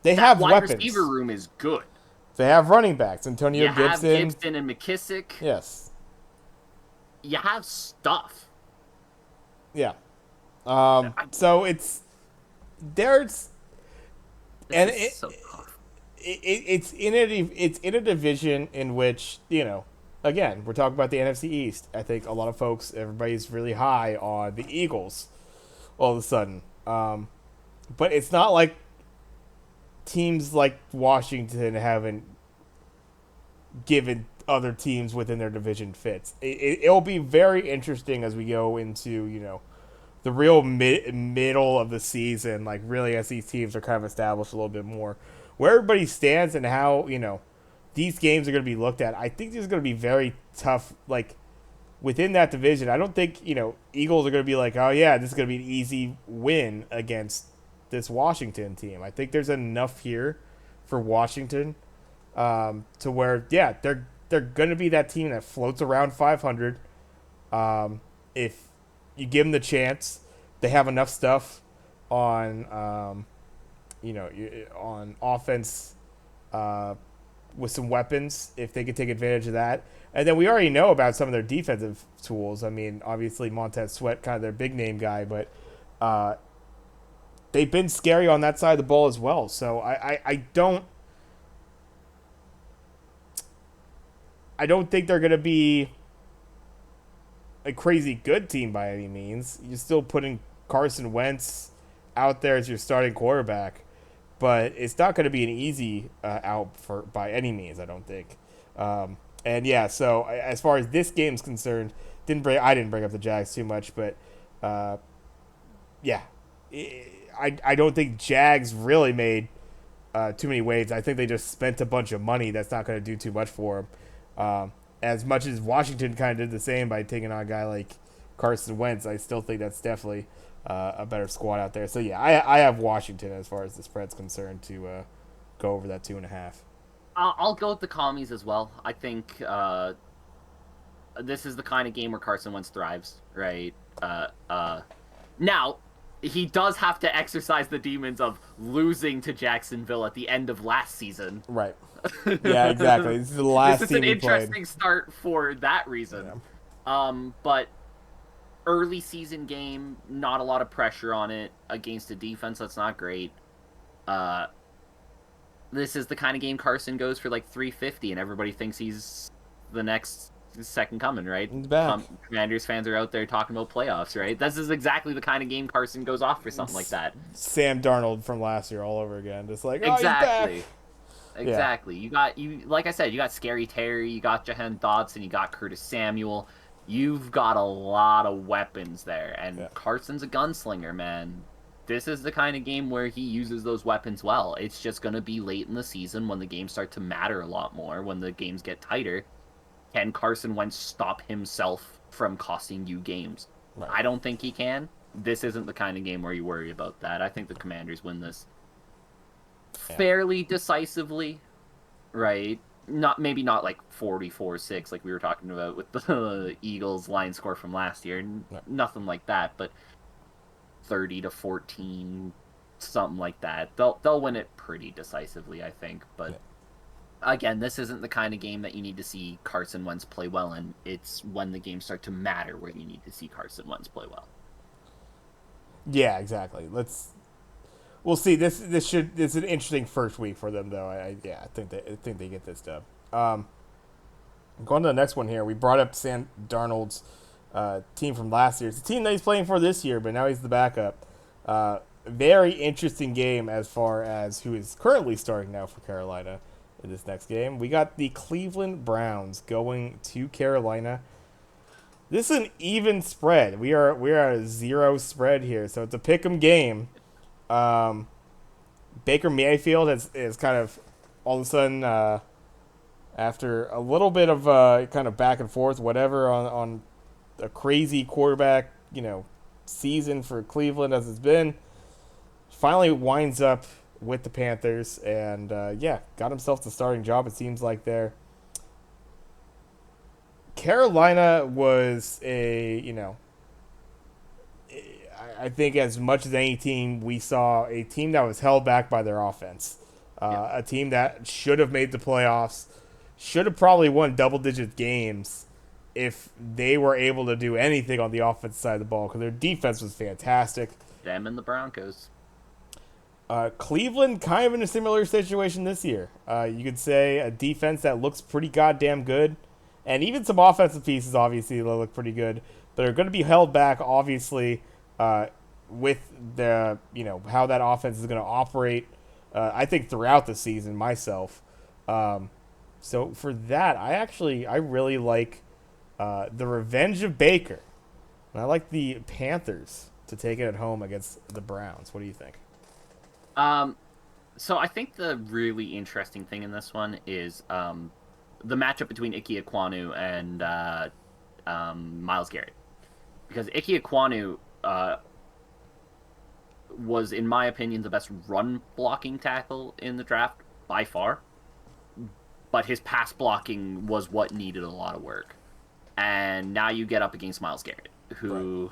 They
That
have
wide receiver
weapons.
room is good.
They have running backs. Antonio
You have
Gibson.
Gibson and McKissick.
Yes.
You have stuff.
Yeah.
I,
So there's
this
and
is so tough.
it's in a division in which again we're talking about the NFC East. I think a lot of folks, everybody's really high on the Eagles all of a sudden, but it's not like teams like Washington haven't given other teams within their division fits. It'll be very interesting as we go into the real middle of the season, like really as these teams are kind of established a little bit more, where everybody stands and how these games are going to be looked at. I think this is going to be very tough. Like within that division, I don't think Eagles are going to be like, oh yeah, this is going to be an easy win against this Washington team. I think there's enough here for Washington to where they're going to be that team that floats around 500. If you give them the chance, they have enough stuff on on offense with some weapons if they could take advantage of that. And then we already know about some of their defensive tools. I mean, obviously Montez Sweat, kind of their big name guy, but they've been scary on that side of the ball as well. So I don't think they're gonna be a crazy good team by any means. You're still putting Carson Wentz out there as your starting quarterback, but it's not going to be an easy out for by any means. I don't think. And yeah, so as far as this game's concerned, I didn't bring up the Jags too much, but yeah, I don't think Jags really made too many waves. I think they just spent a bunch of money that's not going to do too much for them. As much as Washington kind of did the same by taking on a guy like Carson Wentz, I still think that's definitely a better squad out there. So yeah, I have Washington as far as the spread's concerned to go over that 2.5.
I'll go with the commies as well. I think this is the kind of game where Carson Wentz thrives, right? Now, he does have to exercise the demons of losing to Jacksonville at the end of last season.
Right. Yeah, exactly. This is the last
This is
team
an
he played.
interesting start for that reason.
Yeah.
But early season game, not a lot of pressure on it against a defense that's not great. Uh, this is the kind of game Carson goes for like 350, and everybody thinks he's the next second coming, right?
He's back.
Commanders fans are out there talking about playoffs, right? This is exactly the kind of game Carson goes off for something like that.
Sam Darnold from last year all over again. Just like, oh, he's back.
Exactly. Exactly. Yeah. You like I said, you got Scary Terry, you got Jahan Dotson, you got Curtis Samuel. You've got a lot of weapons there, and
Yeah.
Carson's a gunslinger, man. This is the kind of game where he uses those weapons well. It's just going to be late in the season when the games start to matter a lot more, when the games get tighter. Can Carson Wentz stop himself from costing you games?
Right.
I don't think he can. This isn't the kind of game where you worry about that. I think the Commanders win this fairly decisively, right? maybe not like 44-6 like we were talking about with the Eagles line score from last year.
No.
Nothing like that, but 30-14, something like that. They'll win it pretty decisively, I think. But
Yeah.
again, this isn't the kind of game that you need to see Carson Wentz play well in. It's when the games start to matter where you need to see Carson Wentz play well.
Yeah, exactly. We'll see. It's an interesting first week for them though. I think they get this dub. Going to the next one here. We brought up Sam Darnold's team from last year. It's a team that he's playing for this year, but now he's the backup. Very interesting game as far as who is currently starting now for Carolina in this next game. We got the Cleveland Browns going to Carolina. This is an even spread. We are at a 0 spread here, so it's a pick'em game. Baker Mayfield is kind of all of a sudden after a little bit of kind of back and forth, whatever on a crazy quarterback season for Cleveland as it's been, finally winds up with the Panthers and got himself the starting job. It seems like there. Carolina was I think as much as any team, we saw a team that was held back by their offense. A team that should have made the playoffs, should have probably won double-digit games if they were able to do anything on the offensive side of the ball because their defense was fantastic.
Them and the Broncos.
Cleveland kind of in a similar situation this year. You could say a defense that looks pretty goddamn good, and even some offensive pieces obviously that look pretty good, but are going to be held back obviously with the how that offense is going to operate. I think throughout the season myself. So for that, I really like the revenge of Baker, and I like the Panthers to take it at home against the Browns. What do you think?
So I think the really interesting thing in this one is the matchup between Ike Ekwonu and Myles Garrett, because Ike Ekwonu was, in my opinion, the best run blocking tackle in the draft by far, but his pass blocking was what needed a lot of work. And now you get up against Myles Garrett, who,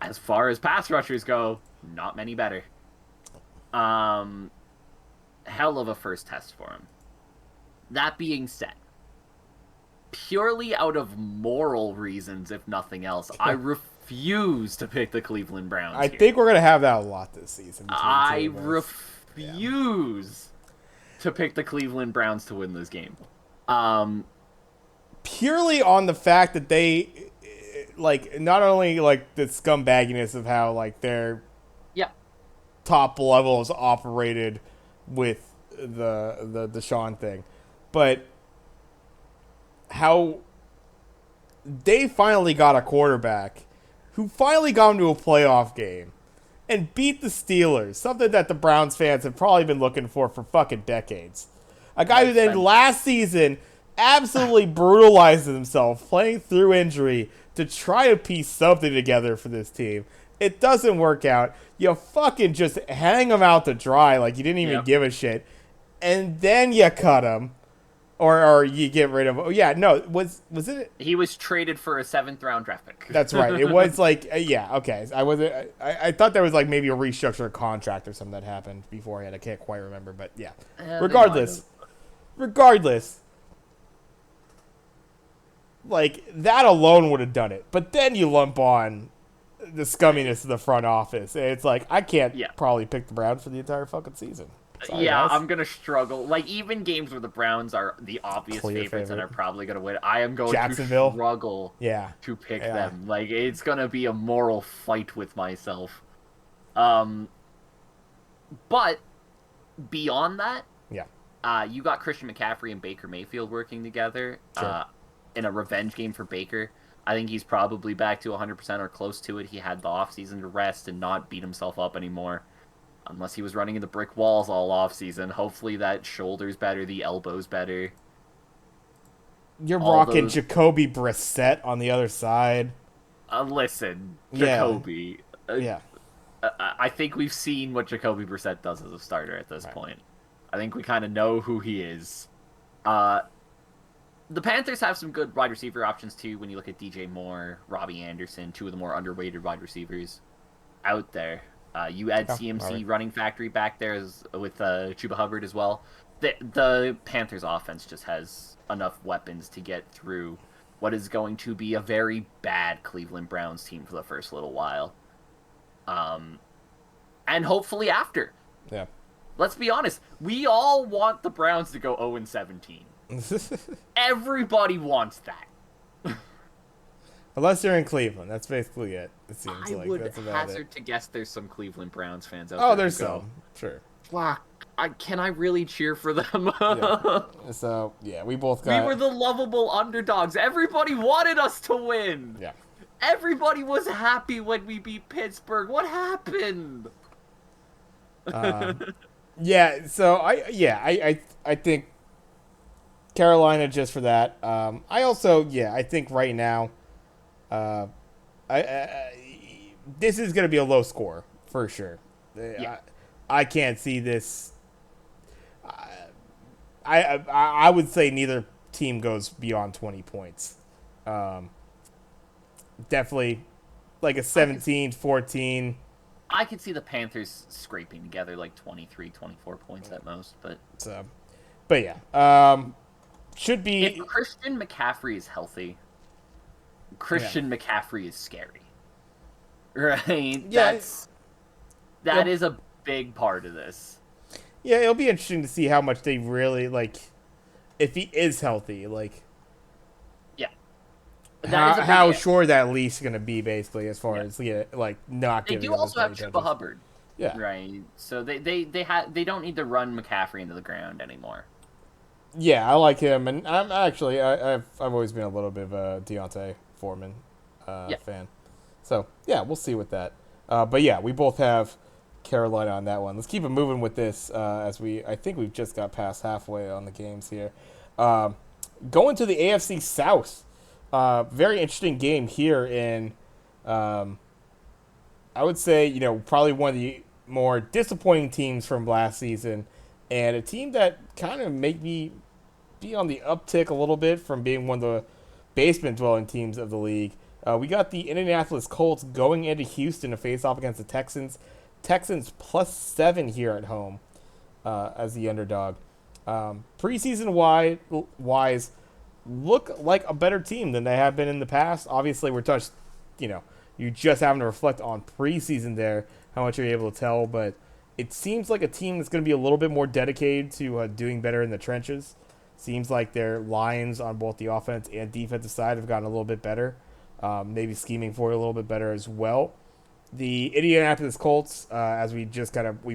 as far as pass rushers go, not many better. Hell of a first test for him. That being said, purely out of moral reasons, if nothing else, I refuse to pick the Cleveland Browns.
I think we're gonna have that a lot this season.
I refuse to pick the Cleveland Browns to win this game.
Purely on the fact that they, not only the scumbagginess of how their top levels operated with the Deshaun thing, but how they finally got a quarterback who finally got into a playoff game and beat the Steelers, something that the Browns fans have probably been looking for fucking decades. A guy who then last season absolutely brutalized himself playing through injury to try to piece something together for this team. It doesn't work out. You fucking just hang him out to dry like you didn't even give a shit. And then you cut him. Or you get rid of him. Oh, yeah, no. Was it?
He was traded for a 7th round draft pick.
That's right. It was okay. I thought there was maybe a restructured contract or something that happened beforehand. I can't quite remember, but yeah. Regardless, that alone would have done it. But then you lump on the scumminess of the front office. It's I can't probably pick the Browns for the entire fucking season. Sorry, guys.
I'm going to struggle. Even games where the Browns are the obvious favorites and are probably going to win, I am going to struggle to pick them. It's going to be a moral fight with myself. But beyond that, you got Christian McCaffrey and Baker Mayfield working together in a revenge game for Baker. I think he's probably back to 100% or close to it. He had the offseason to rest and not beat himself up anymore. Unless he was running into brick walls all offseason. Hopefully that shoulder's better, the elbow's better.
You're rocking Jacoby Brissett on the other side.
Listen, Jacoby. I think we've seen what Jacoby Brissett does as a starter at this point. I think we kind of know who he is. Uh, the Panthers have some good wide receiver options too. When you look at DJ Moore, Robbie Anderson, two of the more underrated wide receivers out there. You add
Oh, all
CMC
right.
running factory back there with Chuba Hubbard as well. The Panthers offense just has enough weapons to get through what is going to be a very bad Cleveland Browns team for the first little while. And hopefully after.
Yeah.
Let's be honest, we all want the Browns to go 0-17. Everybody wants that.
Unless you're in Cleveland, that's basically it. It seems
I
like
would
that's about
hazard
it.
to guess there's some Cleveland Browns fans out
Oh,
there
there's
who go,
some, sure.
fuck, can I really cheer for them?
Yeah. So yeah, we both
We
got.
were the lovable underdogs. Everybody wanted us to win.
Yeah.
Everybody was happy when we beat Pittsburgh. What happened?
Yeah. So I think Carolina just for that. I also I think right now, uh, this is going to be a low score for sure.
Yeah.
I can't see this. I would say neither team goes beyond 20 points. Definitely like a 17-14.
I could see the Panthers scraping together like 23, 24 points at most, but
So, but yeah, should be.
if Christian McCaffrey is healthy, Christian McCaffrey is scary. Right?
Yeah.
That is a big part of this.
Yeah, it'll be interesting to see how much they really like. If he is healthy, like
Yeah.
how sure that leash is going to be, basically, as far as like not
They
giving.
do
up
also
as
have
many
Chuba
touches.
Hubbard.
Yeah.
Right. So they don't need to run McCaffrey into the ground anymore.
Yeah, I like him, and I'm actually I've always been a little bit of a Deontay Foreman fan. So yeah, we'll see with that. But yeah, we both have Carolina on that one. Let's keep it moving with this as I think we've just got past halfway on the games here. Going to the AFC South, very interesting game here in, I would say probably one of the more disappointing teams from last season, and a team that kind of made me be on the uptick a little bit from being one of the basement dwelling teams of the league. We got the Indianapolis Colts going into Houston to face off against the Texans. Texans +7 here at home as the underdog. Preseason wise, look like a better team than they have been in the past. Obviously, we're touched, you just having to reflect on preseason there, how much you're able to tell, but it seems like a team that's going to be a little bit more dedicated to doing better in the trenches. Seems like their lines on both the offense and defensive side have gotten a little bit better. Maybe scheming for it a little bit better as well. The Indianapolis Colts, as we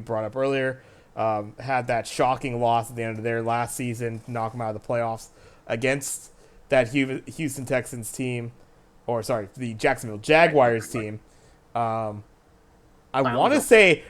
brought up earlier, had that shocking loss at the end of their last season, knock them out of the playoffs against that Houston Texans team, the Jacksonville Jaguars team. I want to say,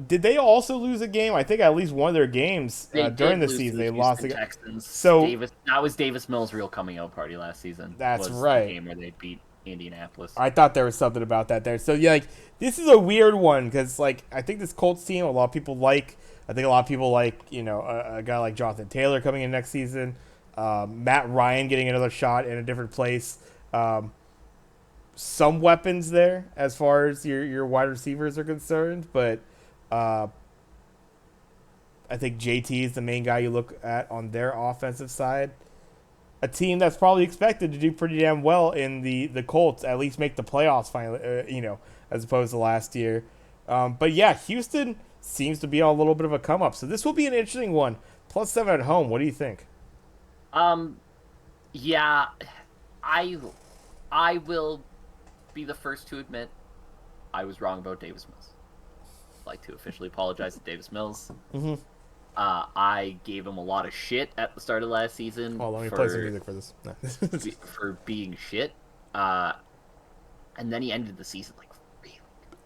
did they also lose a game? I think at least one of their games during the season they lost
the
against
Texans.
So
that was Davis Mills' real coming out party last season.
That's
was
right.
The game where they beat Indianapolis.
I thought there was something about that there. So yeah, like this is a weird one because I think this Colts team a lot of people like. I think a lot of people like a guy like Jonathan Taylor coming in next season. Matt Ryan getting another shot in a different place. Some weapons there as far as your wide receivers are concerned, but I think JT is the main guy you look at on their offensive side. A team that's probably expected to do pretty damn well in the Colts, at least make the playoffs finally, as opposed to last year. But yeah, Houston seems to be on a little bit of a come up, so this will be an interesting one. +7 at home. What do you think?
Yeah, I will be the first to admit I was wrong about Davis Mills. I'd like to officially apologize to Davis Mills.
Mm-hmm.
I gave him a lot of shit at the start of last season.
Oh, let me play some music for this. No.
For being shit. And then he ended the season like really good.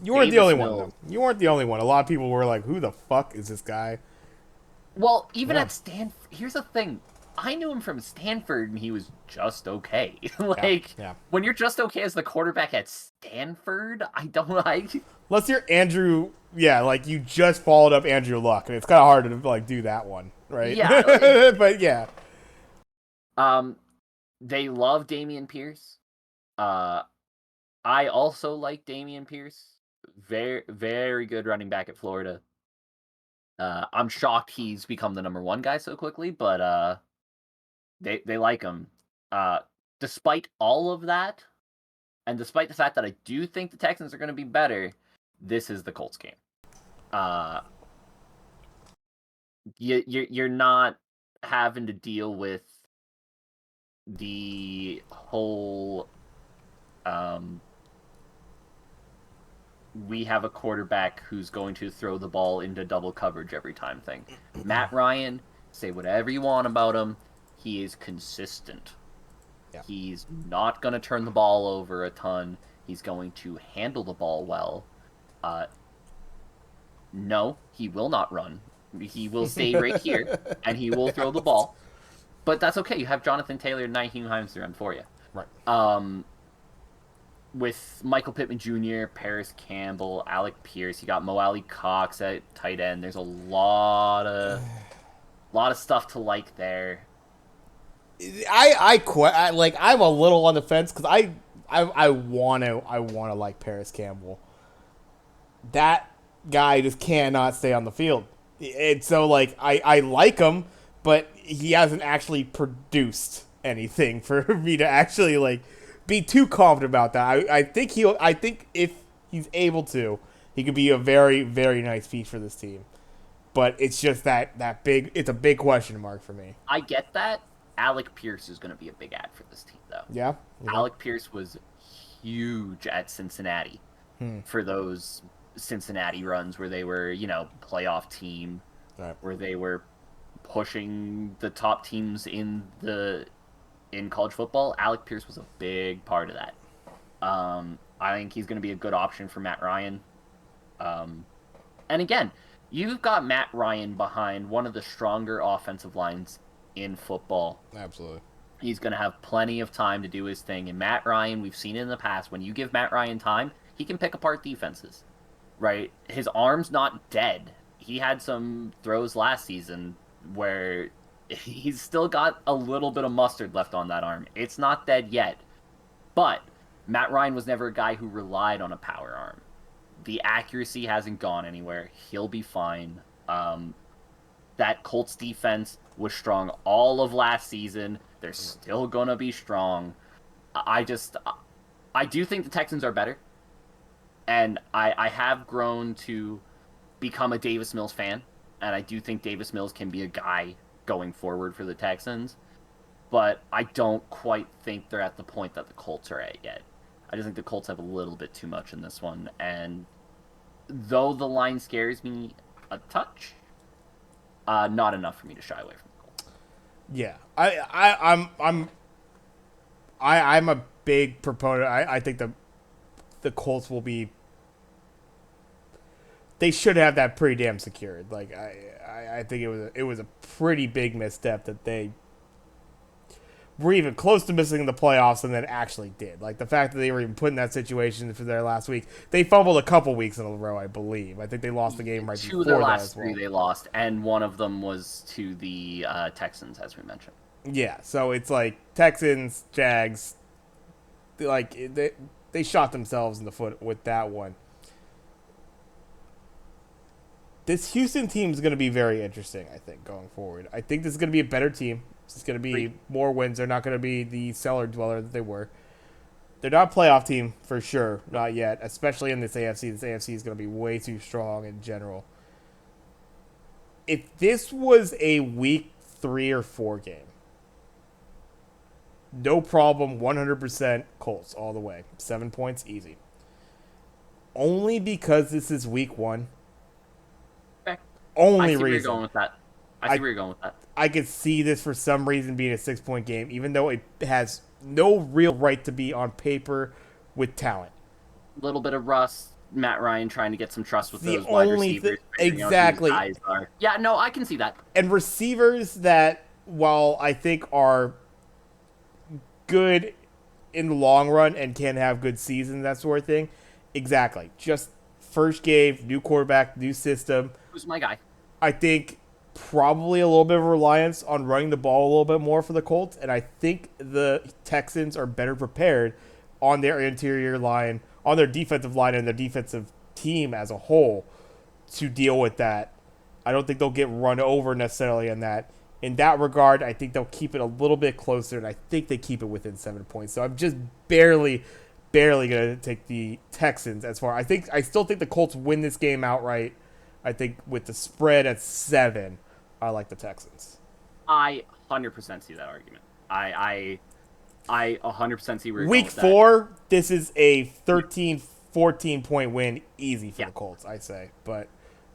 You weren't the
Davis
only
Mills,
one, though. You weren't the only one. A lot of people were like, who the fuck is this guy?
Well, even at Stanford, here's the thing. I knew him from Stanford, and he was just okay. When you're just okay as the quarterback at Stanford, I don't like.
Unless you're Andrew, you just followed up Andrew Luck, and it's kind of hard to do that one. right?
Yeah.
But yeah.
Um, they love Damian Pierce. Uh, I also like Damian Pierce. Very, very good running back at Florida. I'm shocked he's become the number one guy so quickly, but they like him. Uh, Despite all of that, and despite the fact that I do think the Texans are going to be better, this is the Colts game. You're not having to deal with the whole we have a quarterback who's going to throw the ball into double coverage every time thing. Matt Ryan, say whatever you want about him, he is consistent.
Yeah.
He's not going to turn the ball over a ton. He's going to handle the ball well. No, he will not run. He will stay right here, and he will throw the ball. But that's okay. You have Jonathan Taylor and Naheem Hines to run for you.
Right.
With Michael Pittman Jr., Paris Campbell, Alec Pierce, you got Mo Alley Cox at tight end. There's a lot of stuff to like there.
I'm a little on the fence because I want to like Paris Campbell. That guy just cannot stay on the field, and so like I like him, but he hasn't actually produced anything for me to actually like be too confident about that. I think if he's able to, he could be a very, very nice piece for this team. But it's just that big. It's a big question mark for me.
I get that. Alec Pierce is going to be a big ad for this team, though.
Yeah.
Alec Pierce was huge at Cincinnati for those Cincinnati runs where they were, playoff team,
Right.
where they were pushing the top teams in college football. Alec Pierce was a big part of that. I think he's going to be a good option for Matt Ryan. And again, you've got Matt Ryan behind one of the stronger offensive lines in football.
Absolutely.
He's going to have plenty of time to do his thing. And Matt Ryan, we've seen it in the past, when you give Matt Ryan time, he can pick apart defenses, right? His arm's not dead. He had some throws last season where he's still got a little bit of mustard left on that arm. It's not dead yet. But Matt Ryan was never a guy who relied on a power arm. The accuracy hasn't gone anywhere. He'll be fine. That Colts defense was strong all of last season. They're still going to be strong. I do think the Texans are better. And I have grown to become a Davis Mills fan. And I do think Davis Mills can be a guy going forward for the Texans. But I don't quite think they're at the point that the Colts are at yet. I just think the Colts have a little bit too much in this one. And though the line scares me a touch, not enough for me to shy away from the Colts.
Yeah, I'm a big proponent. I think the Colts will be. They should have that pretty damn secured. Like I think it was a pretty big misstep that they were even close to missing the playoffs and then actually did. Like the fact that they were even put in that situation for their last week. They fumbled a couple weeks in a row, I believe. I think they lost the game right before that as well.
2 of their last 3 they lost, and one of them was to the Texans, as we mentioned.
Yeah, so it's like Texans, Jags, they shot themselves in the foot with that one. This Houston team is going to be very interesting, I think, going forward. I think this is going to be a better team. It's going to be more wins. They're not going to be the cellar dweller that they were. They're not a playoff team for sure, not yet, especially in this AFC. This AFC is going to be way too strong in general. If this was a week 3 or 4 game, no problem, 100% Colts all the way. 7 points, easy. Only because this is week 1.
Okay.
Only
I see
reason.
Where you're going with that. I see where you're going with that.
I could see this for some reason being a 6-point game, even though it has no real right to be on paper with talent.
A little bit of rust. Matt Ryan trying to get some trust with those wide receivers.
Exactly.
Guys are. Yeah, no, I can see that.
And receivers that, while I think are good in the long run and can have good seasons, that sort of thing, exactly. Just first game, new quarterback, new system.
Who's my guy?
I think probably a little bit of reliance on running the ball a little bit more for the Colts, and I think the Texans are better prepared on their interior line, on their defensive line, and their defensive team as a whole to deal with that. I don't think they'll get run over necessarily in that. In that regard, I think they'll keep it a little bit closer, and I think they keep it within 7 points. So I'm just barely going to take the Texans as far. I still think the Colts win this game outright. I think with the spread at 7, I like the Texans.
I 100% see that argument. I 100% see where you're
Week
going with
4, this is a 13, 14-point win easy for the Colts, I say. But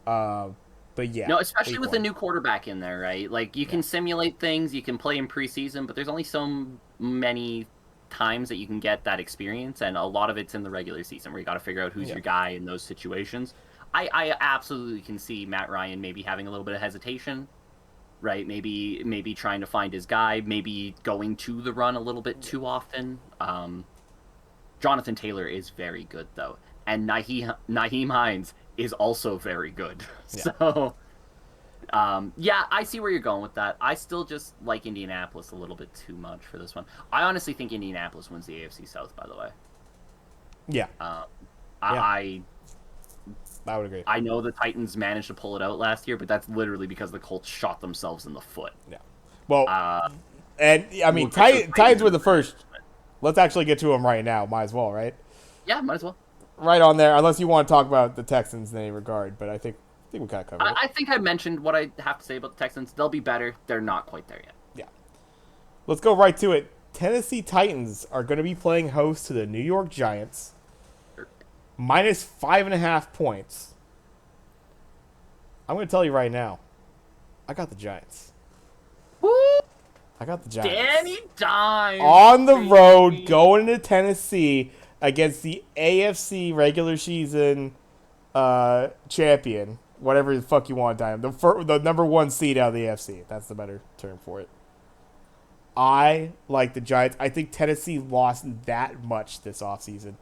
yeah.
No, especially with a new quarterback in there, right? Like, you can simulate things, you can play in preseason, but there's only so many times that you can get that experience, and a lot of it's in the regular season where you got to figure out who's your guy in those situations. I absolutely can see Matt Ryan maybe having a little bit of hesitation, right? Maybe trying to find his guy, maybe going to the run a little bit too often. Jonathan Taylor is very good, though, and Nyheim Hines is also very good. Yeah. So, I see where you're going with that. I still just like Indianapolis a little bit too much for this one. I honestly think Indianapolis wins the AFC South, by the way.
Yeah. I would agree.
I know the Titans managed to pull it out last year, but that's literally because the Colts shot themselves in the foot.
Yeah. Well, and I mean, Titans were the first. Let's actually get to them right now. Might as well, right?
Yeah, might as well.
Right on there, unless you want to talk about the Texans in any regard, but I think we kind of covered it.
I think I mentioned what I have to say about the Texans. They'll be better. They're not quite there yet.
Yeah. Let's go right to it. Tennessee Titans are going to be playing host to the New York Giants. Minus 5.5 points. I'm going to tell you right now, I got the Giants.
Woo!
I got the Giants.
Danny Dimes.
On the road, going into Tennessee against the AFC regular season champion, whatever the fuck you want, Dime. The number 1 seed out of the AFC. That's the better term for it. I like the Giants. I think Tennessee lost that much this offseason.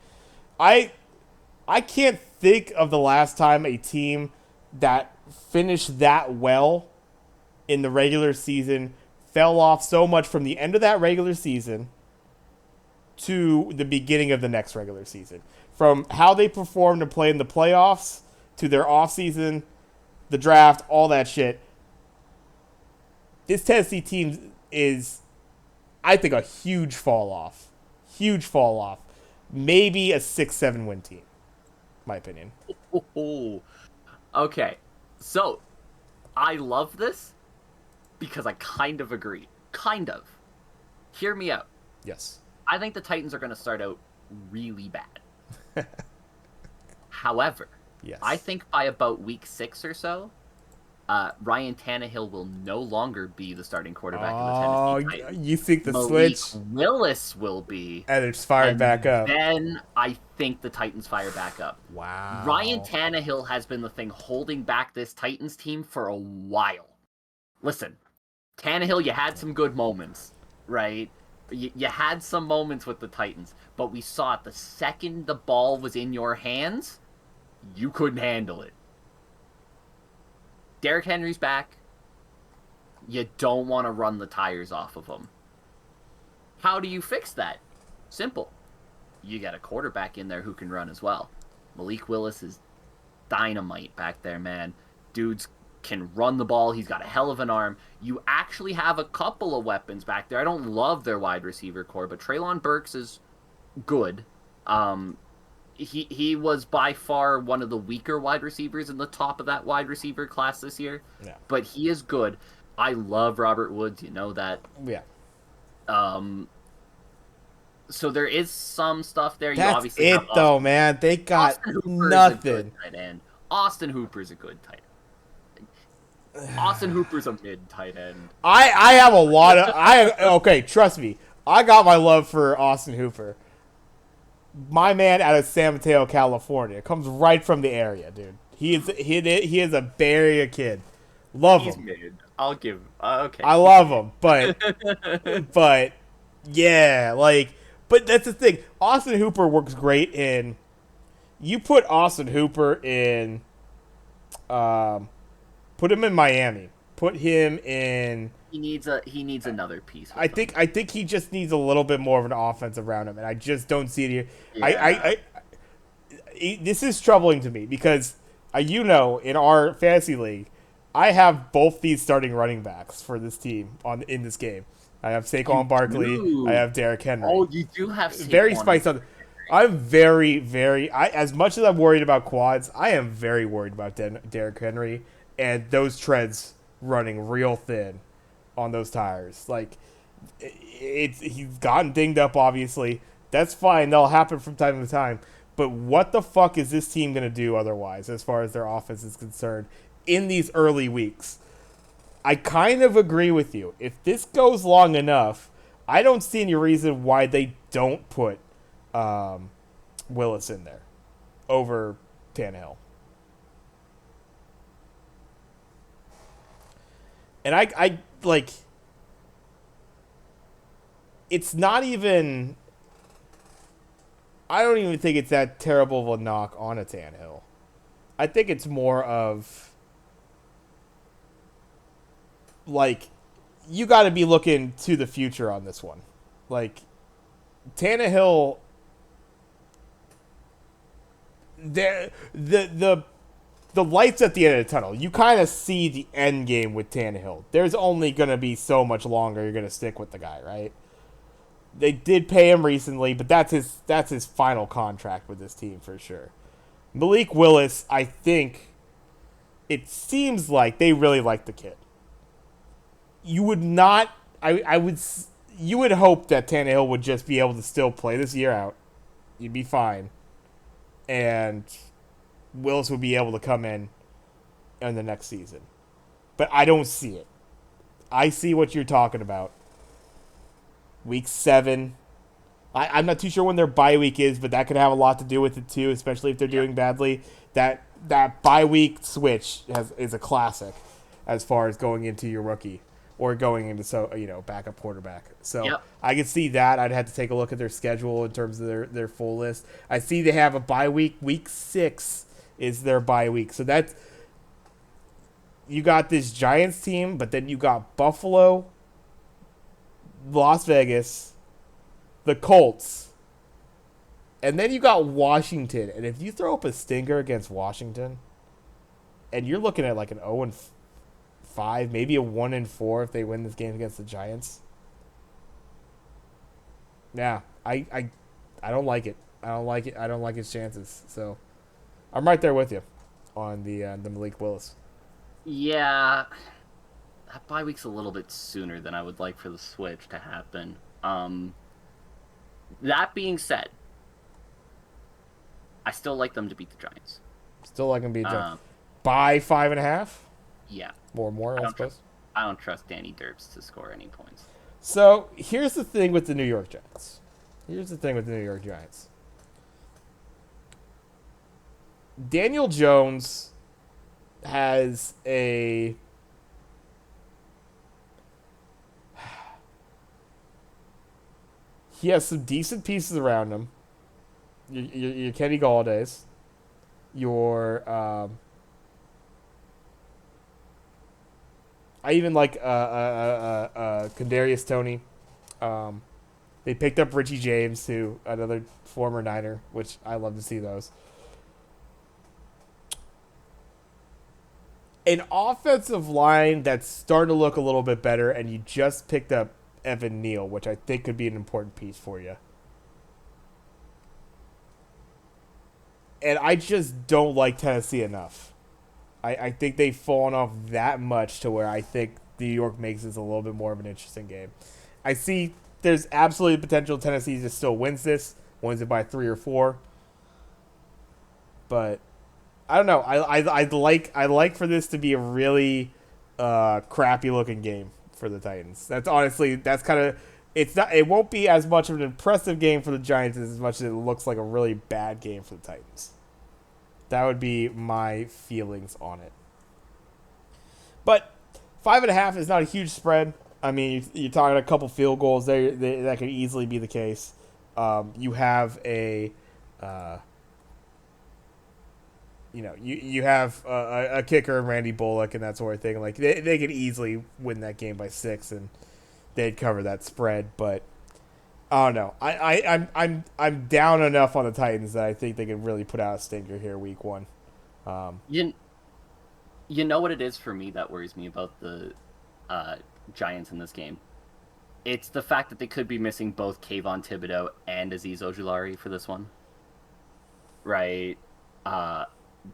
I can't think of the last time a team that finished that well in the regular season fell off so much from the end of that regular season to the beginning of the next regular season. From how they performed and played in the playoffs to their offseason, the draft, all that shit. This Tennessee team is, I think, a huge fall off. Huge fall off. Maybe a 6-7 win team. My opinion.
Okay, so I love this because I kind of agree. Kind of. Hear me out.
Yes.
I think the Titans are going to start out really bad. However,
yes.
I think by about week 6 or so, Ryan Tannehill will no longer be the starting quarterback in the Tennessee Titans.
You think the
Malik
switch?
Willis will be.
And it's fired back up.
Then I think the Titans fire back up.
Wow.
Ryan Tannehill has been the thing holding back this Titans team for a while. Listen, Tannehill, you had some good moments, right? You had some moments with the Titans, but we saw it the second the ball was in your hands, you couldn't handle it. Derrick Henry's back. You don't want to run the tires off of him. How do you fix that? Simple. You got a quarterback in there who can run as well. Malik Willis is dynamite back there, man. Dudes can run the ball. He's got a hell of an arm. You actually have a couple of weapons back there. I don't love their wide receiver core, but Treylon Burks is good. He was by far one of the weaker wide receivers in the top of that wide receiver class this year. Yeah. But he is good. I love Robert Woods. You know that.
Yeah.
So there is some stuff there.
That's
you obviously
it, though, man. They got nothing.
Austin Hooper's a good tight end. Austin Hooper's a mid tight end.
I have a lot of... Okay, trust me. I got my love for Austin Hooper. My man out of San Mateo, California. Comes right from the area, dude. He is a Bay Area kid. Love him.
He's mid. I'll give... okay.
I love him, but... but, yeah, like... But that's the thing. Austin Hooper works great in... You put Austin Hooper in... put him in Miami. put him in.
He needs another piece
I
with him.
think he just needs a little bit more of an offense around him, and I just don't see it here.
Yeah.
This is troubling to me because, in our fantasy league, I have both these starting running backs for this team in this game. I have
You
Saquon Barkley. I
do.
have Derrick Henry.
Oh, you do have
Very
Saquon and
spiced on.
Henry.
I'm very, very. As much as I'm worried about quads, I am very worried about Derrick Henry and those treads running real thin on those tires. Like, he's gotten dinged up. Obviously, that's fine. That'll happen from time to time. But what the fuck is this team gonna do otherwise, as far as their offense is concerned, in these early weeks? I kind of agree with you. If this goes long enough, I don't see any reason why they don't put Willis in there over Tannehill. And I like. It's not even. I don't even think it's that terrible of a knock on a Tannehill. I think it's more of like you got to be looking to the future on this one. Like Tannehill, the lights at the end of the tunnel. You kind of see the end game with Tannehill. There's only gonna be so much longer you're gonna stick with the guy, right? They did pay him recently, but that's his final contract with this team for sure. Malik Willis, I think it seems like they really like the kid. You would not. I would. You would hope that Tannehill would just be able to still play this year out. You'd be fine, and Willis would be able to come in the next season. But I don't see it. I see what you're talking about. Week 7. I'm not too sure when their bye week is, but that could have a lot to do with it too, especially if they're doing badly. That bye week switch is a classic as far as going into your rookie or going into backup quarterback. So I could see that. I'd have to take a look at their schedule in terms of their full list. I see they have a bye week. Week 6 is their bye week. So that's you got this Giants team, but then you got Buffalo, Las Vegas, the Colts, and then you got Washington. And if you throw up a stinker against Washington, and you're looking at like an 0-5, maybe a 1-4 if they win this game against the Giants. Yeah, I don't like it. I don't like it. I don't like his chances. So I'm right there with you on the Malik Willis.
Yeah, that bye week's a little bit sooner than I would like for the switch to happen. That being said, I still like them to beat the Giants.
Still like him beat Giants by 5.5.
Yeah,
Or more, I suppose.
I don't trust Danny Derps to score any points.
So here's the thing with the New York Giants. Daniel Jones has a he has some decent pieces around him. Your Kenny Galladay's, your I even like Kadarius Toney. They picked up Richie James too, another former Niner, which I love to see those. An offensive line that's starting to look a little bit better, and you just picked up Evan Neal, which I think could be an important piece for you. And I just don't like Tennessee enough. I think they've fallen off that much to where I think New York makes this a little bit more of an interesting game. I see there's absolutely potential Tennessee just still wins it by 3 or 4. But I don't know. I'd like for this to be a really crappy looking game for the Titans. That's kind of it won't be as much of an impressive game for the Giants as much as it looks like a really bad game for the Titans. That would be my feelings on it. But 5.5 is not a huge spread. I mean, you're talking a couple field goals there. That could easily be the case. You have a you have a kicker, Randy Bullock, and that sort of thing. Like they could easily win that game by 6, and they'd cover that spread. But I don't know. I'm down enough on the Titans that I think they could really put out a stinker here week 1.
You you know what it is for me that worries me about the uh, Giants in this game? It's the fact that they could be missing both Kayvon Thibodeau and Aziz Ojulari for this one, right? Uh,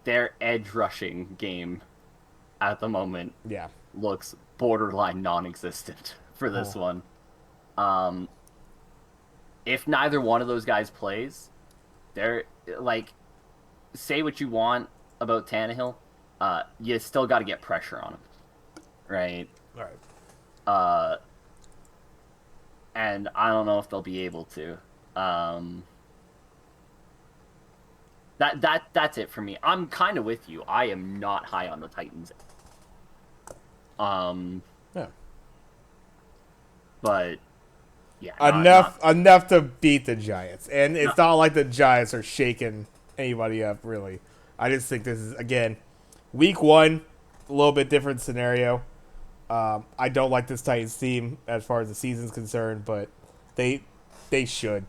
their edge rushing game at the moment
Yeah.
looks borderline non-existent for this
Oh.
one. Um, if neither one of those guys plays, they're like, say what you want about Tannehill, you still got to get pressure on him, right?
All right.
Uh, and I don't know if they'll be able to. That's it for me. I'm kind of with you. I am not high on the Titans. Um,
Yeah.
but yeah,
Enough to beat the Giants, and it's
not
not like the Giants are shaking anybody up really. I just think this is again week 1, a little bit different scenario. I don't like this Titans team as far as the season's concerned, but they they should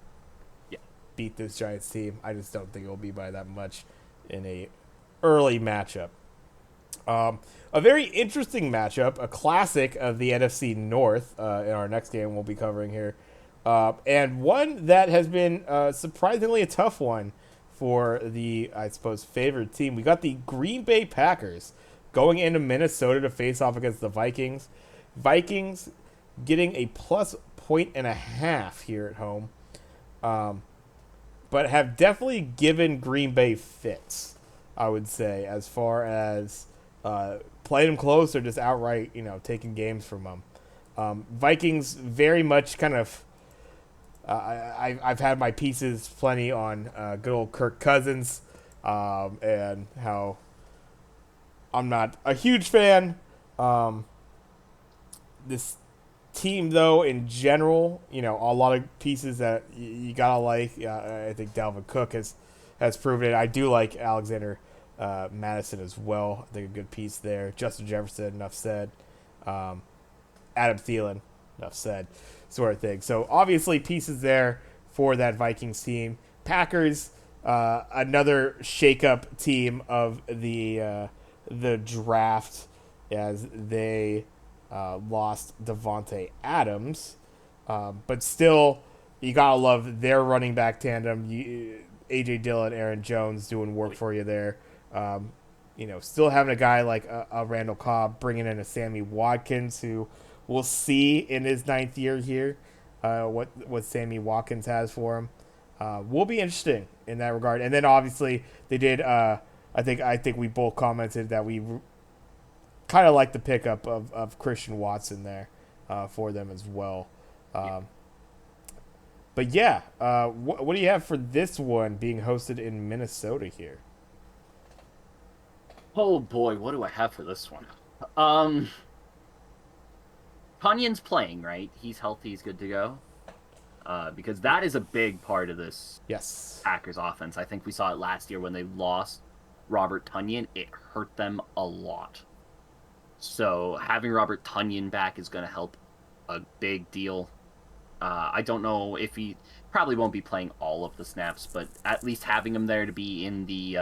yeah.
beat this Giants team. I just don't think it will be by that much in a early matchup. A very interesting matchup, a classic of the NFC North in our next game we'll be covering here, and one that has been surprisingly a tough one for the, I suppose, favored team. We got the Green Bay Packers going into Minnesota to face off against the Vikings. Vikings getting a plus 1.5 here at home, but have definitely given Green Bay fits, I would say, as far as playing them close or just outright, taking games from them. Vikings very much kind of. I've had my pieces plenty on good old Kirk Cousins, and how I'm not a huge fan. This team, though, in general, a lot of pieces that you gotta like. I think Dalvin Cook has proven it. I do like Alexander Madison as well. I think a good piece there. Justin Jefferson, enough said. Adam Thielen, enough said, sort of thing. So obviously pieces there for that Vikings team. Packers, another shake-up team of the draft as they lost Devontae Adams, but still you gotta love their running back tandem. AJ Dillon, Aaron Jones doing work for you there. Still having a guy like a Randall Cobb, bringing in a Sammy Watkins, who we'll see in his 9th year here what Sammy Watkins has for him. Will be interesting in that regard. And then obviously they did. I think we both commented that we kind of like the pickup of Christian Watson there for them as well. But yeah, what do you have for this one being hosted in Minnesota here?
Oh boy, what do I have for this one? Um, Tunyon's playing, right? He's healthy. He's good to go. Because that is a big part of this
Yes.
Packers offense. I think we saw it last year when they lost Robert Tunyon. It hurt them a lot. So having Robert Tunyon back is going to help a big deal. I don't know if he probably won't be playing all of the snaps, but at least having him there to be in the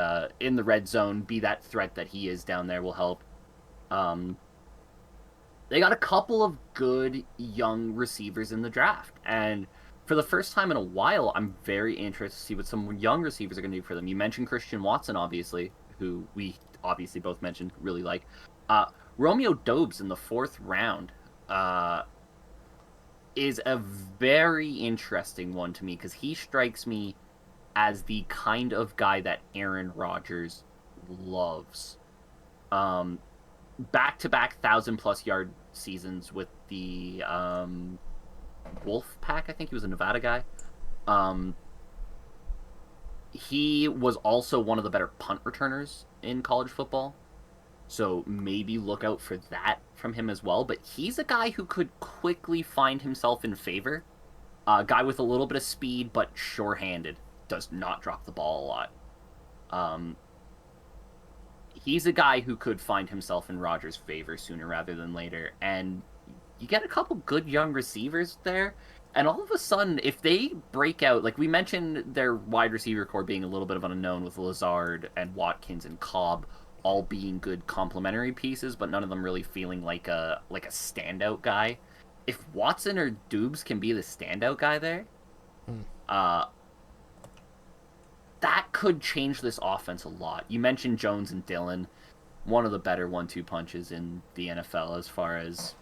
red zone, be that threat that he is down there will help. They got a couple of good young receivers in the draft, and for the first time in a while, I'm very interested to see what some young receivers are going to do for them. You mentioned Christian Watson, obviously, who we obviously both mentioned really like. Romeo Doubs in the 4th round is a very interesting one to me because he strikes me as the kind of guy that Aaron Rodgers loves. Back-to-back 1,000-plus yard seasons with the Wolf Pack. I think he was a Nevada guy. He was also one of the better punt returners in college football. So maybe look out for that from him as well. But he's a guy who could quickly find himself in favor. A guy with a little bit of speed, but sure-handed. Does not drop the ball a lot. he's a guy who could find himself in Rodgers' favor sooner rather than later. And you get a couple good young receivers there. And all of a sudden, if they break out, like we mentioned their wide receiver core being a little bit of an unknown with Lazard and Watkins and Cobb all being good complementary pieces, but none of them really feeling like a standout guy. If Watson or Dubes can be the standout guy there, uh, that could change this offense a lot. You mentioned Jones and Dillon, one of the better 1-2 punches in the NFL as far as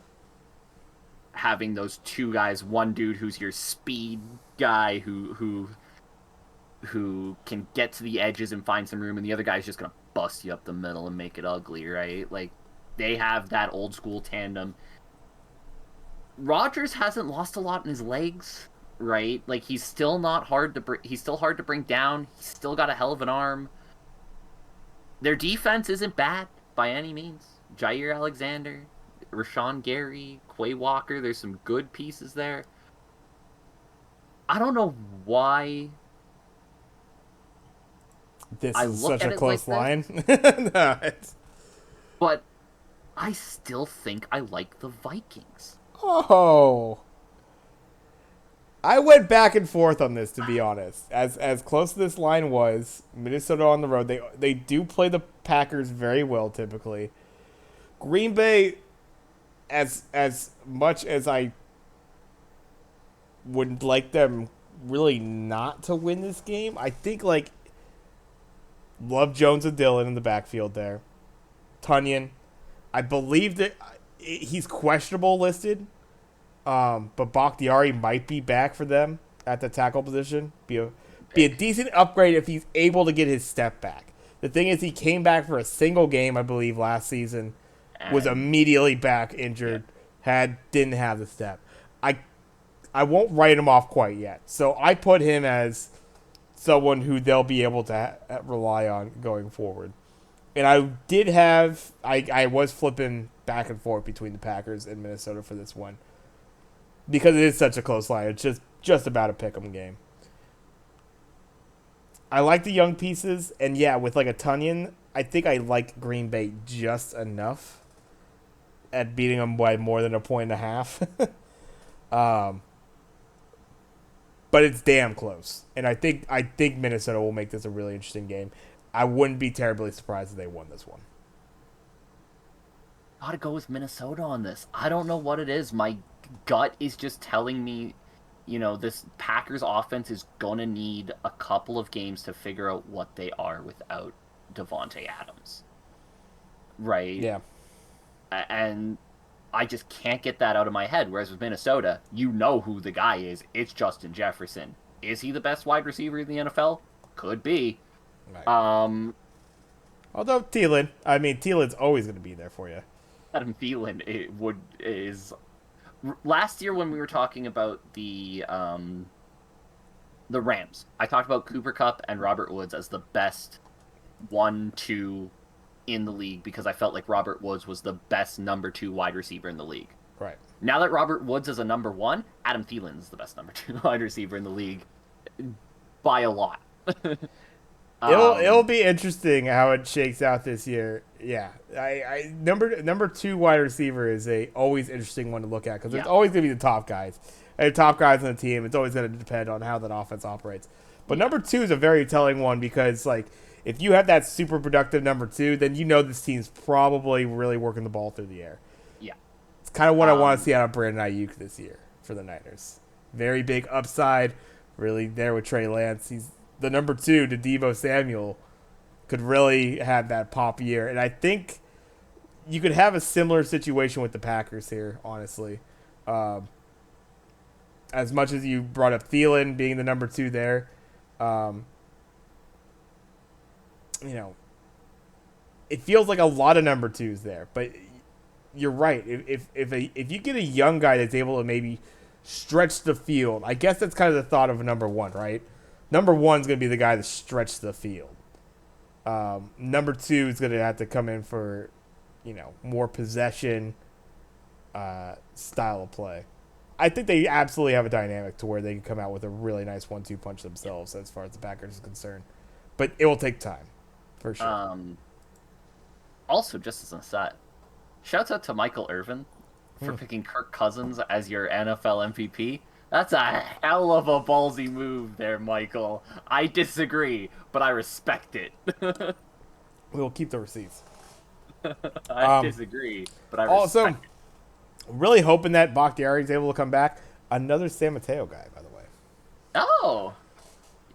having those two guys, one dude who's your speed guy who can get to the edges and find some room, and the other guy's just gonna bust you up the middle and make it ugly, right? Like they have that old school tandem. Rodgers hasn't lost a lot in his legs, right? Like he's still not hard to he's still hard to bring down. He's still got a hell of an arm. Their defense isn't bad by any means. Jair Alexander, Rashawn Gary, Quay Walker, there's some good pieces there. I don't know why
This
I
is
look
such
at
a
it
close
like
line. No,
but I still think I like the Vikings.
oh, I went back and forth on this, to be honest. As close as this line was, Minnesota on the road, they do play the Packers very well typically. Green Bay, as much as I would like them really not to win this game, I think like love Jones and Dillon in the backfield there. Tunyon, I believe that he's questionable listed. But Bakhtiari might be back for them at the tackle position. Be a decent upgrade if he's able to get his step back. The thing is, he came back for a single game, I believe, last season. Was immediately back injured. Didn't have the step. I won't write him off quite yet. So I put him as someone who they'll be able to rely on going forward. And I was flipping back and forth between the Packers and Minnesota for this one. Because it is such a close line. It's just about a pick-em game. I like the young pieces, and yeah, with like a Tunyon, I think I like Green Bay just enough at beating them by more than 1.5 points. But it's damn close, and I think Minnesota will make this a really interesting game. I wouldn't be terribly surprised if they won this one.
Gotta go with Minnesota on this. I don't know what it is. My gut is just telling me, this Packers offense is gonna need a couple of games to figure out what they are without Devontae Adams. Right?
Yeah.
And I just can't get that out of my head. Whereas with Minnesota, you know who the guy is. It's Justin Jefferson. Is he the best wide receiver in the NFL? Could be.
Right.
Although
Thielen's always going to be there for you.
Adam Thielen is last year when we were talking about the Rams, I talked about Cooper Kupp and Robert Woods as the best 1-2 in the league because I felt like Robert Woods was the best number 2 wide receiver in the league.
Right.
Now that Robert Woods is a number 1, Adam Thielen is the best number 2 wide receiver in the league by a lot.
It'll be interesting how it shakes out this year. Yeah, number 2 wide receiver is always interesting one to look at because it's always going to be the top guys. And the top guys on the team. It's always going to depend on how that offense operates. But number 2 is a very telling one because like if you have that super productive number 2, then this team's probably really working the ball through the air.
Yeah,
it's kind of what I want to see out of Brandon Ayuk this year for the Niners. Very big upside, really there with Trey Lance. He's the number 2 to Deebo Samuel could really have that pop year. And I think you could have a similar situation with the Packers here, honestly. As much as you brought up Thielen being the number 2 there, it feels like a lot of number 2s there. But you're right. If you get a young guy that's able to maybe stretch the field, I guess that's kind of the thought of a number 1, right? Number 1 is going to be the guy that stretches the field. Number 2 is going to have to come in for, more possession style of play. I think they absolutely have a dynamic to where they can come out with a really nice 1-2 punch themselves as far as the Packers is concerned. But it will take time, for sure.
Also, just as an aside, shouts out to Michael Irvin for
Hmm.
picking Kirk Cousins as your NFL MVP. That's a hell of a ballsy move there, Michael. I disagree, but I respect it.
We'll keep the receipts.
I
Um,
disagree, but I
Also,
respect it.
really hoping that Bakhtiari's able to come back. Another San Mateo guy, by the way.
Oh,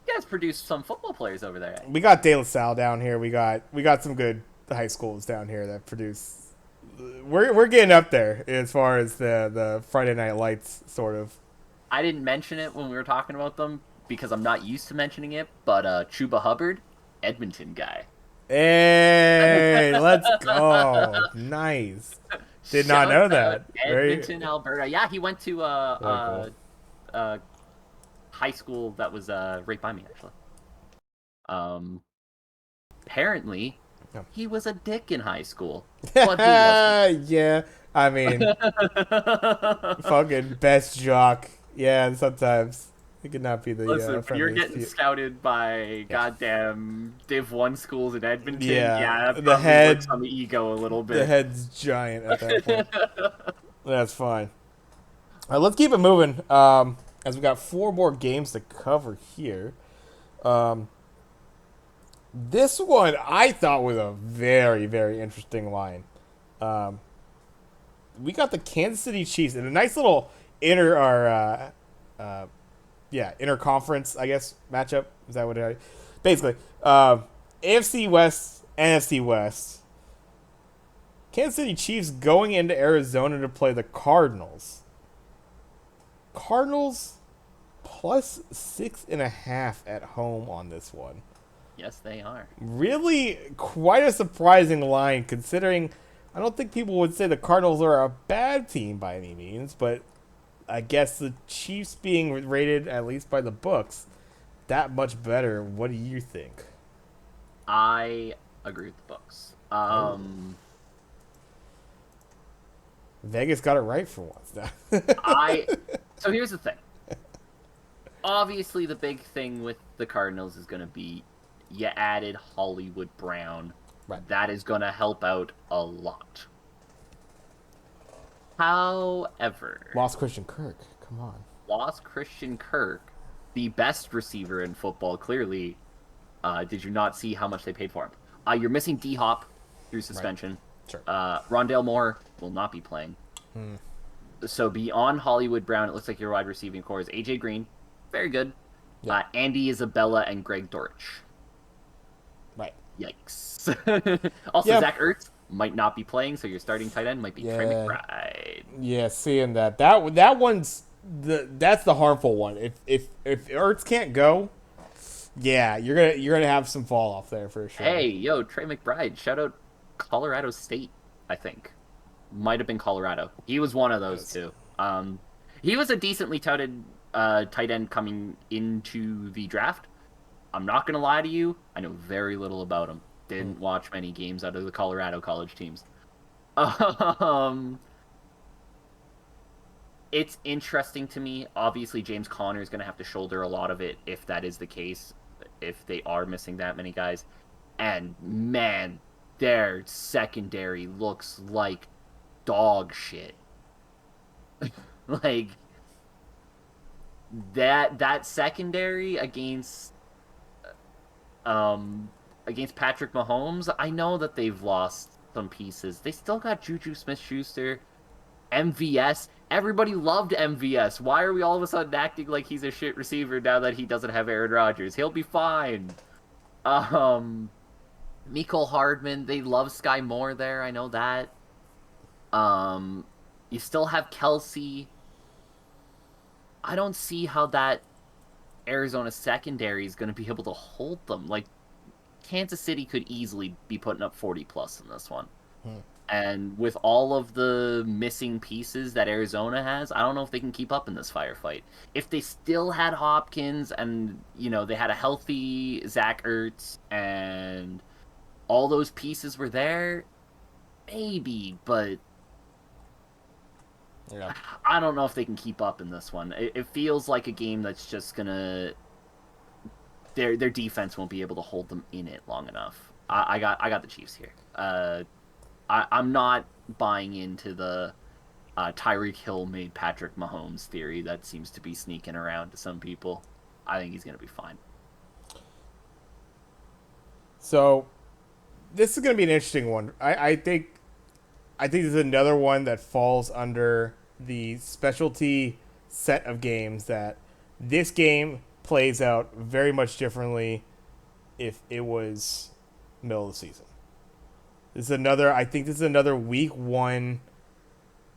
you guys produced some football players over there.
We got De La Salle down here. We got some good high schools down here that produce. We're getting up there as far as the Friday Night Lights sort of.
I didn't mention it when we were talking about them because I'm not used to mentioning it, but Chuba Hubbard, Edmonton guy.
Hey, let's go! Nice. Did not
Shout
know
out
that. Very,
Edmonton, Alberta. Yeah, he went to
very cool.
uh high school that was right by me actually. Um, apparently he was a dick in high school, but who wasn't?
Yeah, I mean, fucking best jock. Yeah, sometimes it could not be the
Listen, when you're
friendliest.
getting scouted by
Yeah,
goddamn Div 1 schools in Edmonton,
yeah.
yeah, that
The
probably works
head,
on the ego a little
the
bit.
head's giant at that point. That's fine. Let's keep it moving. As we got four more games to cover here. Um, this one I thought was a very, very interesting line. Um, we got the Kansas City Chiefs in a nice little inter or interconference, I guess, matchup. Is that what it is? Basically, AFC West, NFC West. Kansas City Chiefs going into Arizona to play the Cardinals. Cardinals plus 6.5 at home on this one.
Yes, they are.
Really quite a surprising line considering I don't think people would say the Cardinals are a bad team by any means, but I guess the Chiefs being rated, at least by the books, that much better. What do you think?
I agree with the books.
Oh. Vegas got it right for once.
I so here's the thing. Obviously, the big thing with the Cardinals is going to be you added Hollywood Brown.
Right.
That is going to help out a lot. However,
Lost Christian Kirk. Come on.
lost Christian Kirk, the best receiver in football, clearly. Did you not see how much they paid for him? You're missing D Hop through
Right.
suspension.
Sure.
Rondale Moore will not be playing.
Hmm.
So beyond Hollywood Brown, it looks like your wide receiving core is AJ Green, very good.
Yeah.
Andy Isabella and Greg Dortch.
Right.
Yikes. Also,
Yeah.
Zach Ertz might not be playing, so your starting tight end might be Trey
Yeah.
McBride.
Yeah. Seeing that one's that's the harmful one. If Ertz can't go, yeah, you're gonna have some fall off there for sure.
Hey, yo, Trey McBride. Shout out Colorado State, I think. Might have been Colorado. He was one of those
Yes.
two. He was a decently touted tight end coming into the draft. I'm not gonna lie to you. I know very little about him.
Hmm.
Didn't watch many games out of the Colorado college teams. Um, it's interesting to me. Obviously, James Conner is gonna have to shoulder a lot of it if that is the case. If they are missing that many guys, and man, their secondary looks like dog shit. Like that secondary against Patrick Mahomes, I know that they've lost some pieces. They still got Juju Smith-Schuster, MVS. Everybody loved MVS. Why are we all of a sudden acting like he's a shit receiver now that he doesn't have Aaron Rodgers? He'll be fine. Um, Mecole Hardman, they love Sky Moore there. I know that. Um, you still have Kelsey. I don't see how that Arizona secondary is going to be able to hold them. Like, Kansas City could easily be putting up 40 plus in this one.
Hmm.
And with all of the missing pieces that Arizona has, I don't know if they can keep up in this firefight. If they still had Hopkins and, they had a healthy Zach Ertz and all those pieces were there, maybe, but
Yeah.
I don't know if they can keep up in this one. It feels like a game that's just gonna their defense won't be able to hold them in it long enough. I got the Chiefs here. I'm not buying into the Tyreek Hill made Patrick Mahomes theory that seems to be sneaking around to some people. I think he's going to be fine.
So this is going to be an interesting one. I think this is another one that falls under the specialty set of games that this game plays out very much differently if it was middle of the season. I think this is another week one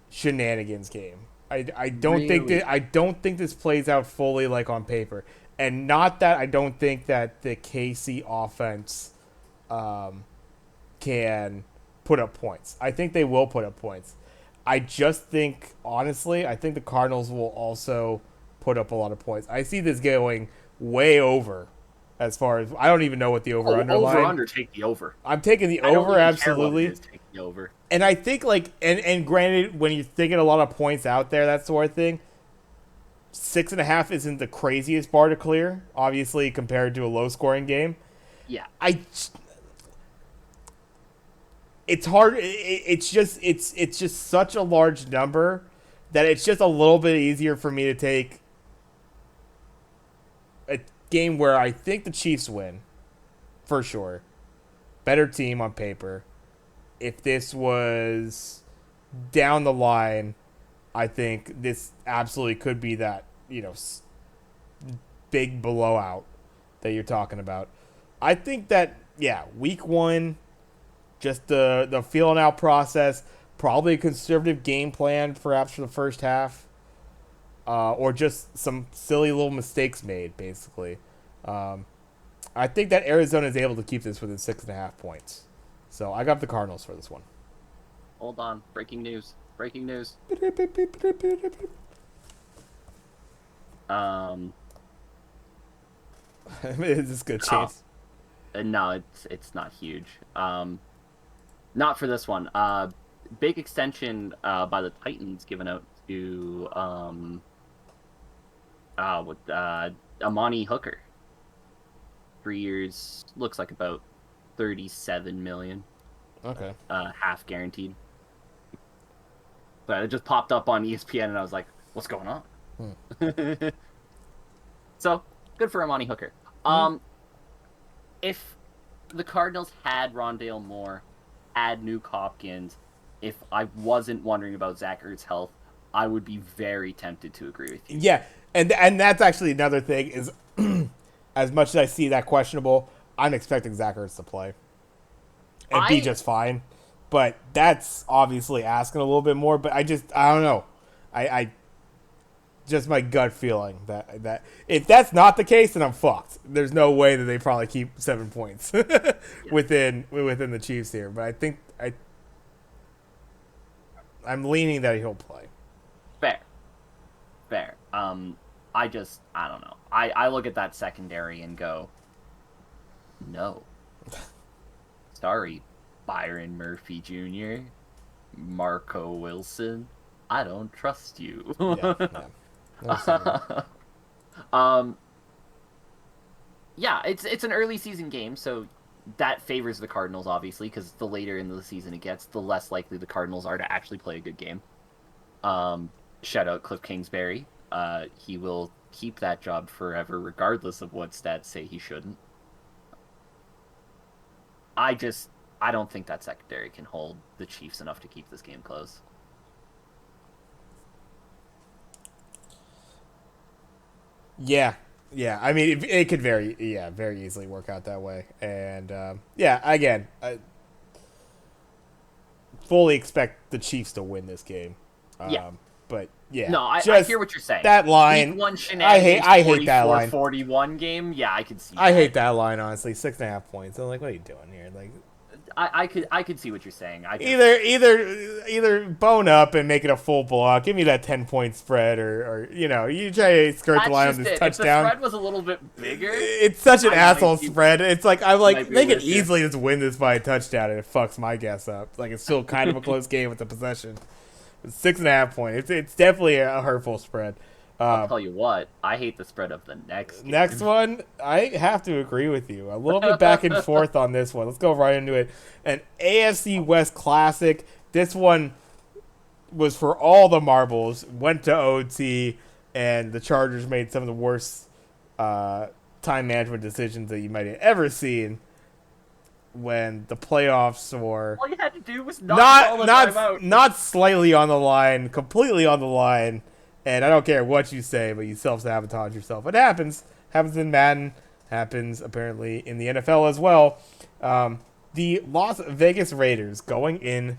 shenanigans game. I don't think
Really?
that I don't think this plays out fully like on paper, and not that I don't think that the KC offense can put up points. I think they will put up points. I just think, honestly, I think the Cardinals will also put up a lot of points. I see this going way over as far as I don't even know what the over under
Over
line.
under, take the over.
I'm taking the
I don't
over
even care what it
absolutely.
is, take the over.
And I think and granted, when you're thinking a lot of points out there, that sort of thing, 6.5 isn't the craziest bar to clear, obviously compared to a low scoring game.
Yeah.
It's hard. It's just such a large number that it's just a little bit easier for me to take a game where I think the Chiefs win, for sure. Better team on paper. If this was down the line, I think this absolutely could be that, big blowout that you're talking about. I think that, week one, just the feeling out process, probably a conservative game plan perhaps for the first half, or just some silly little mistakes made, basically. I think that Arizona is able to keep this within 6.5 points. So I got the Cardinals for this one.
Hold on. Breaking news. Breaking news.
Is this good, Chase?
No, it's not huge. Not for this one. Big extension by the Titans given out to Amani Hooker. 3 years, looks like about 37 million.
Okay.
Half guaranteed. But it just popped up on ESPN, and I was like, "What's going on?" So good for Amani Hooker. If the Cardinals had Rondale Moore, had Nuke Hopkins, if I wasn't wondering about Zach Ertz's health, I would be very tempted to agree with you.
Yeah, and that's actually another thing is, as much as I see that questionable, I'm expecting Zach Ertz to play and be just fine. But that's obviously asking a little bit more. But I don't know. I just my gut feeling that if that's not the case, then I'm fucked. There's no way that they probably keep 7 points within the Chiefs here. But I think I'm leaning that he'll play.
Fair. I don't know. I look at that secondary and go, no. Sorry, Byron Murphy Jr., Marco Wilson. I don't trust you. It's an early season game, so that favors the Cardinals, obviously, because the later in the season it gets, the less likely the Cardinals are to actually play a good game. Shout out Cliff Kingsbury. He will keep that job forever, regardless of what stats say he shouldn't. I don't think that secondary can hold the Chiefs enough to keep this game close.
Yeah. I mean, it could very easily work out that way. And again, I fully expect the Chiefs to win this game. But yeah,
no, I hear what you're saying.
That line,
Week one
I hate that line.
41 game, yeah, I can see.
I hate that line, honestly. 6.5 points. I'm like, what are you doing here? Like,
I could see what you're saying.
Either bone up and make it a full blowout. Give me that 10-point spread, or you try to skirt the line on this touchdown.
If the spread was a little bit bigger,
it's such an asshole spread. It's like I'm like they could easily
you.
just win this by a touchdown, and it fucks my guess up. Like it's still kind of a close game with the possession. 6.5 points. It's definitely a hurtful spread.
I'll tell you what, I hate the spread of the next
Next
game.
one, I have to agree with you. A little bit back and forth on this one. Let's go right into it. An AFC West classic. This one was for all the marbles. Went to OT, and the Chargers made some of the worst time management decisions that you might have ever seen when the playoffs were
All you had to do was not call the timeout.
not slightly on the line, completely on the line. And I don't care what you say, but you self-sabotage yourself. It happens. Happens in Madden. Happens apparently in the NFL as well. The Las Vegas Raiders going in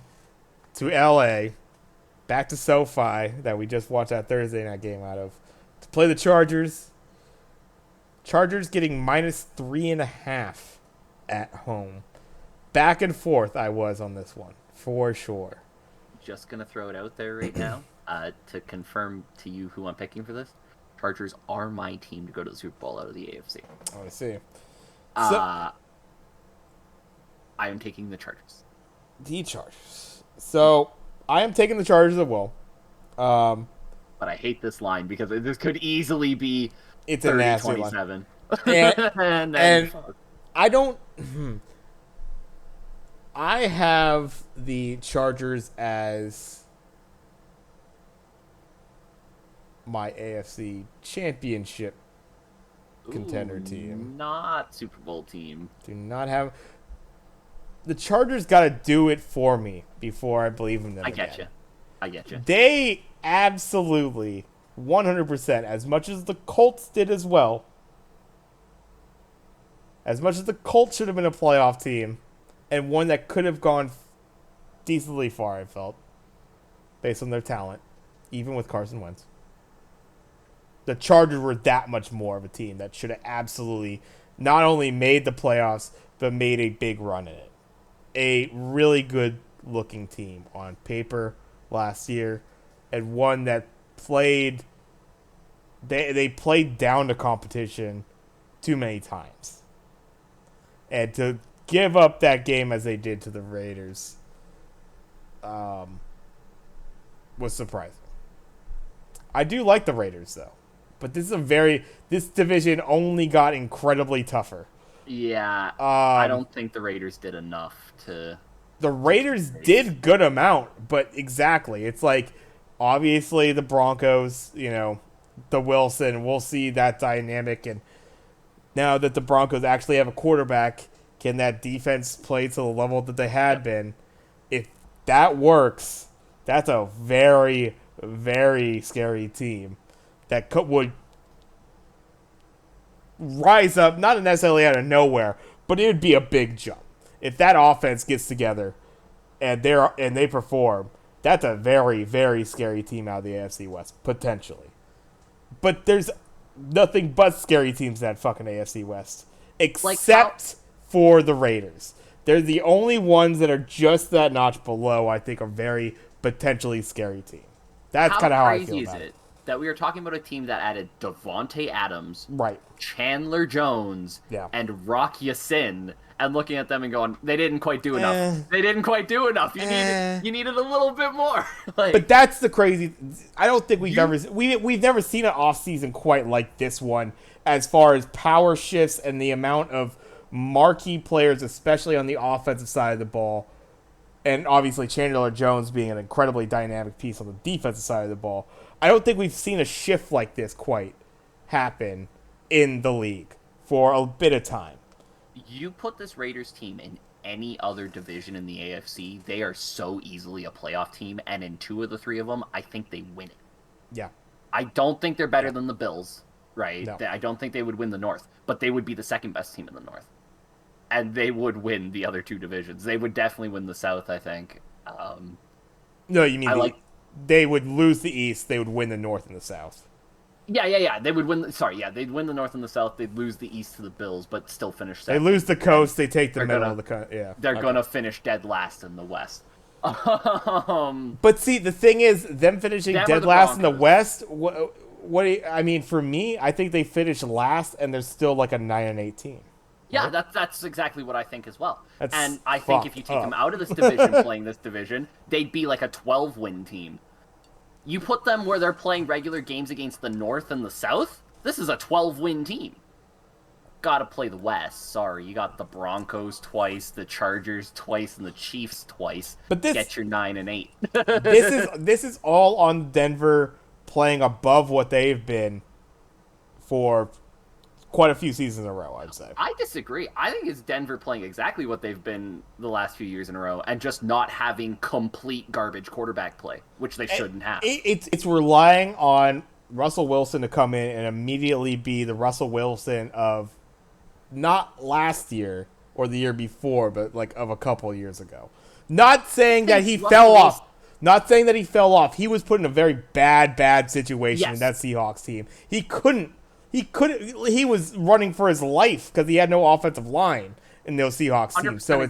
to LA, back to SoFi that we just watched that Thursday night game out of, to play the Chargers. Chargers getting -3.5 at home. Back and forth I was on this one, for sure.
Just gonna throw it out there right now to confirm to you who I'm picking for this. Chargers are my team to go to the Super Bowl out of the AFC.
Oh, I see.
I am taking the Chargers.
The Chargers. So I am taking the Chargers as well.
But I hate this line because this could easily be
It's a nasty line.
30-27.
And I don't. I have the Chargers as my AFC Championship contender team.
Not Super Bowl team.
Do not have. The Chargers got to do it for me before I believe in them.
I get you. I get you.
They absolutely 100%, as much as the Colts did as well. As much as the Colts should have been a playoff team, and one that could have gone decently far, I felt, based on their talent, even with Carson Wentz. The Chargers were that much more of a team that should have absolutely not only made the playoffs, but made a big run in it. A really good looking team on paper last year, and one that played. They played down to competition too many times, and to give up that game as they did to the Raiders was surprising. I do like the Raiders though, but this division only got incredibly tougher.
Yeah, I don't think the Raiders did enough to.
The Raiders did good amount, but exactly, it's like obviously the Broncos, the Wilson. We'll see that dynamic, and now that the Broncos actually have a quarterback, can that defense play to the level that they had been? If that works, that's a very, very scary team that would rise up, not necessarily out of nowhere, but it would be a big jump. If that offense gets together and they perform, that's a very, very scary team out of the AFC West, potentially. But there's nothing but scary teams in that fucking AFC West, except for the Raiders. They're the only ones that are just that notch below, I think, a very potentially scary team. That's kind of how I feel about it.
That we are talking about a team that added Devontae Adams,
right,
Chandler Jones, and Rock Ya-Sin, and looking at them and going, they didn't quite do enough. They didn't quite do enough. You needed a little bit more.
But that's the crazy. I don't think we've never seen an offseason quite like this one, as far as power shifts and the amount of marquee players, especially on the offensive side of the ball, and obviously Chandler Jones being an incredibly dynamic piece on the defensive side of the ball. I don't think we've seen a shift like this quite happen in the league for a bit of time.
You put this Raiders team in any other division in the AFC, they are so easily a playoff team, and in 2 of the 3 of them, I think they win it.
Yeah.
I don't think they're better than the Bills, right?
No.
I don't think they would win the North, but they would be the second best team in the North. And they would win the other 2 divisions. They would definitely win the South, I think.
No, you mean they would lose the East, they would win the North and the South.
Yeah. They would win. They'd win the North and the South. They'd lose the East to the Bills, but still finish second.
They lose the coast. They take the middle of the coast. Yeah,
they're gonna finish dead last in the West.
But see, the thing is, them finishing dead last in the West. I mean, for me, I think they finished last, and they're still like a 9-8 team.
Yeah, that's exactly what I think as well. And I think if you take
up.
them out of this division, playing this division, they'd be like a 12-win team. You put them where they're playing regular games against the North and the South, this is a 12-win team. Gotta play the West. Sorry, you got the Broncos twice, the Chargers twice, and the Chiefs twice.
But this
get your 9 and 8.
this is all on Denver playing above what they've been for quite a few seasons in a row, I'd say.
I disagree. I think it's Denver playing exactly what they've been the last few years in a row, and just not having complete garbage quarterback play, which they shouldn't have.
It's relying on Russell Wilson to come in and immediately be the Russell Wilson of not last year or the year before, but like of a couple of years ago. Not saying that he fell off. Not saying that he fell off. He was put in a very bad situation in that Seahawks team. He was running for his life because he had no offensive line in those Seahawks teams. So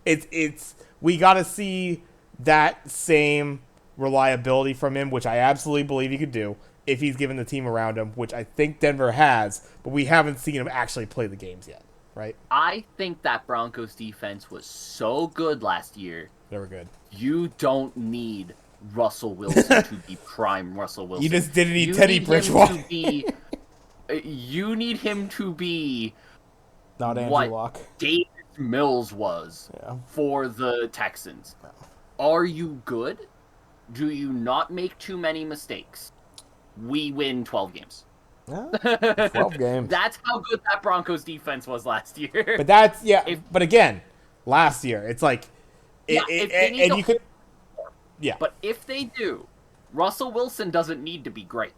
it's we got to see that same reliability from him, which I absolutely believe he could do if he's given the team around him, which I think Denver has, but we haven't seen him actually play the games yet, right?
I think that Broncos defense was so good last year.
They were good.
You don't need Russell Wilson to be prime Russell Wilson.
You just didn't need Teddy Bridgewater.
You need him to be
not Andrew
what
Luck.
Davis Mills was for the Texans. Are you good? Do you not make too many mistakes? We win 12 games.
12 games.
That's how good that Broncos defense was last year.
But that's but again, last year it's like But
if they do, Russell Wilson doesn't need to be great.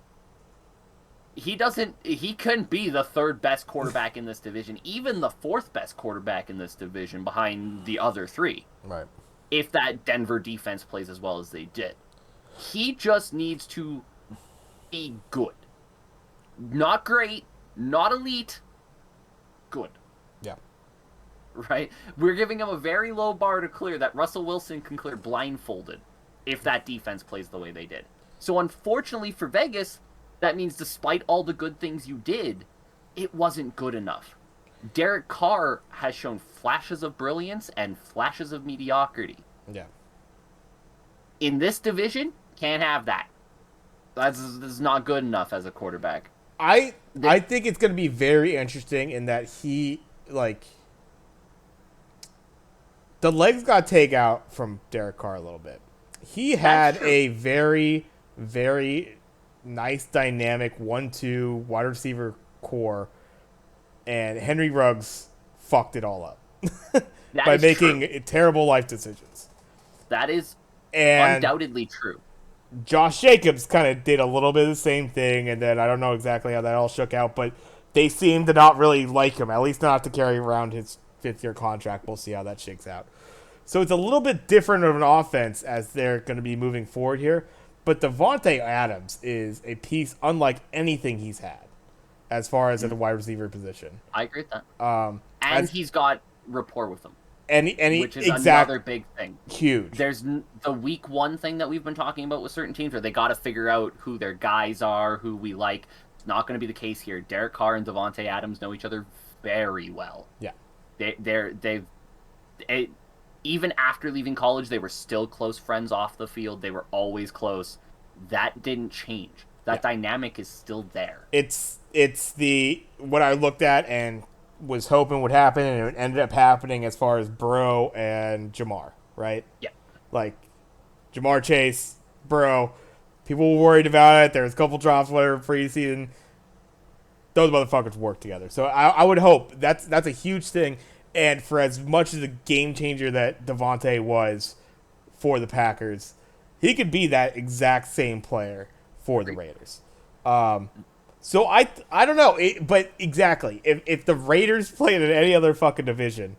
He couldn't be the third best quarterback in this division, even the fourth best quarterback in this division behind the other three.
Right.
If that Denver defense plays as well as they did. He just needs to be good. Not great, not elite, good.
Yeah.
Right? We're giving him a very low bar to clear that Russell Wilson can clear blindfolded if that defense plays the way they did. So unfortunately for Vegas, that means despite all the good things you did, it wasn't good enough. Derek Carr has shown flashes of brilliance and flashes of mediocrity.
Yeah.
In this division, can't have that. That's not good enough as a quarterback.
I think it's going to be very interesting in that he, like, the legs got taken out from Derek Carr a little bit. He had a very, very nice, dynamic 1-2 wide receiver core, and Henry Ruggs fucked it all up by making terrible life decisions.
That is undoubtedly true.
Josh Jacobs kind of did a little bit of the same thing, and then I don't know exactly how that all shook out, but they seem to not really like him, at least not to carry around his fifth-year contract. We'll see how that shakes out. So it's a little bit different of an offense as they're going to be moving forward here, but Davante Adams is a piece unlike anything he's had as far as at the wide receiver position.
I agree with that. And he's got rapport with them. Which is another big thing.
Huge.
There's the week one thing that we've been talking about with certain teams where they got to figure out who their guys are, who we like. It's not going to be the case here. Derek Carr and Davante Adams know each other very well.
Yeah.
Even after leaving college, they were still close friends off the field. They were always close. That didn't change. That dynamic is still there.
It's what I looked at and was hoping would happen, and it ended up happening as far as Burrow and Jamar, right?
Yeah.
Like, Jamar Chase, Burrow, people were worried about it. There was a couple drops, whatever, preseason. Those motherfuckers work together. So I would hope that's a huge thing. And for as much as a game changer that Davante was for the Packers, he could be that exact same player for the Raiders. So I don't know, but exactly if the Raiders play in any other fucking division,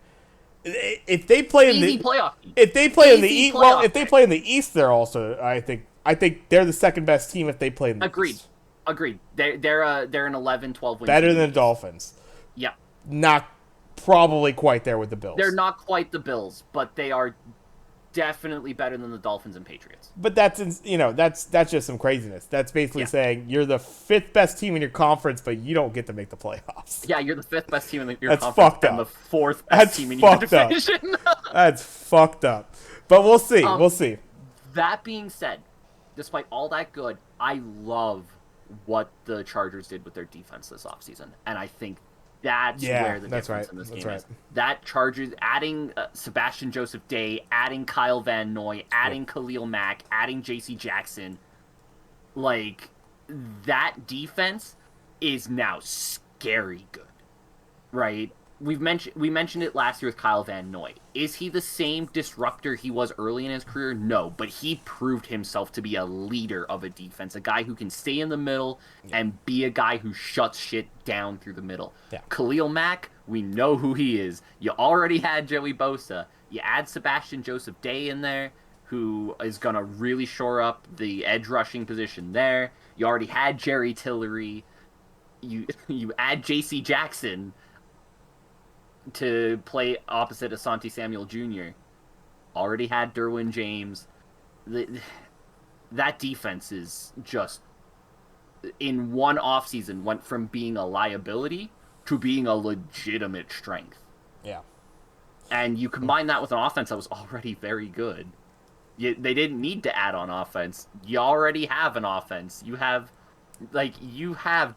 if they play in the
playoff,
if they play in the East, well, if they play in the East, they're also I think they're the second best team if they play in the East.
Agreed. They're an 11-12 win.
Better than the Dolphins.
Yeah.
Not probably quite there with the Bills.
They're not quite the Bills, but they are definitely better than the Dolphins and Patriots.
But that's just some craziness. That's basically saying you're the fifth best team in your conference, but you don't get to make the playoffs.
Yeah, you're the fifth best team in your
that's
conference
fucked up.
and the fourth best team in your division.
That's fucked up. But we'll see. We'll see.
That being said, despite all that good, I love what the Chargers did with their defense this offseason. And I think that's
Yeah,
where the
that's
difference
right.
in this
That's
game
right.
is. That Chargers, adding Sebastian Joseph Day, adding Kyle Van Noy,
Yep.
adding Khalil Mack, adding JC Jackson, like, that defense is now scary good, right? We mentioned it last year with Kyle Van Noy. Is he the same disruptor he was early in his career? No, but he proved himself to be a leader of a defense, a guy who can stay in the middle
Yeah.
and be a guy who shuts shit down through the middle.
Yeah.
Khalil Mack, we know who he is. You already had Joey Bosa. You add Sebastian Joseph Day in there, who is going to really shore up the edge rushing position there. You already had Jerry Tillery. You add J.C. Jackson to play opposite Asante Samuel Jr. Already had Derwin James. That defense is just, in one offseason, went from being a liability to being a legitimate strength.
Yeah.
And you combine that with an offense that was already very good. They didn't need to add on offense. You already have an offense. You have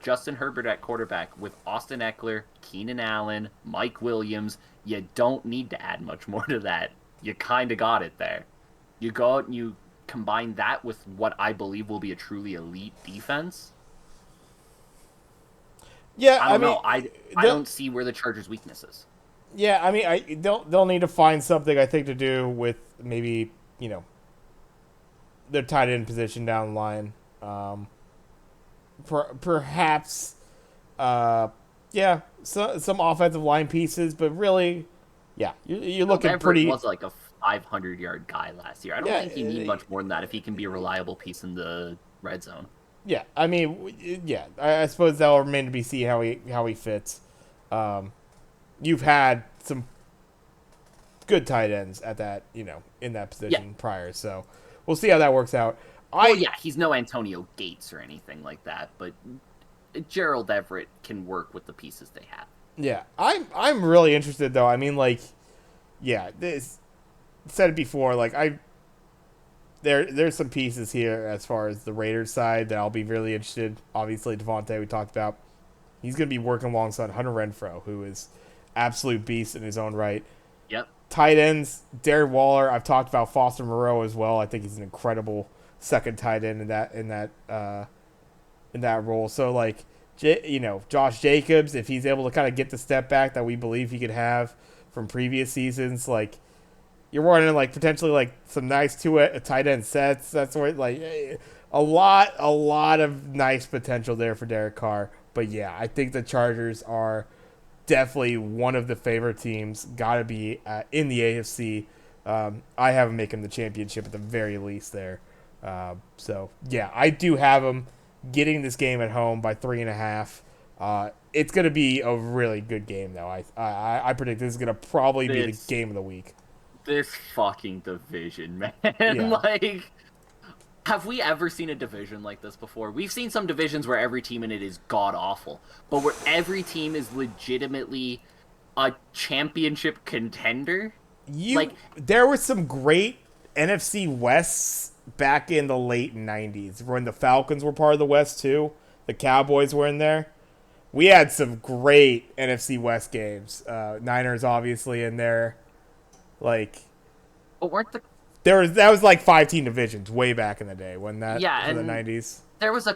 Justin Herbert at quarterback with Austin Eckler, Keenan Allen, Mike Williams. You don't need to add much more to that. You kind of got it there. You go out and you combine that with what I believe will be a truly elite defense.
Yeah,
I
I
don't
mean,
know. I
they'll-
don't see where the Chargers' weakness is.
yeah, I mean, they'll need to find something I think to do with maybe their tight end position down the line. Perhaps, yeah, some offensive line pieces, but really, yeah, you're
Gerald
looking
Everett
pretty.
was like a 500-yard guy last year. I don't
Yeah,
think you need much more than that if he can be a reliable piece in the red zone.
yeah. I mean, yeah. I suppose that'll remain to be seen how he fits. You've had some good tight ends at that, in that
Yeah.
position prior. So we'll see how that works out.
Well, yeah, he's no Antonio Gates or anything like that, but Gerald Everett can work with the pieces they have.
Yeah, I'm really interested though. I mean, like, yeah, this said it before. Like, there's some pieces here as far as the Raiders side that I'll be really interested. Obviously, Devontae we talked about. He's going to be working alongside Hunter Renfrow, who is absolute beast in his own right.
Yep.
Tight ends, Darren Waller. I've talked about Foster Moreau as well. I think he's an incredible second tight end in that role. So like, Josh Jacobs, if he's able to kind of get the step back that we believe he could have from previous seasons, like you're running like potentially like some nice tight end sets. That's where like a lot of nice potential there for Derek Carr. But yeah, I think the Chargers are definitely one of the favorite teams. Got to be in the AFC. I have them making the championship at the very least there. So yeah, I do have them getting this game at home by 3.5. It's going to be a really good game though. I predict this is going to probably be the game of the week.
This fucking division, man.
Yeah.
Like, have we ever seen a division like this before? We've seen some divisions where every team in it is god awful, but where every team is legitimately a championship contender.
There were some great NFC Wests back in the late 90s when the Falcons were part of the West too. The Cowboys were in there. We had some great NFC West games. Niners obviously in there. Like,
but weren't
that was like 5-team divisions way back in the day when that for the 90s.
There was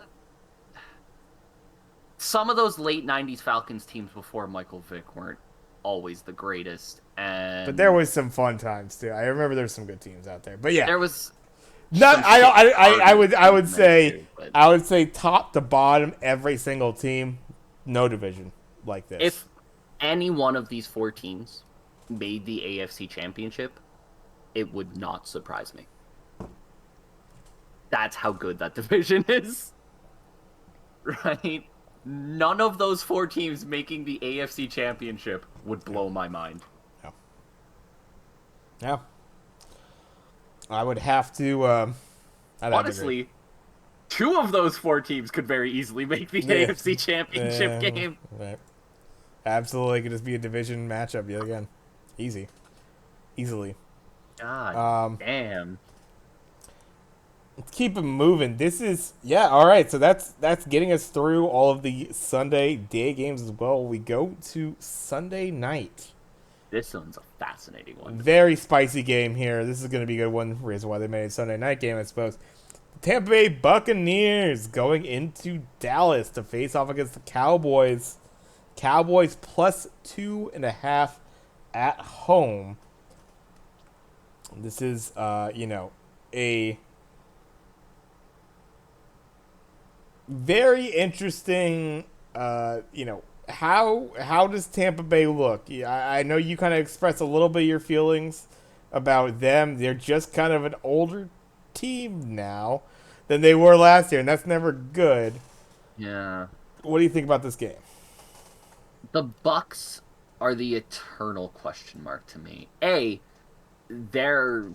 some of those late 90s Falcons teams before Michael Vick weren't always the greatest,
but there was some fun times too. I remember there was some good teams out there. But yeah,
there was
I would say top to bottom every single team, no division like this.
If any one of these four teams made the AFC Championship, it would not surprise me. That's how good that division is. Right? None of those four teams making the AFC Championship would blow my mind.
Yeah. I would have to
honestly, two of those four teams could very easily make the AFC Championship game.
Right. Absolutely, could just be a division matchup yet again. Easily.
God damn.
Let's keep it moving. This is all right. So that's getting us through all of the Sunday day games as well. We go to Sunday night.
This one's a fascinating one to me.
Very spicy game here. This is going to be a good one. Reason why they made it Sunday night game, I suppose. Tampa Bay Buccaneers going into Dallas to face off against the Cowboys. Cowboys plus 2.5 at home. This is, a very interesting, how does Tampa Bay look? Yeah, I know you kind of expressed a little bit of your feelings about them. They're just kind of an older team now than they were last year, and that's never good.
Yeah.
What do you think about this game?
The Bucks are the eternal question mark to me. Their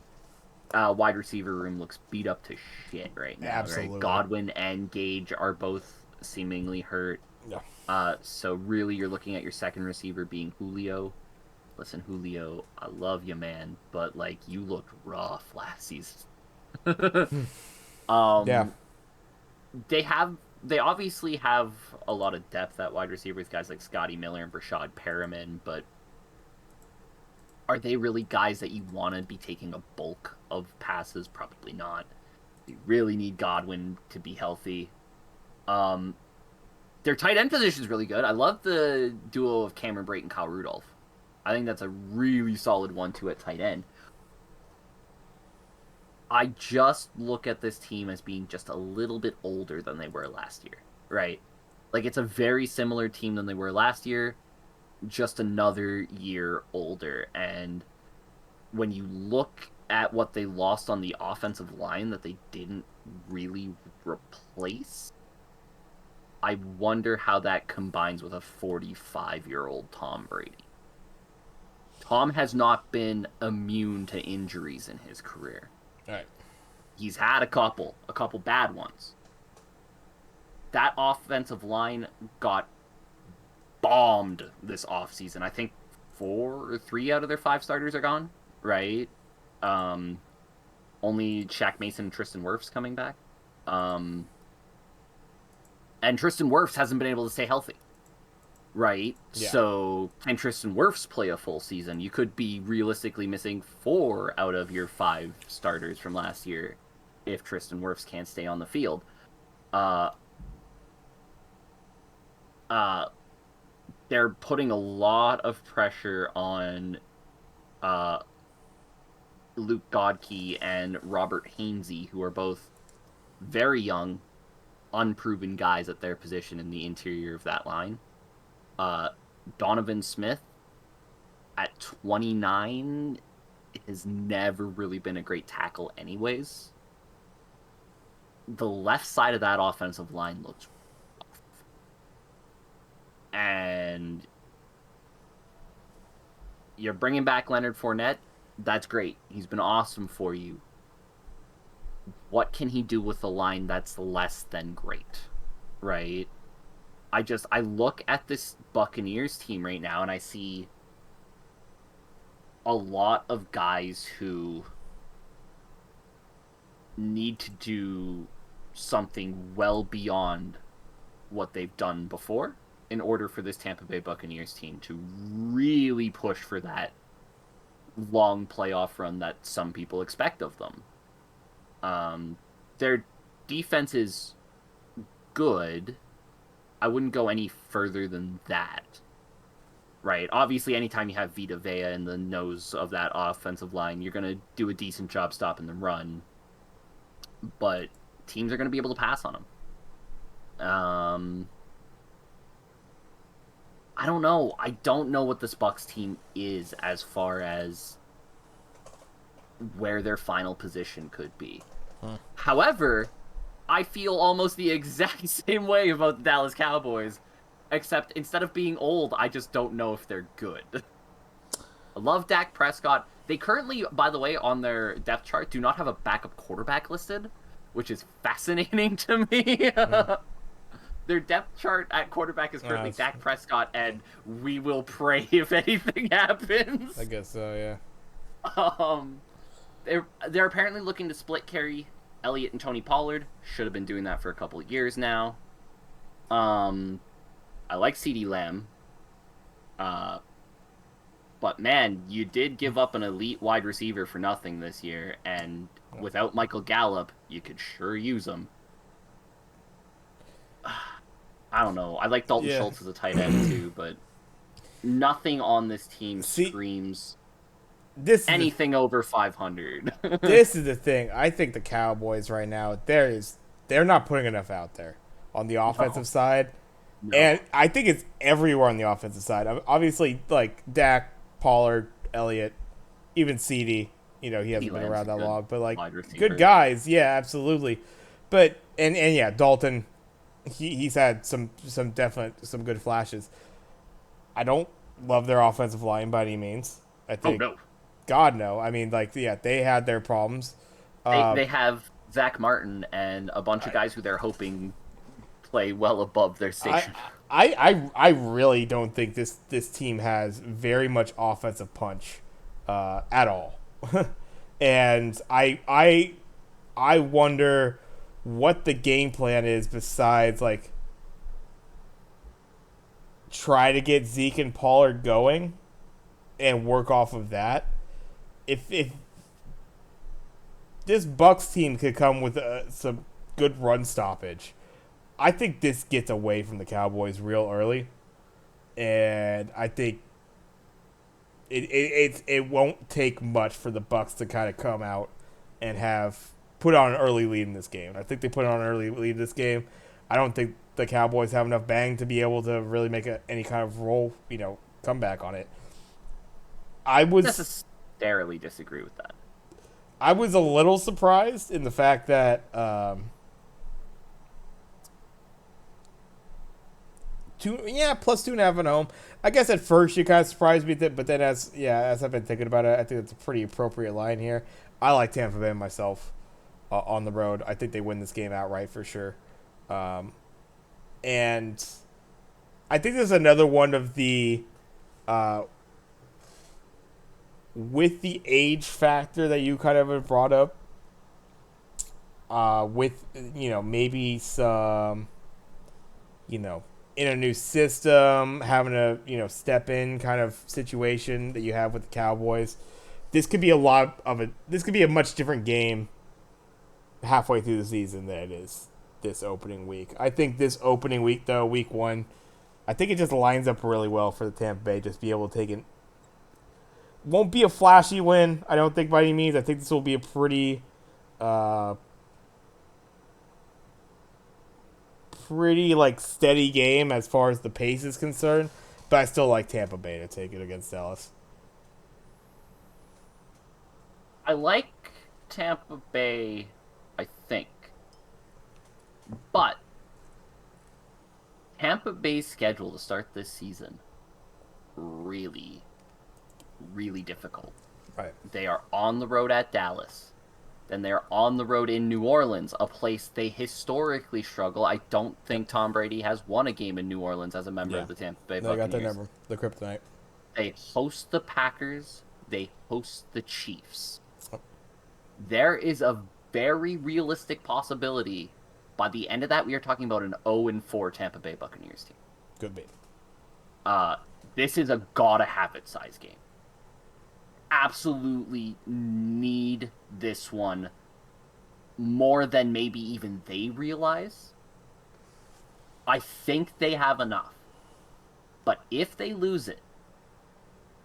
wide receiver room looks beat up to shit right now.
Absolutely.
Right? Godwin and Gage are both seemingly hurt.
Yeah.
So really, you're looking at your second receiver being Julio. Listen, Julio, I love you, man, but like you looked rough last season.
Yeah.
They obviously have a lot of depth at wide receiver with guys like Scotty Miller and Rashad Perriman, but are they really guys that you want to be taking a bulk of passes? Probably not. You really need Godwin to be healthy. Their tight end position is really good. I love the duo of Cameron Brate and Kyle Rudolph. I think that's a really solid 1-2 at tight end. I just look at this team as being just a little bit older than they were last year, right? Like, it's a very similar team than they were last year, just another year older. And when you look at what they lost on the offensive line that they didn't really replace, I wonder how that combines with a 45-year-old Tom Brady. Tom has not been immune to injuries in his career.
All right.
He's had a couple bad ones. That offensive line got bombed this offseason. I think 4 or 3 out of their 5 starters are gone, right? Only Shaq Mason and Tristan Wirfs coming back. And Tristan Wirfs hasn't been able to stay healthy, right?
Yeah.
So, can Tristan Wirfs play a full season? You could be realistically missing 4 out of your 5 starters from last year if Tristan Wirfs can't stay on the field. They're putting a lot of pressure on Luke Godke and Robert Hainsey, who are both very young, unproven guys at their position in the interior of that line. Donovan Smith, at 29, has never really been a great tackle anyways. The left side of that offensive line looks rough. And you're bringing back Leonard Fournette. That's great. He's been awesome for you. What can he do with a line that's less than great, right? I look at this Buccaneers team right now and I see a lot of guys who need to do something well beyond what they've done before in order for this Tampa Bay Buccaneers team to really push for that long playoff run that some people expect of them. Their defense is good. I wouldn't go any further than that. Right? Obviously, anytime you have Vita Vea in the nose of that offensive line, you're going to do a decent job stopping the run. But teams are going to be able to pass on them. I don't know. I don't know what this Bucs team is as far as where their final position could be. However, I feel almost the exact same way about the Dallas Cowboys, except instead of being old, I just don't know if they're good. I love Dak Prescott. They currently, by the way, on their depth chart, do not have a backup quarterback listed, which is fascinating to me. Their depth chart at quarterback is currently Dak Prescott, and we will pray if anything happens.
I guess so, yeah.
They're apparently looking to split carry Elliott and Tony Pollard should have been doing that for a couple of years now. Um, I like CeeDee Lamb. Uh, but man, you did give up an elite wide receiver for nothing this year, and without Michael Gallup, you could sure use him. I don't know. I like Dalton
Yeah.
Schultz as a tight end too, but nothing on this team
See,
screams
this is the
anything over 500.
this is the thing. I think the Cowboys right now, they're not putting enough out there on the offensive
No,
side.
no.
And I think it's everywhere on the offensive side. Obviously, like Dak, Pollard, Elliott, even CD. He hasn't been
Lamb's
around
a
that
good
long, but like
wide
good
receiver.
guys, yeah, absolutely. But and yeah, Dalton, he's had some definite some good flashes. I don't love their offensive line by any means. I
Oh
think
no,
God no. I mean, like yeah, they had their problems.
they
Uh,
they have Zach Martin and a bunch of
I,
guys who they're hoping play well above their
I
station.
I really don't think this team has very much offensive punch at all, and I wonder what the game plan is besides like try to get Zeke and Pollard going and work off of that. If this Bucks team could come with some good run stoppage, I think this gets away from the Cowboys real early, and I think it won't take much for the Bucks to kind of come out and have put on an early lead in this game. I think they put on an early lead in this game. I don't think the Cowboys have enough bang to be able to really make any kind of roll, comeback on it. I was
Necessarily disagree with that.
I was a little surprised in the fact that plus 2.5 at home. I guess at first you kind of surprised me, but then as I've been thinking about it, I think it's a pretty appropriate line here. I like Tampa Bay myself on the road. I think they win this game outright for sure, and I think there's another one of the uh, with the age factor that you kind of have brought up. With maybe some you know, in a new system, having a step in kind of situation that you have with the Cowboys. This could be a lot of it. This could be a much different game halfway through the season than it is this opening week. I think this opening week though, week one, I think it just lines up really well for the Tampa Bay. Just be able to take it. Won't be a flashy win, I don't think by any means. I think this will be a uh, pretty like steady game as far as the pace is concerned. But I still like Tampa Bay to take it against Dallas.
I like Tampa Bay, I think, but Tampa Bay's schedule to start this season really, really difficult.
Right.
They are on the road at Dallas. Then they're on the road in New Orleans, a place they historically struggle. I don't think Tom Brady has won a game in New Orleans as a member
Yeah.
of the Tampa Bay
No, I got that
Buccaneers.
number. The Kryptonite.
They host the Packers. They host the Chiefs. There is a very realistic possibility by the end of that we are talking about an 0-4 Tampa Bay Buccaneers team.
Could be.
Uh, this is a gotta have it size game. Absolutely need this one more than maybe even they realize. I think they have enough. But if they lose it,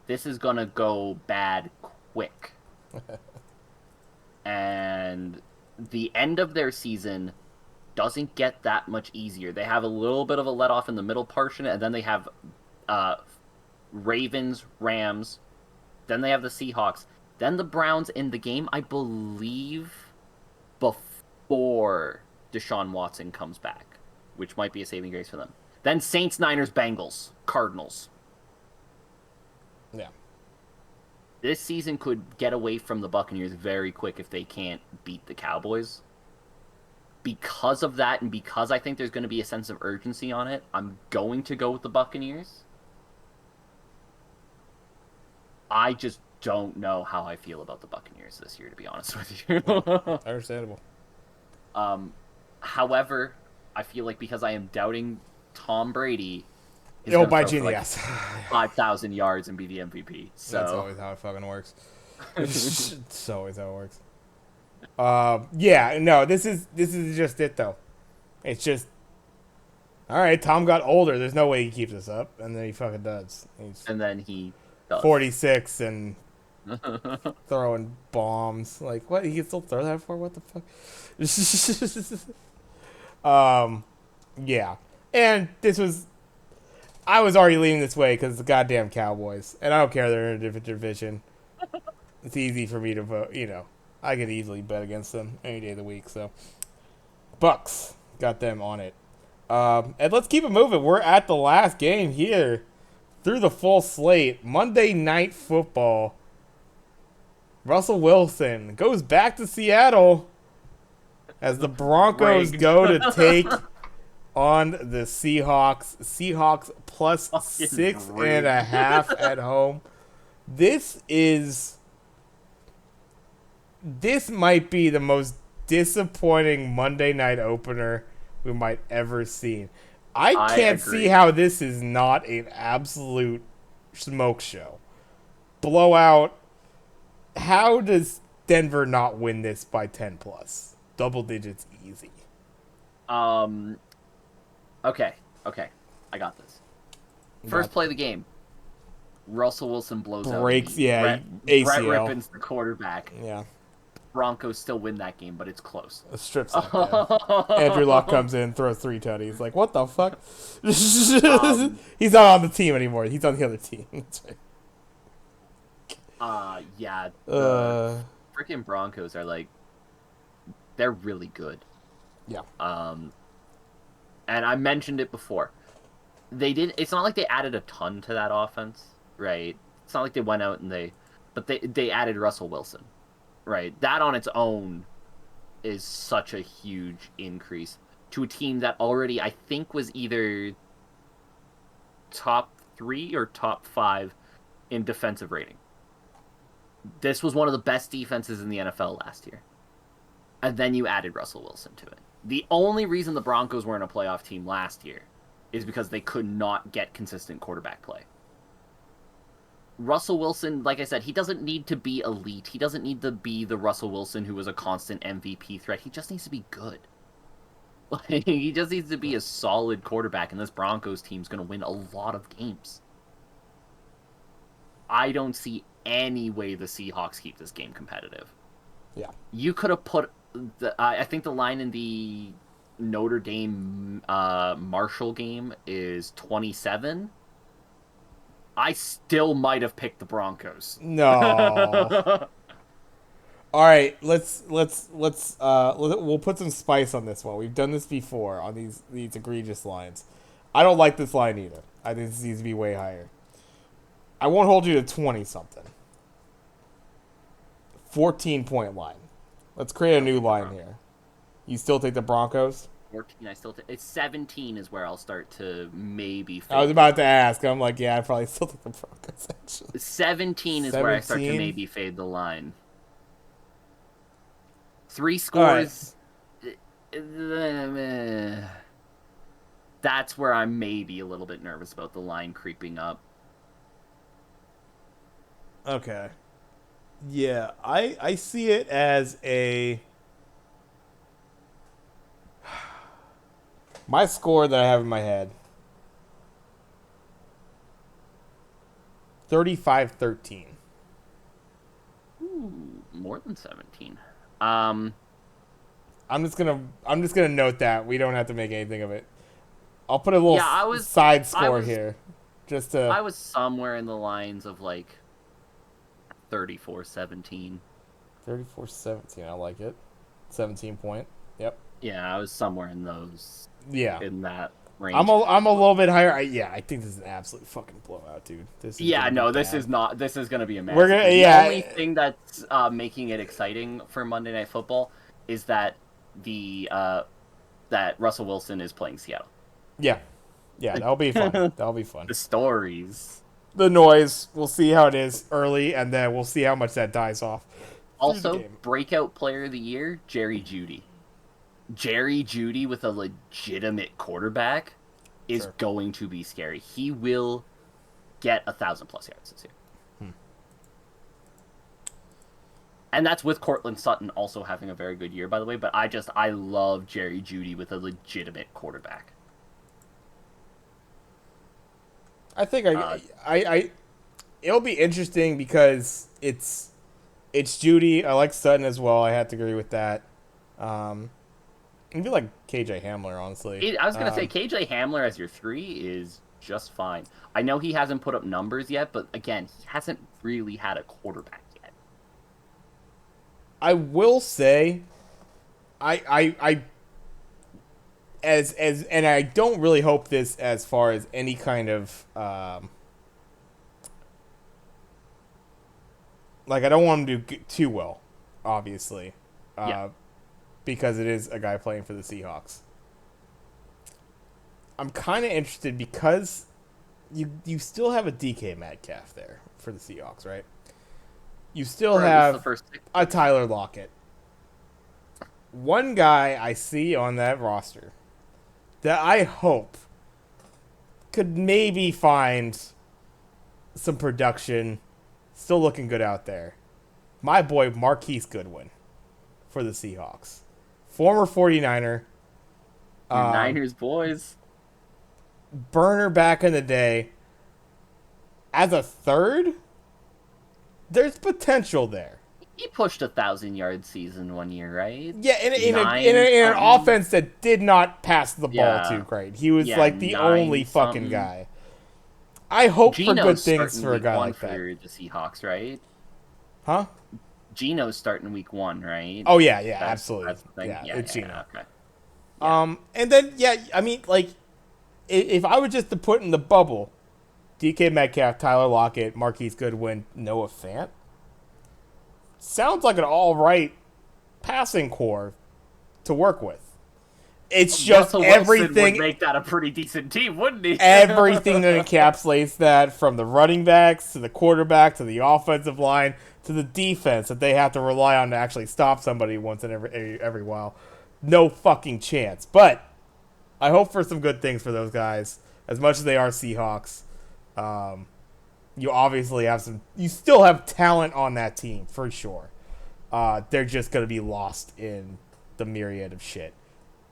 this is gonna go bad quick. And the end of their season doesn't get that much easier. They have a little bit of a let off in the middle portion, and then they have uh, Ravens, Rams, then they have the Seahawks, then the Browns in the game, I believe, before Deshaun Watson comes back, which might be a saving grace for them. Then Saints, Niners, Bengals, Cardinals.
Yeah.
This season could get away from the Buccaneers very quick if they can't beat the Cowboys. Because of that, and because I think there's going to be a sense of urgency on it, I'm going to go with the Buccaneers. I just don't know how I feel about the Buccaneers this year, to be honest with you.
Understandable.
However, I feel like because I am doubting Tom Brady, he's
Oh,
going to
by
throw for
Genie,
like
yes.
5,000 yards and be the MVP.
That's
So,
always how it fucking works. It's always how it works. Yeah, no, this is just it though. It's just all right. Tom got older. There's no way he keeps this up, and then he fucking does. He's
and then he does.
46 and throwing bombs. Like what? He can still throw that for? What the fuck? Yeah. And this was. I was already leaning this way because the goddamn Cowboys, and I don't care they're in a different division. It's easy for me to vote. I could easily bet against them any day of the week. So, Bucks got them on it. And let's keep it moving. We're at the last game here through the full slate. Monday Night Football. Russell Wilson goes back to Seattle as the Broncos go to take on the Seahawks. Seahawks plus 6.5 at home. This might be the most disappointing Monday night opener we might ever see. I can't see how this is not an absolute smoke show. Blowout. How does Denver not win this by 10 plus? Double digits easy.
Okay. I got this. First play of the game. Russell Wilson blows
breaks,
out.
Yeah,
Brett
ACL.
Rippon's the quarterback.
Yeah.
Broncos still win that game, but it's close.
A strip sack. Andrew Luck comes in, throws 3 tutties. Like, what the fuck? He's not on the team anymore. He's on the other team. That's right.
Yeah. The freaking Broncos are like, they're really good.
Yeah.
And I mentioned it before. It's not like they added a ton to that offense, right? It's not like they went out and but they added Russell Wilson, right? That on its own is such a huge increase to a team that already, I think, was either top 3 or top 5 in defensive rating. This was one of the best defenses in the NFL last year. And then you added Russell Wilson to it. The only reason the Broncos weren't a playoff team last year is because they could not get consistent quarterback play. Russell Wilson, like I said, he doesn't need to be elite. He doesn't need to be the Russell Wilson who was a constant MVP threat. He just needs to be good. He just needs to be a solid quarterback, and this Broncos team's going to win a lot of games. I don't see any way the Seahawks keep this game competitive.
Yeah.
You could have put I think the line in the Notre Dame Marshall game is 27. I still might have picked the Broncos.
No. All right, we'll put some spice on this one. We've done this before on these egregious lines. I don't like this line either. I think this needs to be way higher. I won't hold you to 20 something. 14-point line. Let's create a new line here. You still take the Broncos?
14, I still take. It's 17 is where I'll start to maybe.
I was about to ask. I'm like, yeah, I'd probably still take the Broncos, actually.
17 is where I start to
17?
maybe fade the line. 3 scores. Right. That's where I'm maybe a little bit nervous about the line creeping up.
Okay. Yeah, I see it as a... My score that I have in my head. 35-13.
Ooh, more than 17.
I'm just gonna note that we don't have to make anything of it. I'll put a little side score here, just to.
I was somewhere in the lines of like 34-17.
34-17. I like it. 17 point. Yep.
Yeah, I was somewhere in those.
Yeah.
In that range.
I'm a little bit higher. I think this is an absolute fucking blowout, dude.
This is not. This is gonna be a mess.
The
only thing that's making it exciting for Monday Night Football is that that Russell Wilson is playing Seattle.
Yeah, that'll be fun. That'll be fun.
The stories,
the noise. We'll see how it is early, and then we'll see how much that dies off.
Also, breakout player of the year, Jerry Jeudy. Jerry Jeudy with a legitimate quarterback is
Sure.
going to be scary. He will get 1,000+ yards this year. And that's with Cortland Sutton also having a very good year, by the way. But I love Jerry Jeudy with a legitimate quarterback.
I think
Uh,
it'll be interesting because it's Judy. I like Sutton as well. I have to agree with that. I feel like KJ Hamler, honestly.
I was gonna say KJ Hamler as your 3 is just fine. I know he hasn't put up numbers yet, but again, he hasn't really had a quarterback yet.
I will say, I as and I don't really hope this as far as any kind of like I don't want him to do too well, obviously,
Yeah,
because it is a guy playing for the Seahawks. I'm kind of interested because you still have a DK Metcalf there for the Seahawks, right? You still
for at least the
have
first 6.
a Tyler Lockett. One guy I see on that roster that I hope could maybe find some production, still looking good out there. My boy Marquise Goodwin for the Seahawks. Former 49er,
Your Niners boys.
burner back in the day. As a third, there's potential there.
He pushed 1,000-yard season one year, right?
Yeah,
Nine
in an
something.
offense that did not pass the ball too
Yeah,
great. He was
yeah,
like the only
nine
fucking
something.
guy. I hope for good
Gino's
things
starting
for a
week
guy
one
like
for
that.
the Seahawks, right?
Huh?
Gino's starting week 1, right?
Oh yeah, yeah,
That's
absolutely.
that's the thing.
Yeah,
Yeah,
it's
yeah, yeah.
Gino.
Okay. Yeah.
And then yeah, I mean like if I were just to put in the bubble, DK Metcalf, Tyler Lockett, Marquise Goodwin, Noah Fant, sounds like an all right passing core to work with. It's just
Russell Wilson would
everything
make that a pretty decent team, wouldn't he?
everything that encapsulates that, from the running backs to the quarterback to the offensive line to the defense that they have to rely on to actually stop somebody once in every while. No fucking chance. But I hope for some good things for those guys. As much as they are Seahawks, you obviously have some. You still have talent on that team for sure. They're just gonna be lost in the myriad of shit.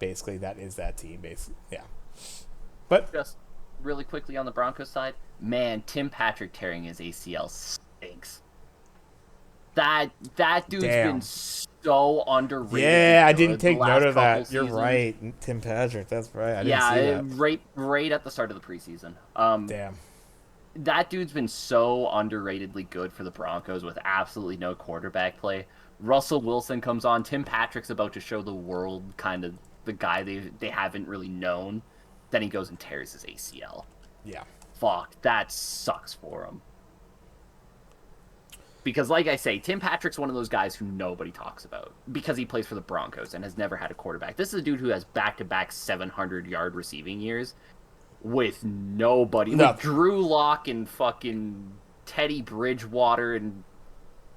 Basically, that is that team. Basically, yeah. But
Just really quickly on the Broncos side, man, Tim Patrick tearing his ACL stinks. That dude's been
damn.
so underrated.
Yeah, I didn't
The
take note
last
of
couple
that. You're
seasons.
right. Tim Patrick, that's right. I didn't
Yeah,
see that.
right at the start of the preseason.
Damn.
That dude's been so underratedly good for the Broncos with absolutely no quarterback play. Russell Wilson comes on. Tim Patrick's about to show the world kind of the guy they haven't really known. Then he goes and tears his ACL.
Yeah.
Fuck, that sucks for him. Because, like I say, Tim Patrick's one of those guys who nobody talks about because he plays for the Broncos and has never had a quarterback. This is a dude who has back-to-back 700-yard receiving years with nobody. Like
Nothing.
Drew Lock and fucking Teddy Bridgewater and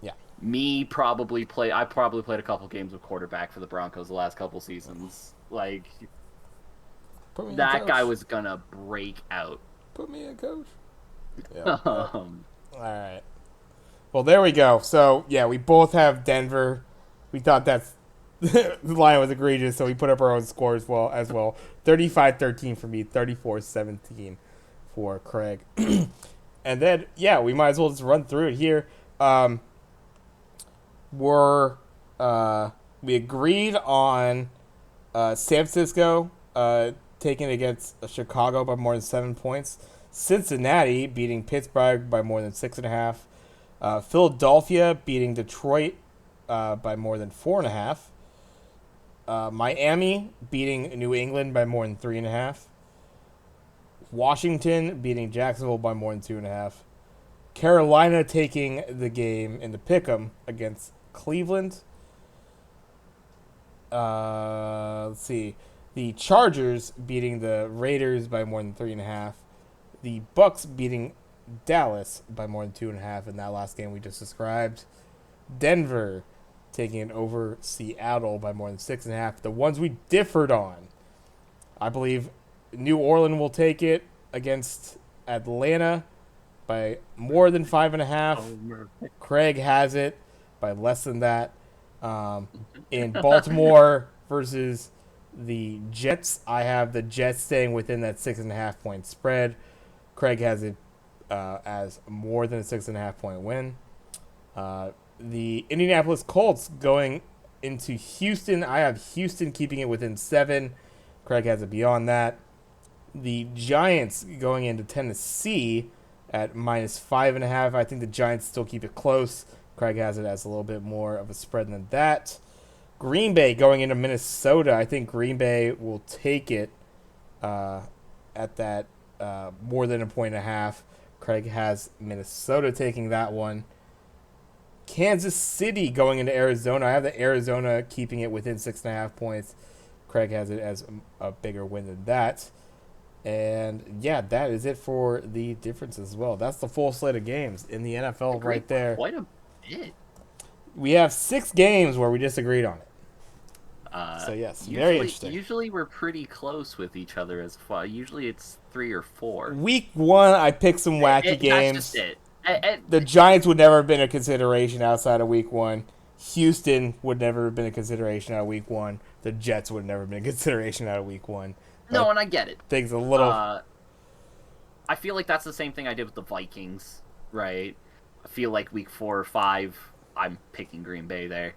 Yeah.
me probably play. I probably played a couple games with quarterback for the Broncos the last couple seasons. Like,
Put me in,
that
coach.
guy was gonna break out.
Put me in, coach. Yeah. All
Um,
right. Well, there we go. So, yeah, we both have Denver. We thought that's the line was egregious, so we put up our own score as well. 35-13 for me, 34-17 for Craig. And then, yeah, we might as well just run through it here. We agreed on San Francisco taking against Chicago by more than 7 points. Cincinnati beating Pittsburgh by more than 6.5. Philadelphia beating Detroit by more than 4.5. Miami beating New England by more than 3.5. Washington beating Jacksonville by more than 2.5. Carolina taking the game in the pick'em against Cleveland. Let's see. The Chargers beating the Raiders by more than 3.5. The Bucks beating Dallas by more than 2.5 in that last game we just described. Denver taking it over Seattle by more than 6.5. The ones we differed on, I believe New Orleans will take it against Atlanta by more than 5.5. Craig has it by less than that. In Baltimore versus the Jets, I have the Jets staying within that 6.5 point spread. Craig has it as more than a 6.5 point win. The Indianapolis Colts going into Houston. I have Houston keeping it within 7. Craig has it beyond that. The Giants going into Tennessee at minus 5.5. I think the Giants still keep it close. Craig has it as a little bit more of a spread than that. Green Bay going into Minnesota. I think Green Bay will take it at that more than 1.5. Craig has Minnesota taking that one. Kansas City going into Arizona. I have the Arizona keeping it within 6.5 points. Craig has it as a bigger win than that. And yeah, that is it for the differences as well. That's the full slate of games in the NFL right there.
Quite a bit.
We have 6 games where we disagreed on it. So yes, very interesting.
Usually we're pretty close with each other as far. Usually it's 3 or 4.
Week 1, I picked some wacky games.
That's just it.
The Giants would never have been a consideration outside of Week 1. Houston would never have been a consideration out of Week 1. The Jets would never have been a consideration out of Week 1.
No, and I get it.
Things a little.
I feel like that's the same thing I did with the Vikings, right? I feel like Week 4 or 5, I'm picking Green Bay there.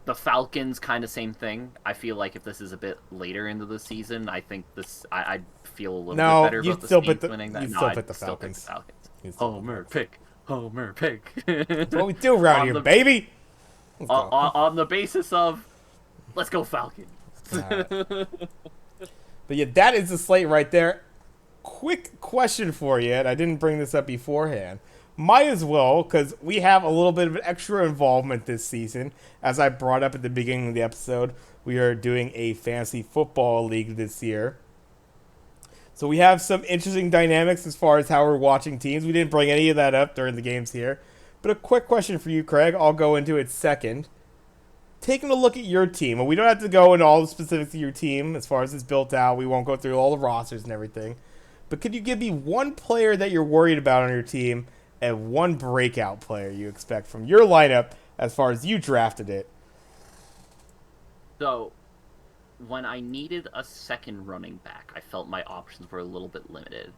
The Falcons, kind of same thing. I feel like if this is a bit later into the season, I think I'd feel a little bit better about the Saints winning that.
Still pick the Falcons.
Homer pick.
That's what we do around here, baby.
On the basis of, let's go Falcons.
Right. But yeah, that is the slate right there. Quick question for you, and I didn't bring this up beforehand. Might as well, because we have a little bit of an extra involvement this season. As I brought up at the beginning of the episode, we are doing a fantasy football league this year. So we have some interesting dynamics as far as how we're watching teams. We didn't bring any of that up during the games here. But a quick question for you, Craig. I'll go into it second. Taking a look at your team, and we don't have to go into all the specifics of your team as far as it's built out. We won't go through all the rosters and everything. But could you give me one player that you're worried about on your team and one breakout player you expect from your lineup as far as you drafted it?
So, when I needed a second running back, I felt my options were a little bit limited.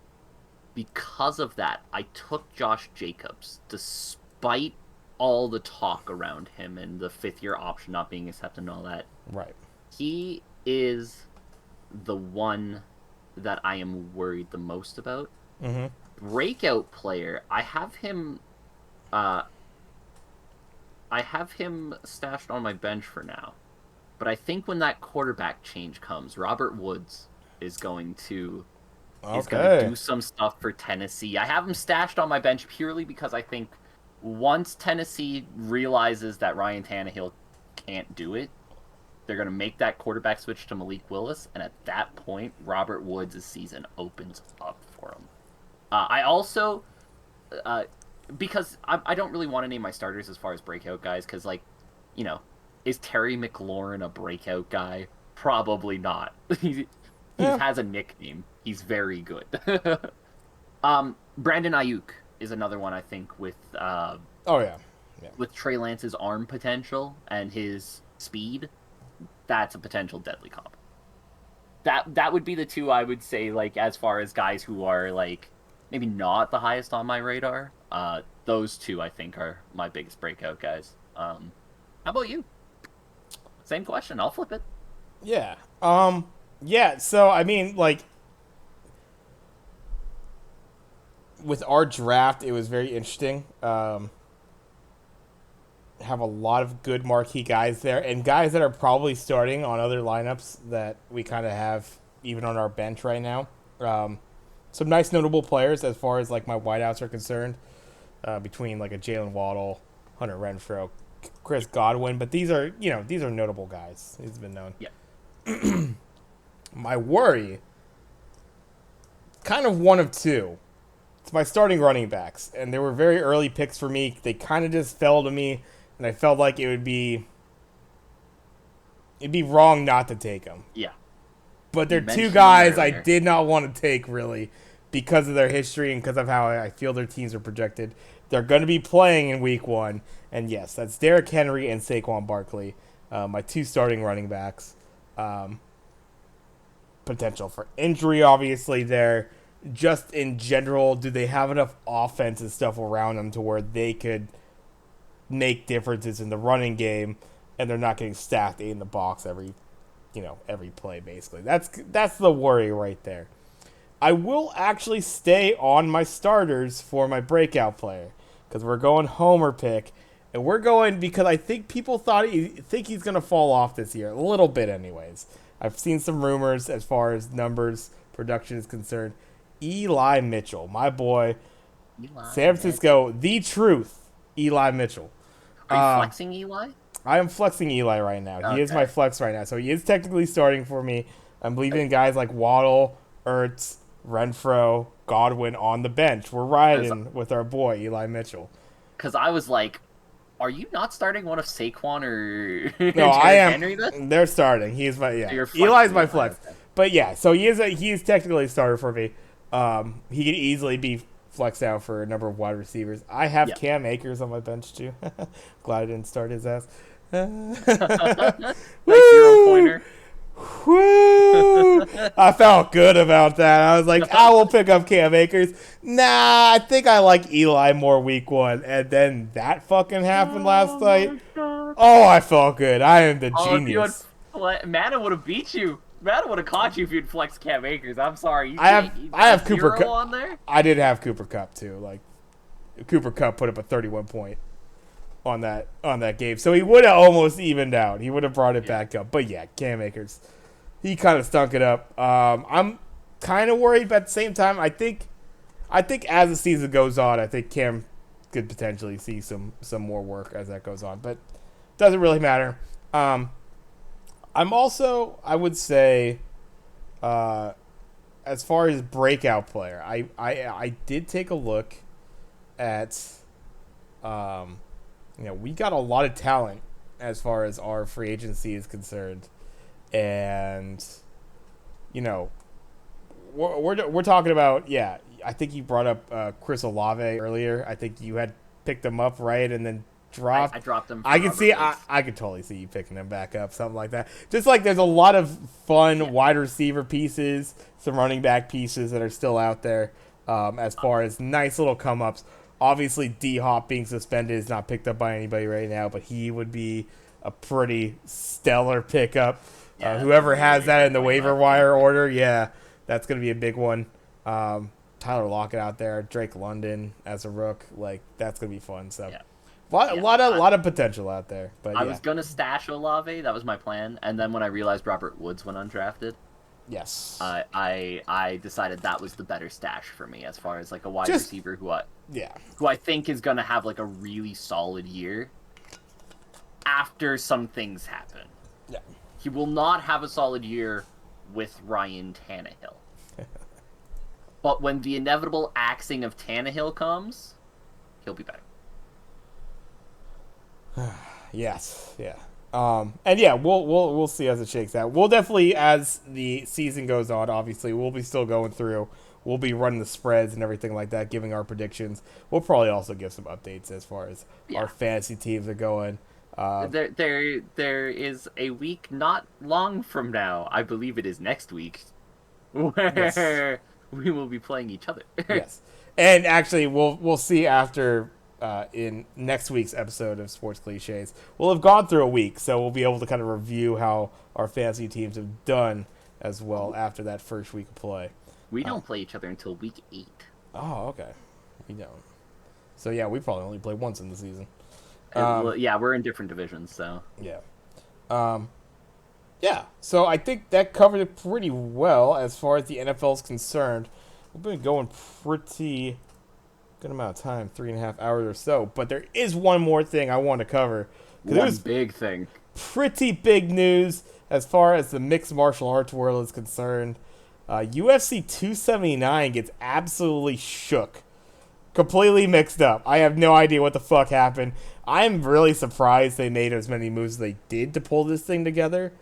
Because of that, I took Josh Jacobs, despite all the talk around him and the fifth-year option not being accepted and all that.
Right.
He is the one that I am worried the most about.
Mm-hmm.
Breakout player, I have him stashed on my bench for now. But I think when that quarterback change comes, Robert Woods is going to do some stuff for Tennessee. I have him stashed on my bench purely because I think once Tennessee realizes that Ryan Tannehill can't do it, they're going to make that quarterback switch to Malik Willis, and at that point, Robert Woods' season opens up for him. I also, because I don't really want to name my starters as far as breakout guys, because, is Terry McLaurin a breakout guy? Probably not. He has a nickname. He's very good. Brandon Ayuk is another one, I think, with with Trey Lance's arm potential and his speed. That's a potential deadly comp. That would be the two I would say, as far as guys who are, maybe not the highest on my radar. Those two, I think, are my biggest breakout guys. How about you? Same question. I'll flip it.
Yeah. So, I mean, with our draft, it was very interesting. Have a lot of good marquee guys there, and guys that are probably starting on other lineups that we kind of have even on our bench right now. Some nice notable players as far as my wideouts are concerned, between a Jalen Waddle, Hunter Renfrow, Chris Godwin, but these are notable guys. These have been known.
Yeah.
My worry, kind of one of two. It's my starting running backs, and they were very early picks for me. They kind of just fell to me and I felt like it'd be wrong not to take him.
Yeah.
But
You
they're two
mentioned them
guys I
earlier.
did not want to take, really, because of their history and because of how I feel their teams are projected. They're going to be playing in week 1. And yes, that's Derrick Henry and Saquon Barkley, my 2 starting running backs. Potential for injury, obviously, there. Just in general, do they have enough offense and stuff around them to where they could make differences in the running game and they're not getting stacked in the box every play, basically. That's the worry right there. I will actually stay on my starters for my breakout player because we're going homer pick, and we're going because I think people think he's going to fall off this year a little bit, anyways. I've seen some rumors as far as numbers, production is concerned. Eli Mitchell, my boy, San Francisco, the truth. Eli Mitchell.
Are you flexing Eli?
I am flexing Eli right now. He is
Okay.
my flex right now. So he is technically starting for me. I'm leaving guys like Waddle, Ertz, Renfro, Godwin on the bench. We're riding with our boy, Eli Mitchell.
Because I was like, are you not starting one of Saquon or
No, I am.
Henry then?
They're starting. He is my, yeah.
So you're flexing
Eli's my
Eli,
flex.
okay.
But yeah, so he is technically a starter for me. He could easily be flexed out for a number of wide receivers. I have Cam Akers on my bench too. Glad I didn't start his ass.
Nice 0-pointer.
Woo! I felt good about that. I was like, I will pick up Cam Akers. Nah, I think I like Eli more week 1. And then that fucking happened last night. Oh, I felt good. I am the genius.
Mana would have beat you. Mana would have caught you if you'd flex Cam Akers. I'm sorry.
I have Cooper
Kupp
Cup
on there.
I did have Cooper Cup too. Like Cooper Cup put up a 31 point on that game. So he would have almost evened out. He would have brought it back up. But yeah, Cam Akers, he kind of stunk it up. I'm kind of worried, but at the same time, I think as the season goes on, I think Cam could potentially see some more work as that goes on. But doesn't really matter. I'm also, I would say, as far as breakout player, I did take a look at, we got a lot of talent as far as our free agency is concerned, and we're talking about, yeah. I think you brought up Chris Olave earlier. I think you had picked him up, right, and then dropped.
I dropped him.
I could totally see you picking him back up, something like that. Just like there's a lot of fun wide receiver pieces, some running back pieces that are still out there. As far as nice little come ups. Obviously, D-Hop being suspended is not picked up by anybody right now, but he would be a pretty stellar pickup. Whoever has that in the waiver wire order, yeah, that's going to be a big one. Tyler Lockett out there, Drake London as a rook, like that's going to be fun. So, a lot of potential out there. But
I was going to stash Olave. That was my plan. And then when I realized Robert Woods went undrafted,
yes,
I decided that was the better stash for me as far as like a wide receiver who I think is going to have like a really solid year after some things happen.
Yeah.
He will not have a solid year with Ryan Tannehill. But when the inevitable axing of Tannehill comes, he'll be better.
Yes, yeah. And yeah, we'll see as it shakes out. We'll definitely, as the season goes on, obviously, we'll be still going through. We'll be running the spreads and everything like that, giving our predictions. We'll probably also give some updates as far as our fantasy teams are going.
There is a week not long from now. I believe it is next week, where we will be playing each other.
Yes, and actually, we'll see after. In next week's episode of Sports Clichés, we'll have gone through a week, so we'll be able to kind of review how our fantasy teams have done as well after that first week of play.
We don't play each other until week 8.
Oh, okay. We don't. So yeah, we probably only play once in the season.
We're in different divisions, so
yeah. Yeah. So I think that covered it pretty well as far as the NFL is concerned. We've been going pretty good amount of time, 3.5 hours or so. But there is one more thing I want to cover.
One big thing.
Pretty big news as far as the mixed martial arts world is concerned. UFC 279 gets absolutely shook completely mixed up. I have no idea what the fuck happened. I'm really surprised they made as many moves as they did to pull this thing together.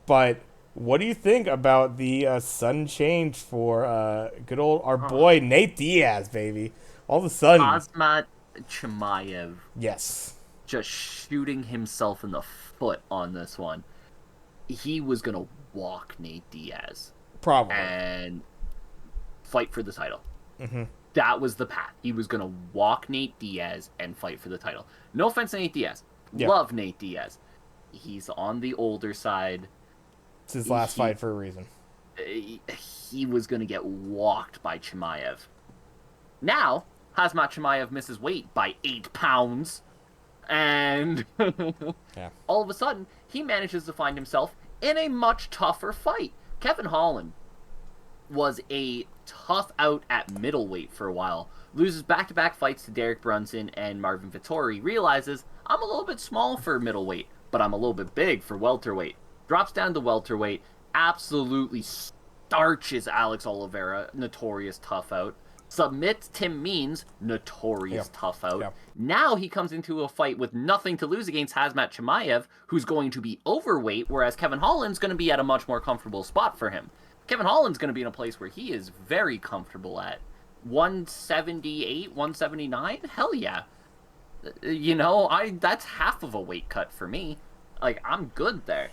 But what do you think about the sudden change for good old our boy Nate Diaz, baby? All of a sudden,
Asmat Chimaev
yes,
just shooting himself in the foot on this one. He was going to walk Nate Diaz
probably.
and fight for the title.
Mm-hmm.
That was the path. He was going to walk Nate Diaz and fight for the title. No offense to Nate Diaz.
Yeah.
Love Nate Diaz. He's on the older side.
It's his last fight for a reason.
He was going to get walked by Chimaev. Now, Khamzat Chimaev misses weight by 8 pounds. And all of a sudden, he manages to find himself in a much tougher fight. Kevin Holland was a tough out at middleweight for a while. Loses back-to-back fights to Derek Brunson and Marvin Vettori. Realizes, I'm a little bit small for middleweight, but I'm a little bit big for welterweight. Drops down to welterweight. Absolutely starches Alex Oliveira, notorious tough out. Submits Tim Means, notorious tough out.
Yep.
Now he comes into a fight with nothing to lose against Khamzat Chimaev, who's going to be overweight, whereas Kevin Holland's going to be at a much more comfortable spot for him. Kevin Holland's going to be in a place where he is very comfortable at. 178, 179? Hell yeah. That's half of a weight cut for me. Like, I'm good there.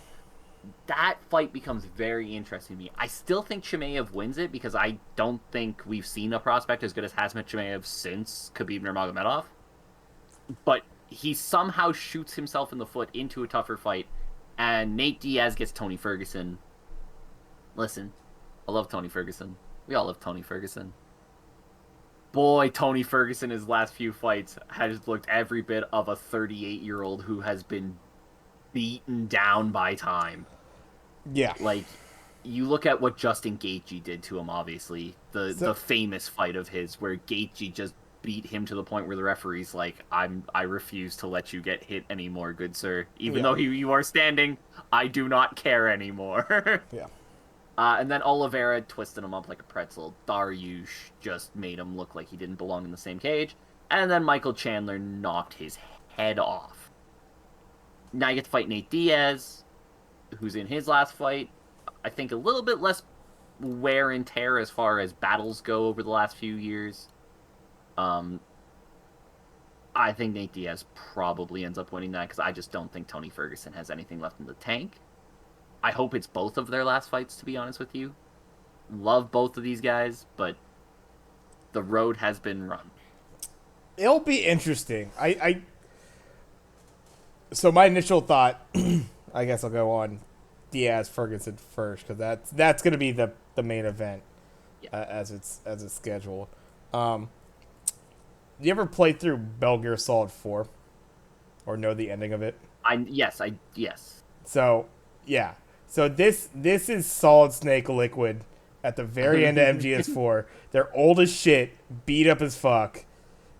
That fight becomes very interesting to me. I still think Chimaev wins it because I don't think we've seen a prospect as good as Khamzat Chimaev since Khabib Nurmagomedov. But he somehow shoots himself in the foot into a tougher fight, and Nate Diaz gets Tony Ferguson. Listen, I love Tony Ferguson. We all love Tony Ferguson. Boy, Tony Ferguson, his last few fights, has looked every bit of a 38-year-old who has been beaten down by time.
Yeah.
Like, you look at what Justin Gaethje did to him, obviously. The famous fight of his where Gaethje just beat him to the point where the referee's like, I refuse to let you get hit anymore, good sir. Even though you are standing, I do not care anymore.
Yeah.
And then Oliveira twisted him up like a pretzel. Dariush just made him look like he didn't belong in the same cage. And then Michael Chandler knocked his head off. Now you get to fight Nate Diaz, who's in his last fight. I think a little bit less wear and tear as far as battles go over the last few years. I think Nate Diaz probably ends up winning that because I just don't think Tony Ferguson has anything left in the tank. I hope it's both of their last fights, to be honest with you. Love both of these guys, but the road has been run.
It'll be interesting. So my initial thought, I guess I'll go on Diaz Ferguson first because that's going to be the main event as it's scheduled. You ever played through Metal Gear Solid 4 or know the ending of it?
Yes.
So yeah. So this is Solid Snake Liquid at the very end of MGS4. They're old as shit, beat up as fuck.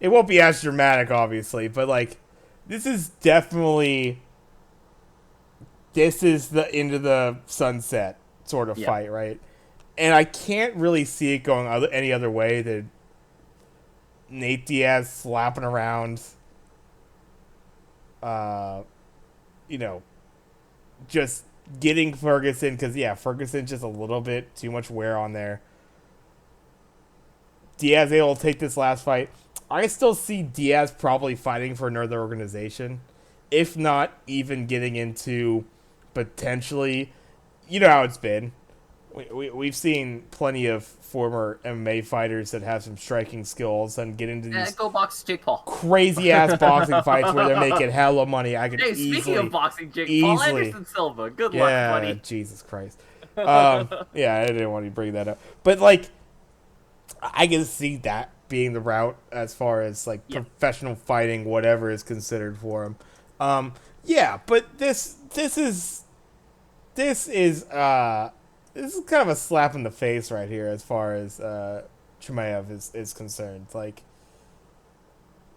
It won't be as dramatic, obviously, but like this is definitely the into the sunset sort of fight, right? And I can't really see it going any other way than Nate Diaz slapping around, just getting Ferguson, because, Ferguson's just a little bit too much wear on there. Diaz able to take this last fight. I still see Diaz probably fighting for another organization, if not even getting into potentially, you know how it's been. We've seen plenty of former MMA fighters that have some striking skills and get into these
go box Jake Paul.
Crazy ass boxing fights where they're making hella money. I could
speaking of boxing, Jake Paul, Anderson Silva, good luck, buddy.
Jesus Christ. I didn't want to bring that up, but like, I can see that being the route as far as like professional fighting, whatever is considered for him. But this is kind of a slap in the face right here as far as Chimaev is concerned. Like,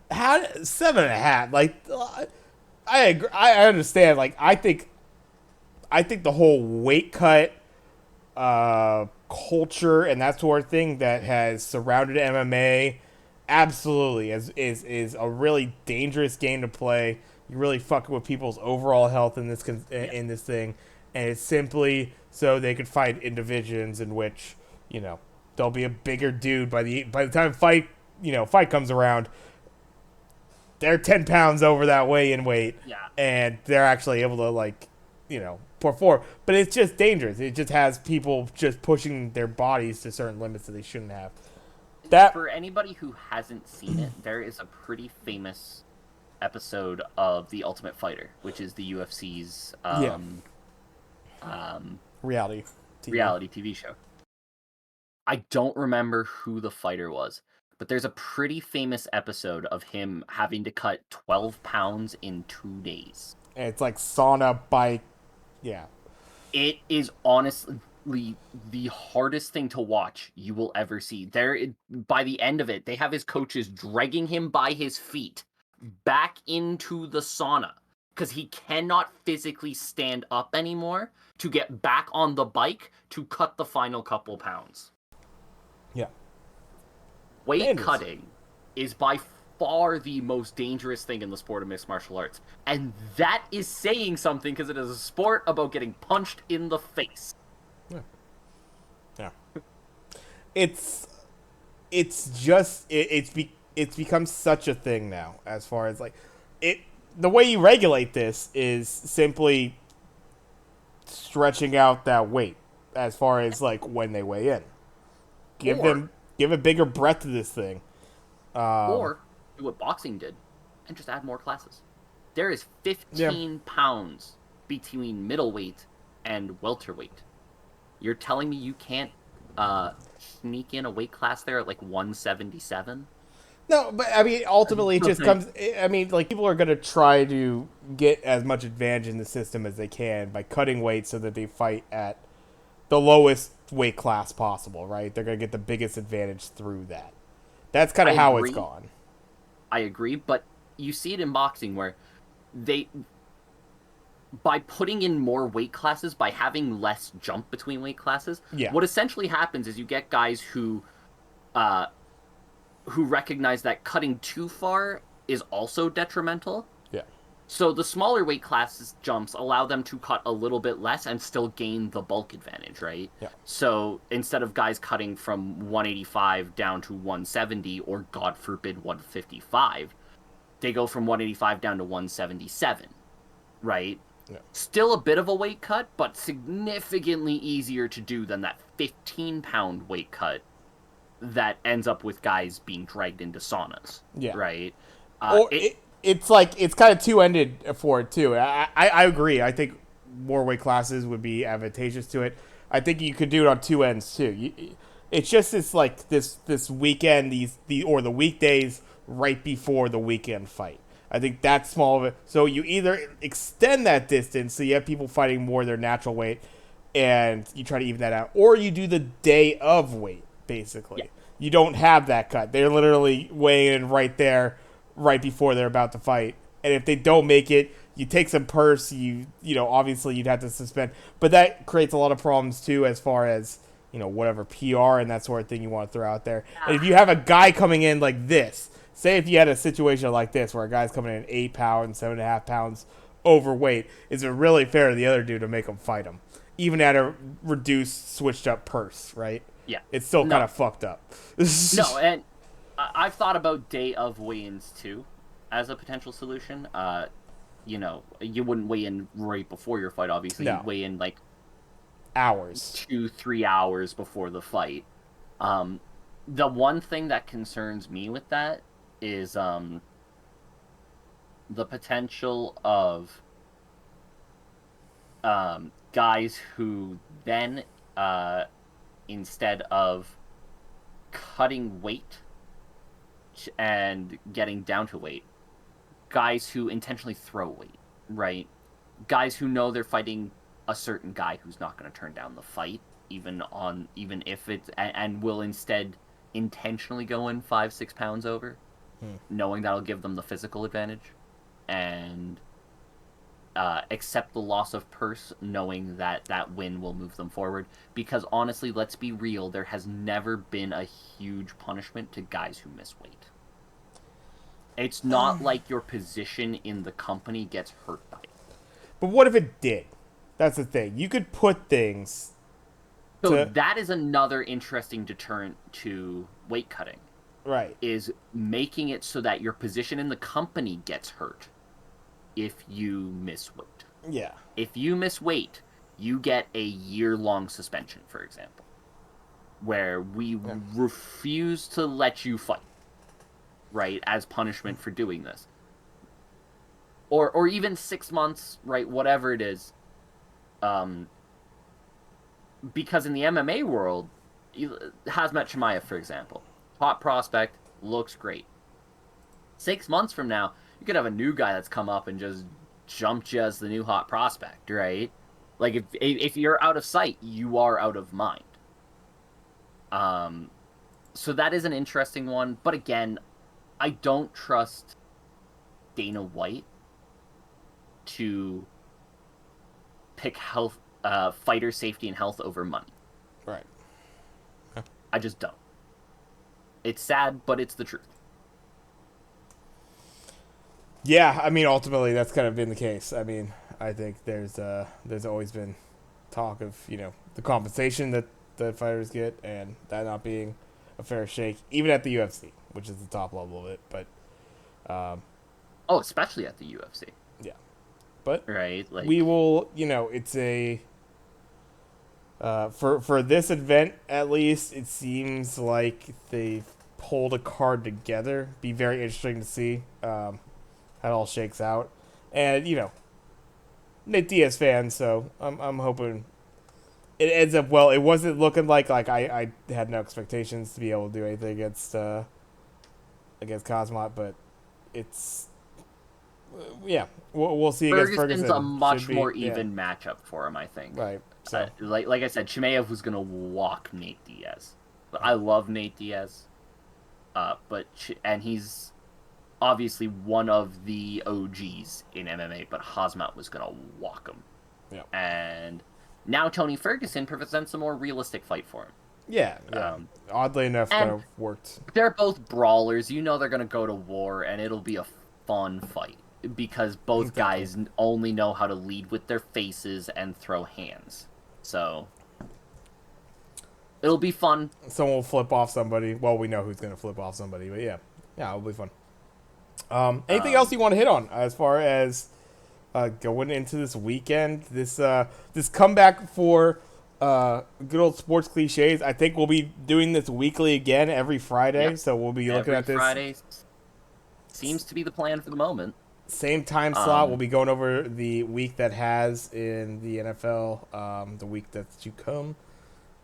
how 7.5? Like, I agree, I understand. Like, I think the whole weight cut culture and that sort of thing that has surrounded MMA absolutely is a really dangerous game to play. You're really fucking with people's overall health in
Yeah.
in this thing, and it's simply so they could fight in divisions in which there'll be a bigger dude by the time fight comes around. They're 10 pounds over that weigh-in weight,
Yeah.
and they're actually able to perform. But it's just dangerous. It just has people just pushing their bodies to certain limits that they shouldn't have. That
For anybody who hasn't seen it, there is a pretty famous episode of The Ultimate Fighter, which is the UFC's
yeah,
um,
reality TV.
reality TV show. I don't remember who the fighter was, but there's a pretty famous episode of him having to cut 12 pounds in 2 days.
And it's like sauna bike. Yeah,
It is honestly the hardest thing to watch you will ever see. By the end of it, they have his coaches dragging him by his feet back into the sauna because he cannot physically stand up anymore to get back on the bike to cut the final couple pounds.
yeah.
Weight
Dangerous.
cutting is by far the most dangerous thing in the sport of mixed martial arts. And that is saying something because it is a sport about getting punched in the face.
Yeah. Yeah. It's become such a thing now as far as it the way you regulate this is simply stretching out that weight as far as when they weigh in. Give
Or
them give a bigger breadth to this thing.
or do what boxing did and just add more classes. There is
Yeah.
15 pounds between middleweight and welterweight. You're telling me you can't sneak in a weight class there at like 177?
No, but I mean, ultimately, it just comes. I mean, people are going to try to get as much advantage in the system as they can by cutting weight so that they fight at the lowest weight class possible, right? They're going to get the biggest advantage through that. That's kind
I
of how it's
agree.
gone.
I agree, but you see it in boxing where they, by putting in more weight classes, by having less jump between weight classes,
Yeah.
what essentially happens is you get guys uh, who recognize that cutting too far is also detrimental.
Yeah.
So the smaller weight classes jumps allow them to cut a little bit less and still gain the bulk advantage, right?
Yeah.
So instead of guys cutting from 185 down to 170 or God forbid 155, they go from 185 down to 177, right?
Yeah.
Still a bit of a weight cut, but significantly easier to do than that 15-pound weight cut that ends up with guys being dragged into saunas,
Yeah.
right?
Or it's kind of two ended for it too. I agree. I think more weight classes would be advantageous to it. I think you could do it on two ends too. It's just this weekend or the weekdays right before the weekend fight. I think that's small of it. So you either extend that distance so you have people fighting more their natural weight, and you try to even that out, or you do the day of weight. Basically,
Yeah.
you don't have that cut. They're literally weighing in right there, right before they're about to fight. And if they don't make it, you take some purse. Obviously you'd have to suspend, but that creates a lot of problems too, as far as whatever PR and that sort of thing you want to throw out there. And if you have a guy coming in like this, say if you had a situation like this where a guy's coming in 8 pounds, 7.5 pounds overweight, is it really fair to the other dude to make him fight him, even at a reduced, switched up purse, right?
Yeah.
It's still kind of fucked up.
No, and I've thought about day of weigh-ins too as a potential solution. You wouldn't weigh in right before your fight, obviously.
No.
You'd weigh in like
hours.
2-3 hours before the fight. The one thing that concerns me with that is the potential of guys who then instead of cutting weight and getting down to weight, guys who intentionally throw weight, right? Guys who know they're fighting a certain guy who's not going to turn down the fight, even if it's, and will instead intentionally go in 5-6 pounds over, knowing that'll give them the physical advantage, and accept the loss of purse, knowing that win will move them forward. Because honestly, let's be real, there has never been a huge punishment to guys who miss weight. It's not like your position in the company gets hurt by it.
But what if it did? That's the thing. You could put things
So
to
that is another interesting deterrent to weight cutting,
right.
is making it so that your position in the company gets hurt if you miss weight.
Yeah.
If you miss weight, you get a year-long suspension, for example, where we
Yeah.
refuse to let you fight, right, as punishment for doing this. Or even 6 months, right, whatever it is. Because in the MMA world, Hazmat Chimaev, for example, hot prospect, looks great. 6 months from now, you could have a new guy that's come up and just jumped you as the new hot prospect, right? Like if you're out of sight, you are out of mind. Um, so that is an interesting one. But again, I don't trust Dana White to pick fighter safety and health over money.
Right.
I just don't. It's sad, but it's the truth.
Yeah, I mean, ultimately, that's kind of been the case. I mean, I think there's always been talk of the compensation that fighters get and that not being a fair shake, even at the UFC, which is the top level of it. But
Oh, especially at the UFC,
yeah, but
right? Like,
we will. It's a for this event at least. It seems like they pulled a card together. Be very interesting to see how it all shakes out, and Nate Diaz fan, so I'm hoping it ends up well. It wasn't looking like I had no expectations to be able to do anything against Cosmot, but it's yeah, we'll see against
Ferguson's a
Ferguson. Should
much
be
more
yeah,
even matchup for him, I think.
right. So
Like I said, Chimaev was gonna walk Nate Diaz, but I love Nate Diaz. And he's obviously one of the OGs in MMA, but Hazmat was gonna walk him.
yeah,
And now Tony Ferguson presents a more realistic fight for him.
yeah. Oddly enough, kind
And
of worked.
they're both brawlers. You know they're gonna go to war, and it'll be a fun fight because both
Definitely.
guys only know how to lead with their faces and throw hands. So it'll be fun.
Someone will flip off somebody. Well, we know who's going to flip off somebody, but yeah, it'll be fun. Anything else
Um,
you want to hit on as far as going into this weekend? This comeback for good old sports cliches. I think we'll be doing this weekly again every Friday.
yep.
So we'll be looking
Every
at this
Friday seems to be the plan for the moment.
same time slot. We'll
Um,
be going over the week that has in the NFL, the week that's to come.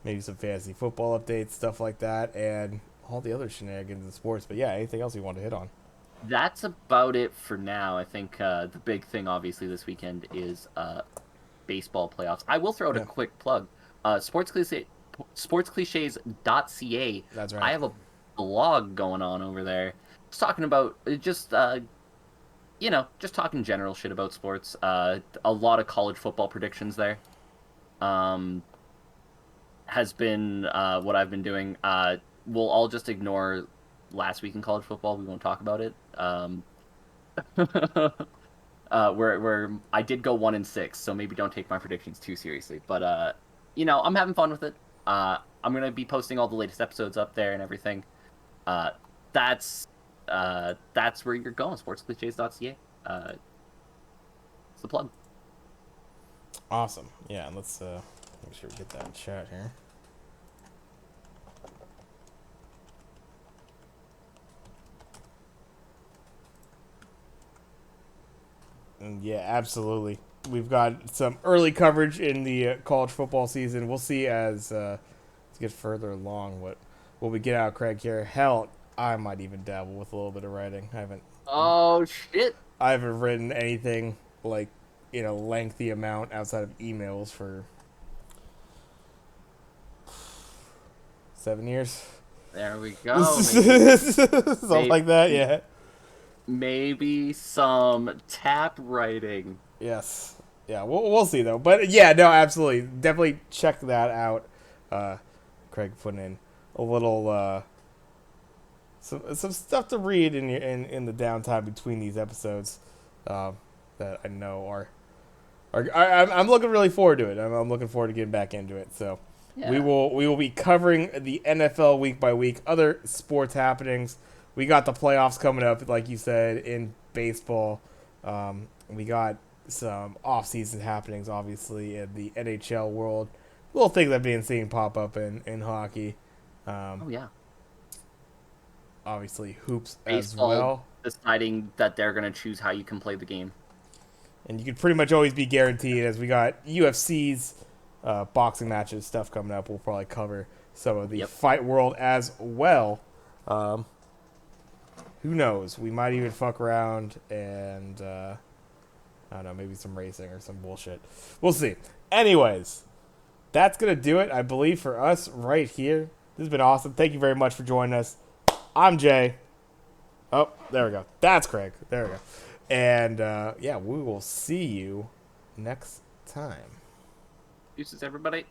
Maybe some fantasy football updates, stuff like that, and all the other shenanigans in sports. But yeah, anything else you want to hit on?
that's about it for now. I think the big thing, obviously, this weekend is baseball playoffs. I will throw out a
Yeah,
quick plug. Sportscliches.ca.
that's
I
right.
have a blog going on over there. Just talking about just talking general shit about sports. A lot of college football predictions there. Um, has been what I've been doing. We'll all just ignore last week in college football. We won't talk about it. Where I did go 1-6, so maybe don't take my predictions too seriously. But I'm having fun with it. I'm gonna be posting all the latest episodes up there and everything. Uh, that's that's where you're going. Sportscliches.ca. It's the plug.
Awesome. Yeah, and let's make sure we get that in chat here. And yeah, absolutely. We've got some early coverage in the college football season. We'll see as get further along what we get out of Craig here. Hell, I might even dabble with a little bit of writing.
Oh shit!
I haven't written anything like lengthy amount outside of emails for 7 years.
There we go.
Something like that.
Maybe,
Yeah.
maybe some tap writing.
Yes. Yeah. We'll see though. But yeah, no, absolutely, definitely check that out. Craig putting in a little some stuff to read in the downtime between these episodes that I know I'm looking really forward to it. I'm looking forward to getting back into it. So
Yeah.
we will be covering the NFL week by week, other sports happenings. We got the playoffs coming up, like you said, in baseball. We got some off-season happenings, obviously, in the NHL world. Little things I've been seeing pop up in hockey.
Oh yeah.
Obviously, hoops as
Baseball
well.
deciding that they're going to choose how you can play the game.
And you can pretty much always be guaranteed, as we got UFC's boxing matches stuff coming up. We'll probably cover some of the
Yep.
fight world as well. Who knows? We might even fuck around and I don't know, maybe some racing or some bullshit. We'll see. Anyways, that's gonna do it, I believe, for us right here. This has been awesome. Thank you very much for joining us. I'm Jay. Oh, there we go. That's Craig. There we go. And yeah, we will see you next time.
Deuces, everybody.